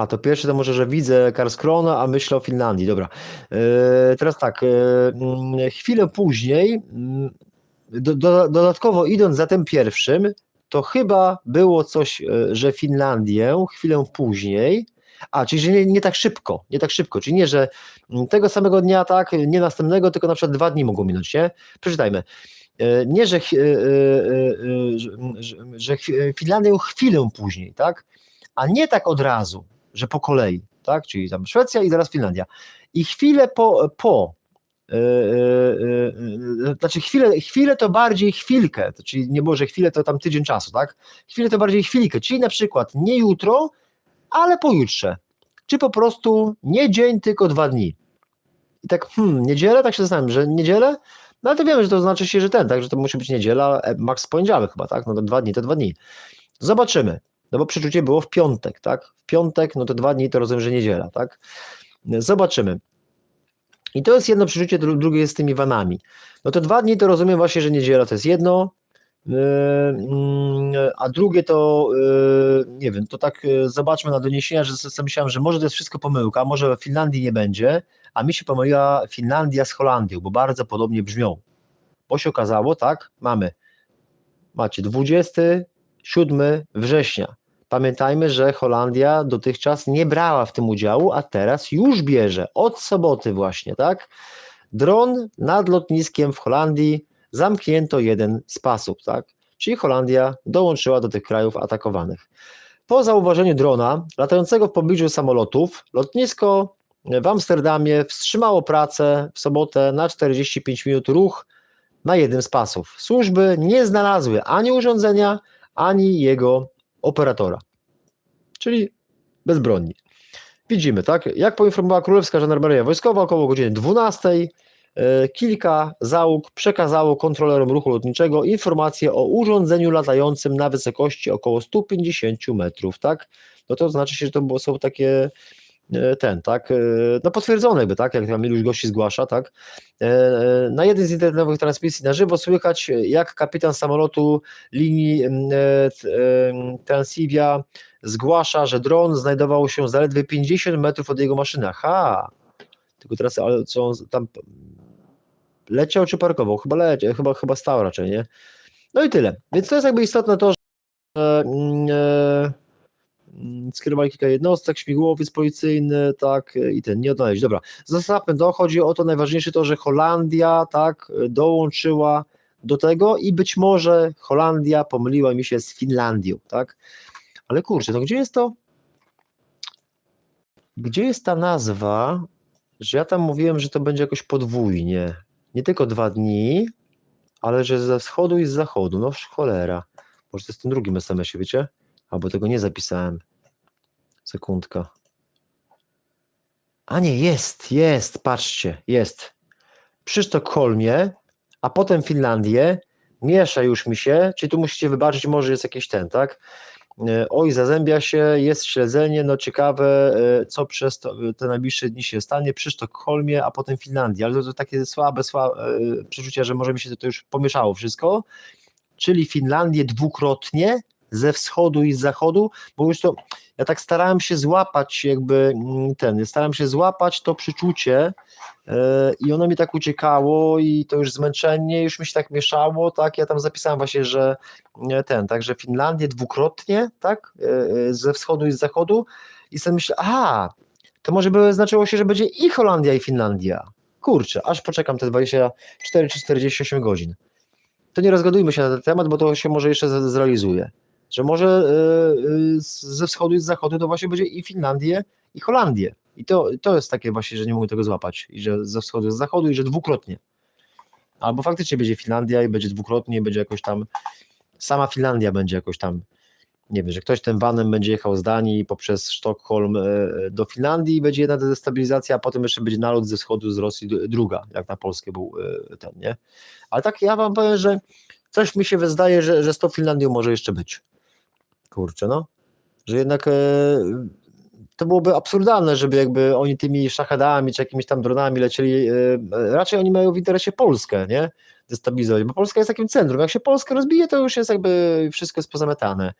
To pierwsze to może, że widzę Karlskrona, a myślę o Finlandii, dobra. Teraz tak, chwilę później, dodatkowo idąc za tym pierwszym, to chyba było coś, że Finlandię chwilę później, czyli że nie tak szybko, czyli nie, że tego samego dnia, tak, nie następnego, tylko na przykład 2 dni mogą minąć, nie? Przeczytajmy. Nie, że Finlandię chwilę później, tak? A nie tak od razu, że po kolei, tak? Czyli tam Szwecja i zaraz Finlandia. I chwilę znaczy chwilę to bardziej chwilkę, czyli nie może chwilę to tam tydzień czasu, tak? Chwilę to bardziej chwilkę, czyli na przykład nie jutro, ale pojutrze. Czy po prostu nie dzień, tylko 2 dni. I tak, niedzielę, tak się zastanawiam, że niedzielę, no ale to wiemy, że to znaczy się, że tak, że to musi być niedziela, max poniedziałek chyba, tak? No to 2 dni, to 2 dni. Zobaczymy, no bo przeczucie było w piątek, tak? W piątek, no to 2 dni to rozumiem, że niedziela, tak? Zobaczymy. I to jest jedno przeczucie, drugie jest z tymi vanami. No to 2 dni to rozumiem właśnie, że niedziela to jest jedno, a drugie to nie wiem, to tak zobaczmy na doniesienia, że sobie myślałem, że może to jest wszystko pomyłka, może w Finlandii nie będzie, a mi się pomyliła Finlandia z Holandią, bo bardzo podobnie brzmią. Bo się okazało, tak, macie 27 września. Pamiętajmy, że Holandia dotychczas nie brała w tym udziału, a teraz już bierze, od soboty właśnie, tak? Dron nad lotniskiem w Holandii zamknięto jeden z pasów, tak? Czyli Holandia dołączyła do tych krajów atakowanych. Po zauważeniu drona latającego w pobliżu samolotów, lotnisko w Amsterdamie wstrzymało pracę w sobotę na 45 minut ruch na jednym z pasów. Służby nie znalazły ani urządzenia, ani jego operatora, czyli bezbronni. Widzimy, tak? Jak poinformowała Królewska Żandarmeria Wojskowa, około godziny 12 kilka załóg przekazało kontrolerom ruchu lotniczego informację o urządzeniu latającym na wysokości około 150 metrów, tak? No to znaczy się, że to są takie tak, no potwierdzone jakby, tak, jak tam iluś gości zgłasza, tak. Na jednej z internetowych transmisji na żywo słychać, jak kapitan samolotu linii Transavia zgłasza, że dron znajdował się zaledwie 50 metrów od jego maszyny. Tylko teraz, ale co on tam leciał czy parkował? Chyba leciał, chyba stał raczej, nie? No i tyle. Więc to jest jakby istotne to, że skierowali kilka jednostek, śmigłowiec policyjny, tak, i nie odnaleźć. Dobra, zostawmy to, chodzi o to, najważniejsze to, że Holandia, tak, dołączyła do tego i być może Holandia pomyliła mi się z Finlandią, tak, ale kurczę, to gdzie jest to, gdzie jest ta nazwa, że ja tam mówiłem, że to będzie jakoś podwójnie, nie tylko 2 dni, ale że ze wschodu i z zachodu, no cholera, może to jest w tym drugim SMS-ie, wiecie? Albo tego nie zapisałem. Sekundka. A nie, jest, patrzcie, jest. Przy Sztokholmie, a potem Finlandię, miesza już mi się, czyli tu musicie wybaczyć, może jest jakiś tak? Oj, zazębia się, jest śledzenie, no ciekawe, co przez te najbliższe dni się stanie przy Sztokholmie, a potem Finlandii, ale to takie słabe przeczucia, że może mi się to już pomieszało wszystko, czyli Finlandię dwukrotnie, ze wschodu i z zachodu, bo już to, ja tak starałem się złapać starałem się złapać to przeczucie i ono mi tak uciekało i to już zmęczenie, już mi się tak mieszało, tak, ja tam zapisałem właśnie, że także Finlandię dwukrotnie, tak, ze wschodu i z zachodu i sobie myślę, to może by znaczyło się, że będzie i Holandia i Finlandia, kurczę, aż poczekam te 24 czy 48 godzin. To nie rozgadujmy się na ten temat, bo to się może jeszcze zrealizuje. Że może ze wschodu i z zachodu to właśnie będzie i Finlandię, i Holandię. I to jest takie właśnie, że nie mogę tego złapać. I że ze wschodu i z zachodu, i że dwukrotnie. Albo faktycznie będzie Finlandia i będzie dwukrotnie, i będzie jakoś tam, sama Finlandia będzie jakoś tam, nie wiem, że ktoś tym vanem będzie jechał z Danii poprzez Sztokholm do Finlandii i będzie jedna destabilizacja, a potem jeszcze będzie nalot ze wschodu, z Rosji druga, jak na Polskę był nie? Ale tak ja wam powiem, że coś mi się wydaje, że z tą Finlandią może jeszcze być. Kurczę, no, że jednak to byłoby absurdalne, żeby jakby oni tymi szachedami czy jakimiś tam dronami lecieli, raczej oni mają w interesie Polskę, nie, destabilizować, bo Polska jest takim centrum, jak się Polska rozbije, to już jest jakby wszystko jest pozamiatane,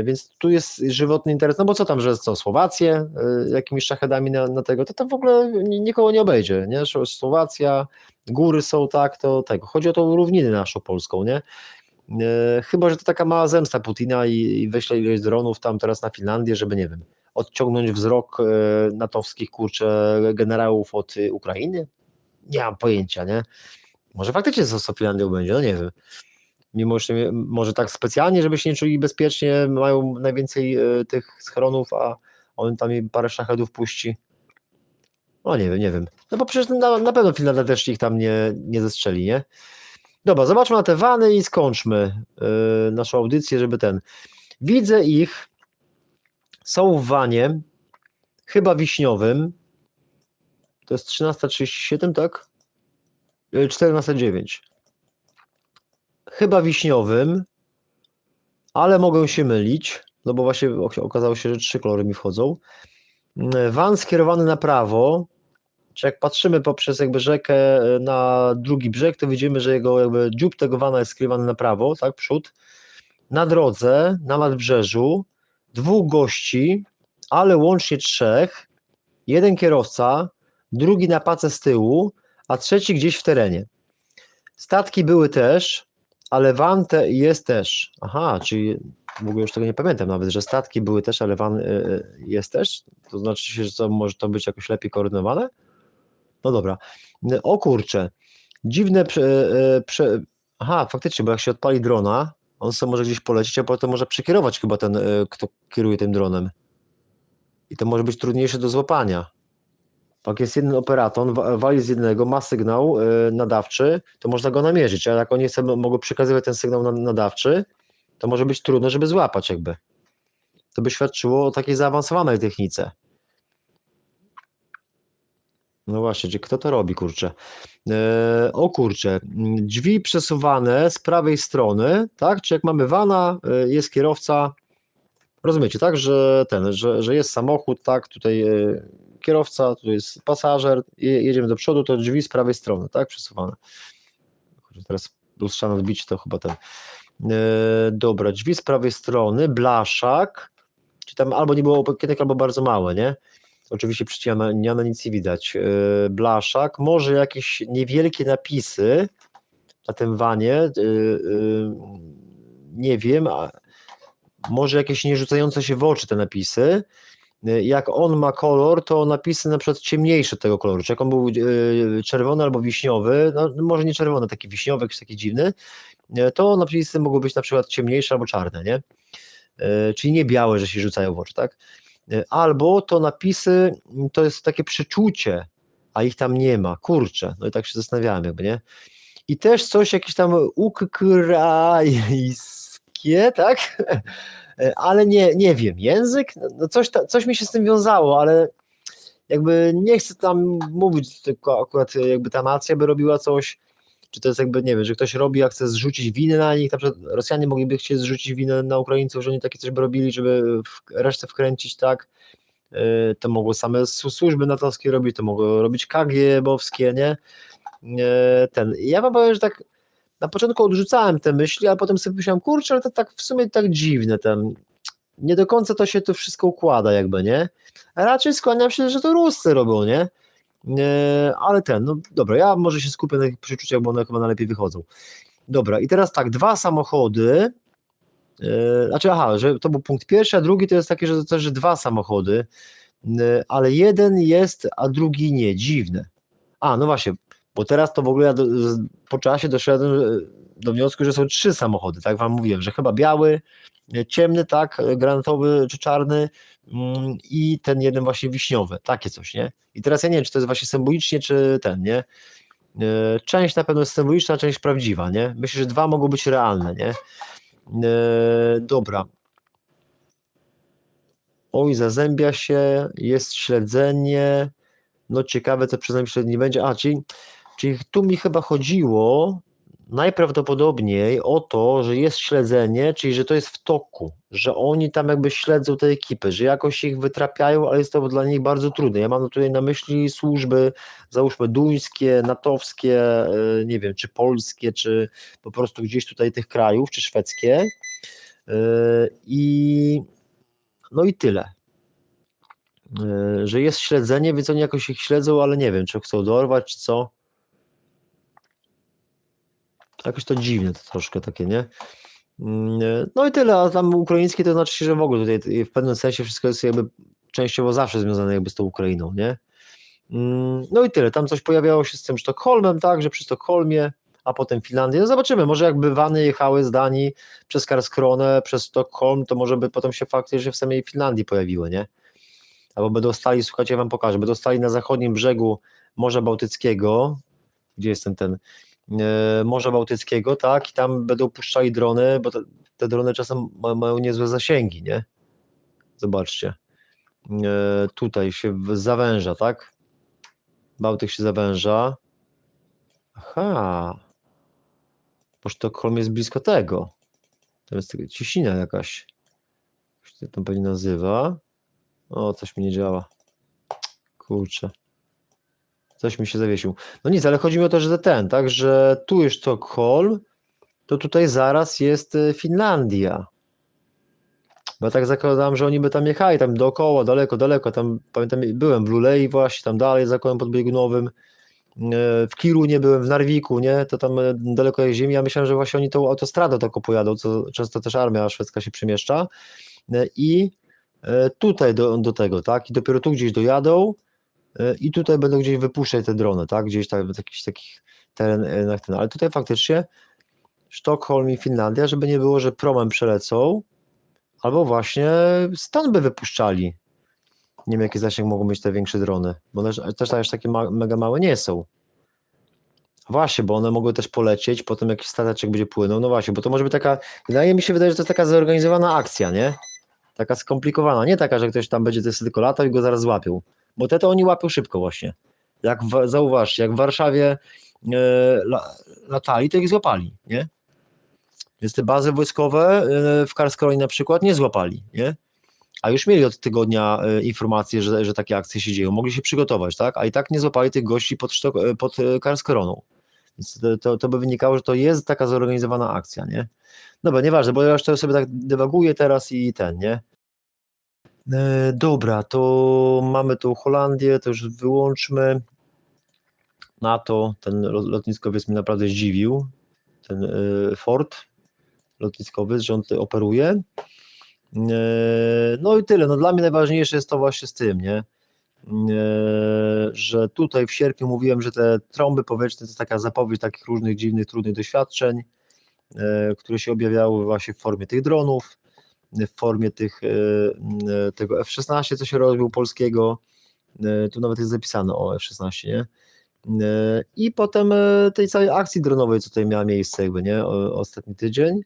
więc tu jest żywotny interes, no bo co tam, że co, Słowację jakimiś szachedami na tego, to tam w ogóle nikogo nie obejdzie, nie, Słowacja, góry są, tak, to tego, chodzi o tą równinę naszą polską, nie, Chyba że to taka mała zemsta Putina i wyśle ilość dronów tam teraz na Finlandię, żeby nie wiem, odciągnąć wzrok natowskich kurczę generałów od Ukrainy? Nie mam pojęcia, nie? Może faktycznie z Finlandią będzie, no nie wiem. Mimo, że może tak specjalnie, żeby się nie czuli bezpiecznie, mają najwięcej tych schronów, a on tam im parę szachedów puści. No nie wiem. No bo przecież na pewno Finlandia też ich tam nie zestrzeli, nie? Dobra, zobaczmy na te wany i skończmy naszą audycję, żeby Widzę ich, są w wanie, chyba wiśniowym. To jest 13:37, tak? 14:09. Chyba wiśniowym, ale mogę się mylić, no bo właśnie okazało się, że 3 kolory mi wchodzą. Van skierowany na prawo, czy jak patrzymy poprzez jakby rzekę na drugi brzeg, to widzimy, że jego jakby dziób tego vana jest skierowany na prawo, tak, przód. Na drodze, na nadbrzeżu, 2 gości, ale łącznie 3, 1 kierowca, drugi na pace z tyłu, a 3 gdzieś w terenie. Statki były też, ale van jest też. Aha, czyli w ogóle już tego nie pamiętam nawet, że statki były też, ale van jest też. To znaczy się, że to może to być jakoś lepiej koordynowane? No dobra. O kurczę. Dziwne Aha, faktycznie, bo jak się odpali drona, on sobie może gdzieś polecieć, a potem może przekierować chyba ten, kto kieruje tym dronem. I to może być trudniejsze do złapania. Jak jest jeden operator, wali z jednego, ma sygnał nadawczy, to można go namierzyć, a jak oni sobie mogą przekazywać ten sygnał nadawczy, to może być trudno, żeby złapać jakby. To by świadczyło o takiej zaawansowanej technice. No właśnie, czy kto to robi, kurczę? O kurczę, drzwi przesuwane z prawej strony, tak? Czy jak mamy vana, jest kierowca, rozumiecie, tak? Że jest samochód, tak? Tutaj kierowca, tu jest pasażer, jedziemy do przodu, to drzwi z prawej strony, tak? Przesuwane. Teraz lustrzane odbicie to chyba dobra, drzwi z prawej strony, blaszak, czy tam albo nie było okienek, albo bardzo małe, nie? Oczywiście przyciemniane, nic nie widać. Blaszak, może jakieś niewielkie napisy na tym vanie, nie wiem, może jakieś nie rzucające się w oczy te napisy. Jak on ma kolor, to napisy na przykład ciemniejsze tego koloru, czy jak on był czerwony albo wiśniowy, no może nie czerwony, taki wiśniowy, jakiś taki dziwny, to napisy mogą być na przykład ciemniejsze albo czarne, nie? Czyli nie białe, że się rzucają w oczy, tak? Albo to napisy, to jest takie przeczucie, a ich tam nie ma, kurczę, no i tak się zastanawiałem jakby, nie? I też coś jakieś tam ukraińskie, tak? Ale nie wiem, język, no coś mi się z tym wiązało, ale jakby nie chcę tam mówić, tylko akurat jakby ta nacja by robiła coś, czy to jest jakby, nie wiem, że ktoś robi, a chce zrzucić winę na nich, na przykład Rosjanie mogliby chcieć zrzucić winę na Ukraińców, że oni takie coś by robili, żeby resztę wkręcić, tak, to mogły same służby natowskie robić, to mogło robić KGB-owskie, nie, ja wam powiem, że tak na początku odrzucałem te myśli, a potem sobie myślałem, kurczę, ale to tak w sumie tak dziwne, nie do końca to się to wszystko układa jakby, nie, a raczej skłaniam się, że to Ruscy robią, nie, ale no dobra, ja może się skupię na tych przeczuciach, bo one chyba najlepiej wychodzą. Dobra, i teraz tak, 2 samochody, że to był punkt pierwszy, a drugi to jest takie, że też 2 samochody, ale jeden jest, a drugi nie, dziwne. No właśnie, bo teraz to w ogóle ja po czasie doszedłem do wniosku, że są 3 samochody, tak wam mówiłem, że chyba biały, ciemny, tak, granatowy czy czarny i ten jeden właśnie wiśniowy, takie coś, nie? I teraz ja nie wiem, czy to jest właśnie symbolicznie, czy nie? Część na pewno jest symboliczna, część prawdziwa, nie? Myślę, że 2 mogą być realne, nie? Dobra. Oj, zazębia się, jest śledzenie, no ciekawe, co przyznam się, nie będzie, czyli tu mi chyba chodziło najprawdopodobniej o to, że jest śledzenie, czyli że to jest w toku, że oni tam jakby śledzą te ekipy, że jakoś ich wytrapiają, ale jest to dla nich bardzo trudne. Ja mam tutaj na myśli służby, załóżmy duńskie, natowskie, nie wiem, czy polskie, czy po prostu gdzieś tutaj tych krajów, czy szwedzkie no i tyle. Że jest śledzenie, więc oni jakoś ich śledzą, ale nie wiem, czy chcą dorwać, czy co. Jakoś to dziwne to troszkę takie, nie? No i tyle, a tam ukraińskie to znaczy, że w ogóle tutaj w pewnym sensie wszystko jest jakby częściowo zawsze związane jakby z tą Ukrainą, nie? No i tyle, tam coś pojawiało się z tym Sztokholmem, tak, że przy Sztokholmie, a potem Finlandię, no zobaczymy, może jakby wany jechały z Danii przez Karlskronę, przez Sztokholm, to może by potem się faktycznie w samej Finlandii pojawiły, nie? Albo będą stali, słuchajcie, ja wam pokażę, będą stali na zachodnim brzegu Morza Bałtyckiego, gdzie jest ten Morza Bałtyckiego, tak, i tam będą puszczali drony, bo te drony czasem mają niezłe zasięgi, nie? Zobaczcie. Tutaj się zawęża, tak? Bałtyk się zawęża. Aha. Bo Sztokholm jest blisko tego. To jest ciśnina jakaś. Jak się to pewnie nazywa. O, coś mi nie działa. Kurczę. Coś mi się zawiesił. No nic, ale chodzi mi o to, że tak, że tu jest Sztokholm, to tutaj zaraz jest Finlandia. Bo tak zakładałem, że oni by tam jechali, tam dookoła, daleko, tam pamiętam, byłem w Lulei właśnie, tam dalej za kołem podbiegunowym, w Kirunie byłem, w Narwiku, nie, to tam daleko jak ziemi, ja myślałem, że właśnie oni tą autostradą taką pojadą, co często też armia szwedzka się przemieszcza i tutaj do tego, tak, i dopiero tu gdzieś dojadą i tutaj będą gdzieś wypuszczać te drony, tak, gdzieś tam w jakichś takich terenach, ale tutaj faktycznie Sztokholm i Finlandia, żeby nie było, że promem przelecą, albo właśnie stąd by wypuszczali. Nie wiem, jaki zasięg mogą mieć te większe drony, bo one też aż takie mega małe nie są. Właśnie, bo one mogły też polecieć, potem jakiś stateczek będzie płynął, no właśnie, bo to może być taka, wydaje mi się, że to jest taka zorganizowana akcja, nie? Taka skomplikowana, nie taka, że ktoś tam będzie tylko latał i go zaraz złapią, bo to oni łapią szybko właśnie. Zauważcie, jak w Warszawie latali, to ich złapali, nie? Więc te bazy wojskowe w Karlskronie na przykład nie złapali, nie? A już mieli od tygodnia informację, że takie akcje się dzieją, mogli się przygotować, tak? A i tak nie złapali tych gości pod Karlskroną. Więc to by wynikało, że to jest taka zorganizowana akcja, nie? Dobra, nieważne, bo ja już to sobie tak dywaguję teraz i nie? Dobra, to mamy tu Holandię, to już wyłączmy. NATO, ten lotniskowiec mnie naprawdę zdziwił, ten Ford lotniskowiec, że on tutaj operuje. No i tyle, no dla mnie najważniejsze jest to właśnie z tym, nie? Że tutaj w sierpniu mówiłem, że te trąby powietrzne to jest taka zapowiedź takich różnych dziwnych, trudnych doświadczeń, które się objawiały właśnie w formie tych dronów, w formie tego F-16, co się rozbił polskiego, tu nawet jest zapisane o F-16, nie? I potem tej całej akcji dronowej, co tutaj miała miejsce jakby, nie? Ostatni tydzień.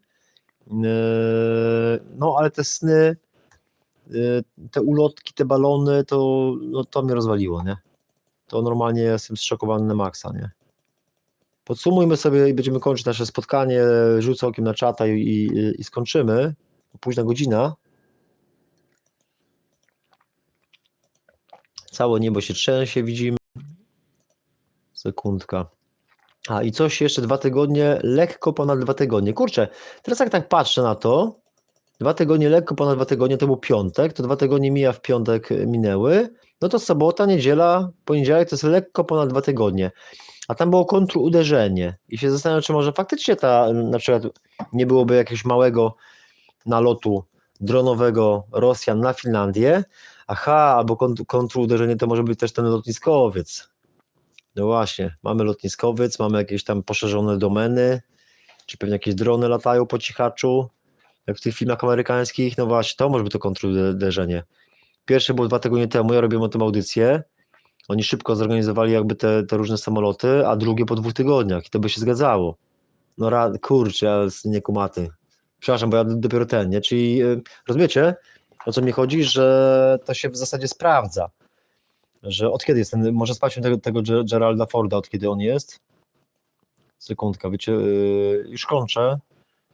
No ale te sny, te ulotki, te balony, to mnie rozwaliło, nie? To normalnie jestem zszokowany na maksa, nie? Podsumujmy sobie i będziemy kończyć nasze spotkanie, rzucę okiem na czata i skończymy, późna godzina. Całe niebo się trzęsie, widzimy. Sekundka. A i coś jeszcze 2 tygodnie, lekko ponad 2 tygodnie. Kurczę, teraz jak tak patrzę na to, 2 tygodnie, lekko ponad 2 tygodnie, to był piątek, to 2 tygodnie mija w piątek minęły, no to sobota, niedziela, poniedziałek to jest lekko ponad 2 tygodnie. A tam było kontruderzenie i się zastanawiam, czy może faktycznie na przykład nie byłoby jakiegoś małego nalotu dronowego Rosjan na Finlandię, albo kontruderzenie to może być też ten lotniskowiec. No właśnie, mamy lotniskowiec, mamy jakieś tam poszerzone domeny, czy pewnie jakieś drony latają po cichaczu, jak w tych filmach amerykańskich, no właśnie, to może być to kontruderzenie. Pierwsze było 2 tygodnie temu, ja robiłem o tym audycję, oni szybko zorganizowali jakby te różne samoloty, a drugie po 2 tygodniach i to by się zgadzało. No kurczę, ja nie kumaty. Przepraszam, bo ja dopiero nie? Czyli rozumiecie, o co mi chodzi, że to się w zasadzie sprawdza, że od kiedy jest ten, może sprawdźmy tego Geralda Forda, od kiedy on jest. Sekundka, wiecie, już kończę,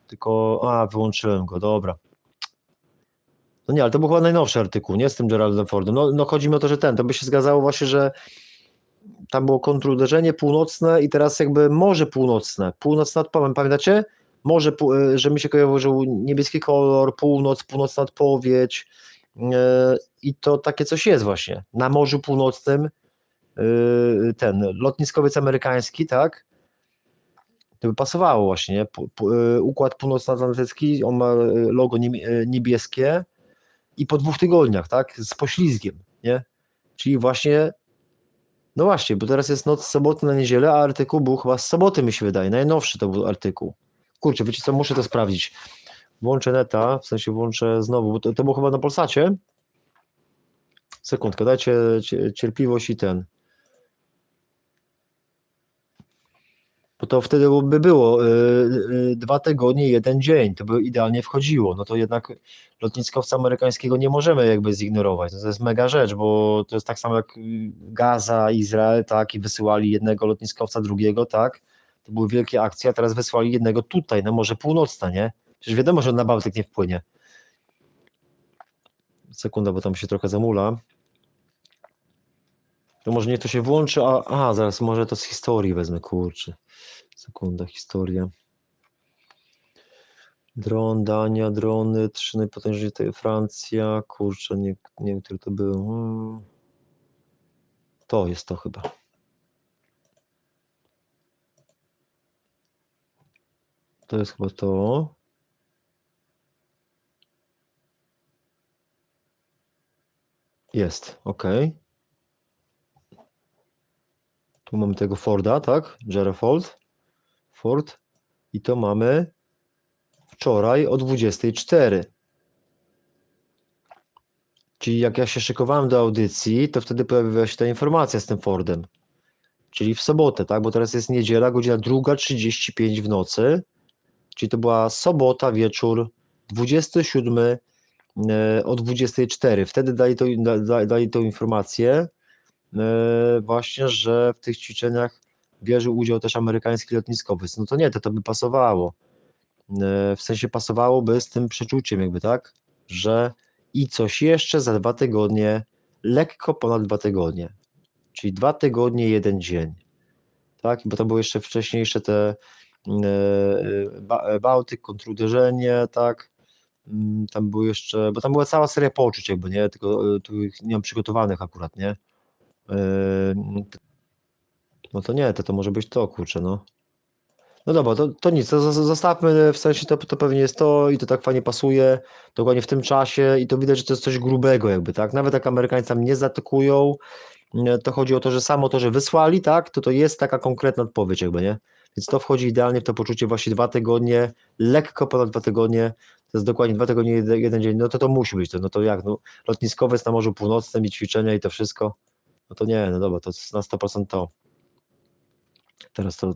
tylko, wyłączyłem go, dobra. No nie, ale to był chyba najnowszy artykuł, nie z tym Geraldem Fordem. No chodzi mi o to, że to by się zgadzało właśnie, że tam było kontruderzenie północne i teraz jakby Morze Północne, pamiętacie? Morze, że mi się kojarzył niebieski kolor, północna odpowiedź i to takie coś jest właśnie. Na Morzu Północnym ten lotniskowiec amerykański, tak? to by pasowało właśnie, nie? Układ północnoatlantycki, on ma logo niebieskie i po 2 tygodniach, tak, z poślizgiem, nie? Czyli właśnie, no właśnie, bo teraz jest noc z soboty na niedzielę, a artykuł był chyba z soboty, mi się wydaje, najnowszy to był artykuł. Kurczę, wiecie co, muszę to sprawdzić. Włączę neta, w sensie włączę znowu, bo to było chyba na Polsacie. Sekundkę, dajcie cierpliwość i ten. Bo to wtedy by było 2 tygodnie, 1 dzień, to by idealnie wchodziło. No to jednak lotniskowca amerykańskiego nie możemy jakby zignorować. No to jest mega rzecz, bo to jest tak samo jak Gaza, Izrael, tak, i wysyłali jednego lotniskowca, drugiego, tak. To były wielkie akcje, a teraz wysłali jednego tutaj, na Morze Północne, nie? Przecież wiadomo, że on na Bałtyk nie wpłynie. Sekunda, bo tam się trochę zamula. To może niech to się włączy, aha, zaraz może to z historii wezmę, kurczę. Sekunda, historia. Dron, Dania, drony, 3 najpotężniejsze, Francja, kurczę, nie wiem, który to był. To jest to chyba. To jest chyba to. Jest, ok. Tu mamy tego Forda, tak? Gerald Ford. I to mamy wczoraj o 24. Czyli jak ja się szykowałem do audycji, to wtedy pojawiła się ta informacja z tym Fordem. Czyli w sobotę, tak? Bo teraz jest niedziela, godzina 2:35 w nocy. Czyli to była sobota, wieczór 27 o 24. Wtedy dali tą informację właśnie, że w tych ćwiczeniach bierze udział też amerykański lotniskowiec. No to nie, to by pasowało. W sensie pasowałoby z tym przeczuciem jakby, tak? Że i coś jeszcze za 2 tygodnie, lekko ponad 2 tygodnie. Czyli 2 tygodnie, 1 dzień. Tak? Bo to były jeszcze wcześniejsze te Bałtyk, kontruderzenie, tak? Tam był jeszcze, bo tam była cała seria poczuć jakby, nie? Tylko tu ich nie mam przygotowanych akurat, nie? No to nie, to może być to, kurczę, no. No dobra, to nic, to zostawmy, w sensie to pewnie jest to i to tak fajnie pasuje, dokładnie w tym czasie i to widać, że to jest coś grubego jakby, tak? Nawet jak Amerykanie tam nie zaatakują, to chodzi o to, że samo to, że wysłali, tak? To jest taka konkretna odpowiedź jakby, nie? Więc to wchodzi idealnie w to poczucie właśnie 2 tygodnie, lekko ponad 2 tygodnie, to jest dokładnie 2 tygodnie, 1 dzień, no to musi być to, no to jak, no lotniskowiec na Morzu Północnym i ćwiczenia i to wszystko, no to nie, no dobra, to jest na 100% to. Teraz to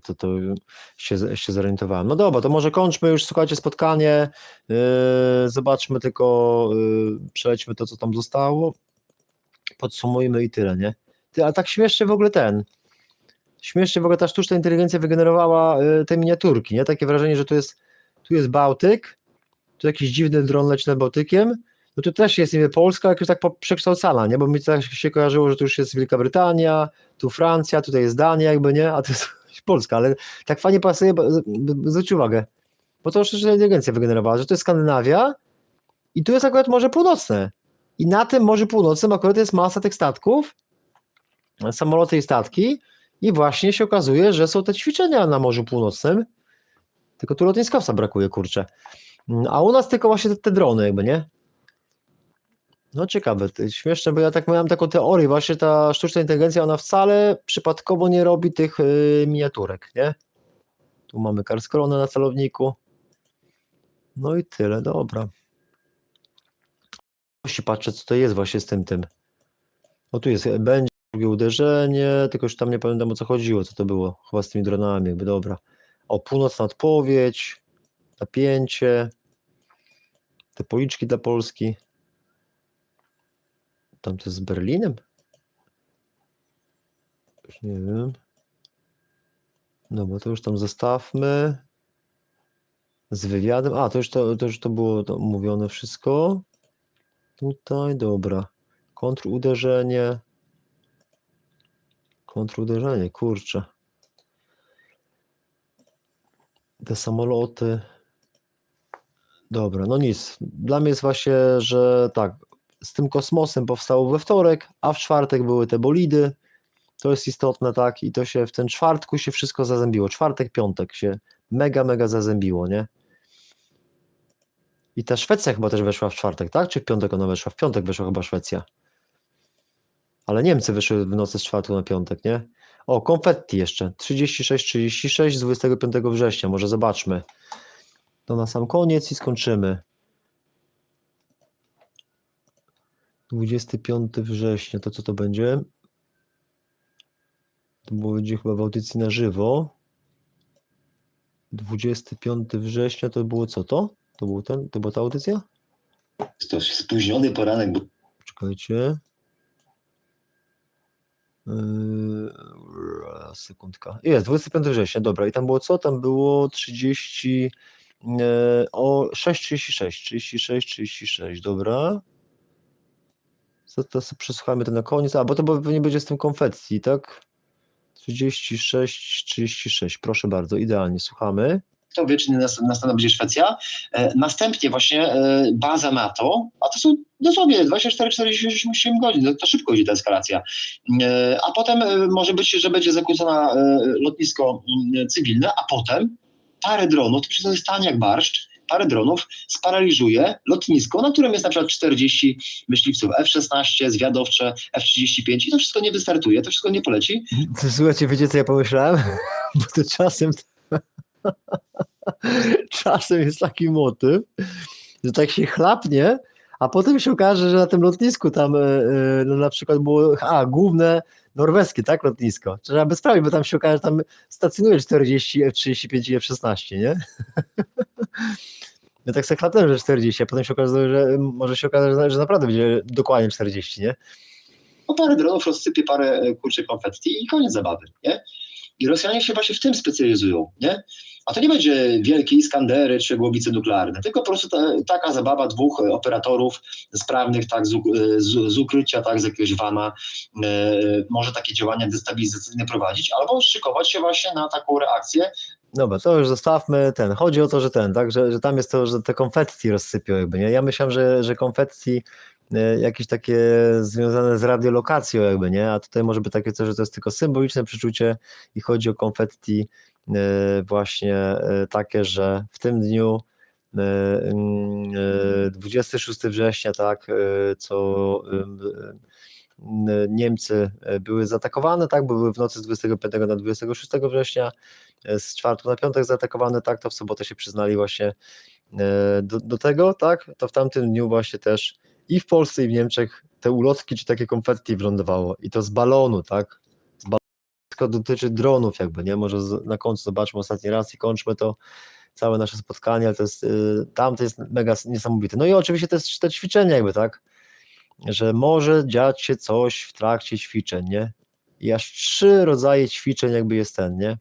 się zorientowałem. No dobra, to może kończmy już, słuchajcie, spotkanie, zobaczmy tylko, przelećmy to, co tam zostało, podsumujmy i tyle, nie? A tak śmiesznie w ogóle ta sztuczna inteligencja wygenerowała te miniaturki, nie? Takie wrażenie, że tu jest Bałtyk, tu jakiś dziwny dron leci nad Bałtykiem, no tu też jest niby Polska, jak już tak przekształcana, nie? Bo mi tak się kojarzyło, że tu już jest Wielka Brytania, tu Francja, tutaj jest Dania jakby, nie? A to jest Polska, ale tak fajnie pasuje, zwróć uwagę, bo to sztuczna inteligencja wygenerowała, że to jest Skandynawia i tu jest akurat Morze Północne i na tym Morzu Północnym akurat jest masa tych statków, samoloty i statki i właśnie się okazuje, że są te ćwiczenia na Morzu Północnym, tylko tu lotniskowca brakuje, kurczę, a u nas tylko właśnie te drony jakby, nie? No ciekawe, śmieszne, bo ja tak miałem taką teorię, właśnie ta sztuczna inteligencja, ona wcale przypadkowo nie robi tych miniaturek, nie? Tu mamy karskoronę na celowniku. No i tyle, dobra. Patrzę, co to jest właśnie z tym. O, tu jest, będzie drugie uderzenie, tylko już tam nie pamiętam, o co chodziło, co to było, chyba z tymi dronami, jakby, dobra. O, północna odpowiedź, napięcie, te policzki dla Polski. Tam to jest z Berlinem? Już nie wiem. Dobra, to już tam zostawmy. Z wywiadem. A, to już to było mówione wszystko. Tutaj, dobra. Kontruderzenie, kurczę. Te samoloty. Dobra, no nic. Dla mnie jest właśnie, że tak, z tym kosmosem powstało we wtorek, a w czwartek były te bolidy. To jest istotne, tak, i to się w ten czwartku się wszystko zazębiło. Czwartek, piątek się mega zazębiło, nie? I ta Szwecja chyba też weszła w czwartek, tak? Czy w piątek ona weszła? W piątek weszła chyba Szwecja. Ale Niemcy wyszły w nocy z czwartku na piątek, nie? O, konfetti jeszcze. 36 z 25 września. Może zobaczmy. To na sam koniec i skończymy. 25 września, to co to będzie? To będzie chyba w audycji na żywo. 25 września to było co to? To była ta audycja? Jest to spóźniony poranek, bo Czekajcie. Sekundka. Jest, 25 września, dobra. I tam było co? Tam było 30... o 36, dobra. To sobie przesłuchamy to na koniec. A, bo to pewnie będzie z tym konfetti, tak? 36, proszę bardzo, idealnie, słuchamy. kto wie, czy następna będzie Szwecja. Następnie właśnie baza NATO, a to są dosłownie 24-48 godzin, to szybko idzie ta eskalacja. A potem może być, że będzie zakłócone lotnisko cywilne, a potem parę dronów, to przecież stanie jak barszcz, parę dronów sparaliżuje lotnisko, na którym jest na przykład 40 myśliwców F-16, zwiadowcze, F-35 i to wszystko nie wystartuje, to wszystko nie poleci. Słuchajcie, wiecie co ja pomyślałem? Bo to czasem jest taki motyw, że tak się chlapnie, a potem się okaże, że na tym lotnisku tam no na przykład było główne norweskie, tak, lotnisko. Trzeba by sprawdzić, bo tam się okaże, że tam stacjonuje 40 F-35 i F-16, nie? Ja tak sobie chlapnąłem, że 40, a potem się okaże, że może się okazać, że naprawdę będzie dokładnie 40, nie? No parę dronów rozsypie parę konfetti i koniec zabawy, nie? I Rosjanie się właśnie w tym specjalizują, nie? A to nie będzie wielkie Iskandery czy głowice nuklearne, tylko po prostu taka zabawa dwóch operatorów sprawnych, tak, z ukrycia, tak, z jakiegoś vana, może takie działania destabilizacyjne prowadzić, albo szykować się właśnie na taką reakcję. Dobra, to już zostawmy chodzi o to, że tak, że tam jest to, że te konfetti rozsypią jakby, nie? Ja myślałem, że konfetti jakieś takie związane z radiolokacją jakby, nie? A tutaj może być takie coś, że to jest tylko symboliczne przeczucie i chodzi o konfetti właśnie takie, że w tym dniu 26 września, tak, co Niemcy były zaatakowane, tak, były w nocy z 25 na 26 września, z czwartku na piątek zaatakowane, tak, to w sobotę się przyznali właśnie do tego, tak, to w tamtym dniu właśnie też i w Polsce i w Niemczech te ulotki czy takie konfetti wylądowało i to z balonu, tak, to dotyczy dronów jakby, nie, może na końcu zobaczmy ostatni raz i kończmy to całe nasze spotkanie, ale to jest, tam to jest mega niesamowite. No i oczywiście też te ćwiczenia jakby, tak, że może dziać się coś w trakcie ćwiczeń, nie, i aż 3 rodzaje ćwiczeń jakby jest nie.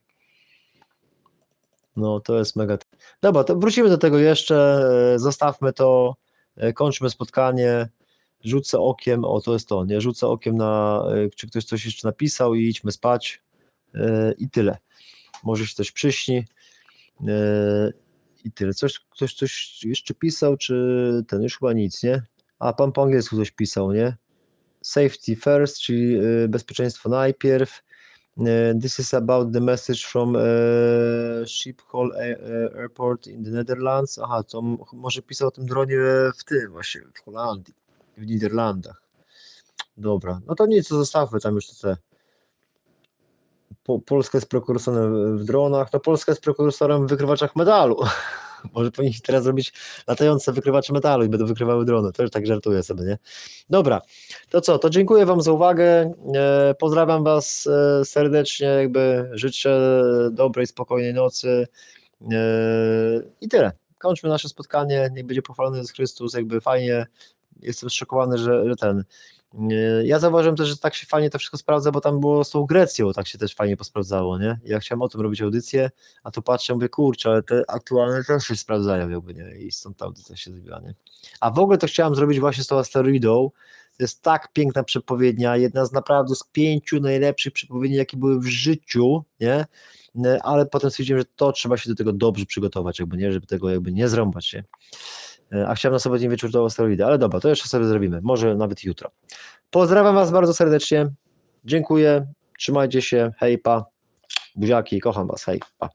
No to jest mega. Dobra, to wrócimy do tego jeszcze, zostawmy to, kończmy spotkanie, rzucę okiem, to jest to, nie, rzucę okiem czy ktoś coś jeszcze napisał i idźmy spać i tyle. Może się coś przyśni i tyle. Ktoś coś jeszcze pisał, czy ten już chyba nic, nie? A pan po angielsku coś pisał, nie? Safety first, czyli bezpieczeństwo najpierw. This is about the message from Schiphol Airport in the Netherlands. Aha, to może pisał o tym dronie właśnie w Holandii, w Niderlandach. Dobra, no to nic, to zostawmy tam już te. Polska jest prekursorem w dronach, no Polska jest prekursorem w wykrywaczach metalu. Może powinni teraz zrobić latające wykrywacze metalu i będą wykrywały drony. To już tak żartuję sobie, nie? Dobra, to co? To dziękuję wam za uwagę. Pozdrawiam was serdecznie, jakby życzę dobrej, spokojnej nocy i tyle. Kończmy nasze spotkanie. Niech będzie pochwalony Jezus Chrystus, jakby fajnie. Jestem zszokowany, że ja zauważyłem też, że tak się fajnie to wszystko sprawdza, bo tam było z tą Grecją, tak się też fajnie posprawdzało, nie? Ja chciałem o tym robić audycję, a tu patrzę, mówię, kurczę, ale te aktualne też się sprawdzają jakby, nie? I stąd ta audycja się zrobiła, nie? A w ogóle to chciałem zrobić właśnie z tą asteroidą. To jest tak piękna przepowiednia, jedna z naprawdę z 5 najlepszych przepowiedni, jakie były w życiu, nie? Ale potem stwierdziłem, że to trzeba się do tego dobrze przygotować, jakby, nie? Żeby tego jakby nie zrąbać się. A chciałem na sobotni wieczór do asteroidy, ale dobra, to jeszcze sobie zrobimy, może nawet jutro. Pozdrawiam was bardzo serdecznie, dziękuję, trzymajcie się, hej, pa, buziaki, kocham was, hej, pa.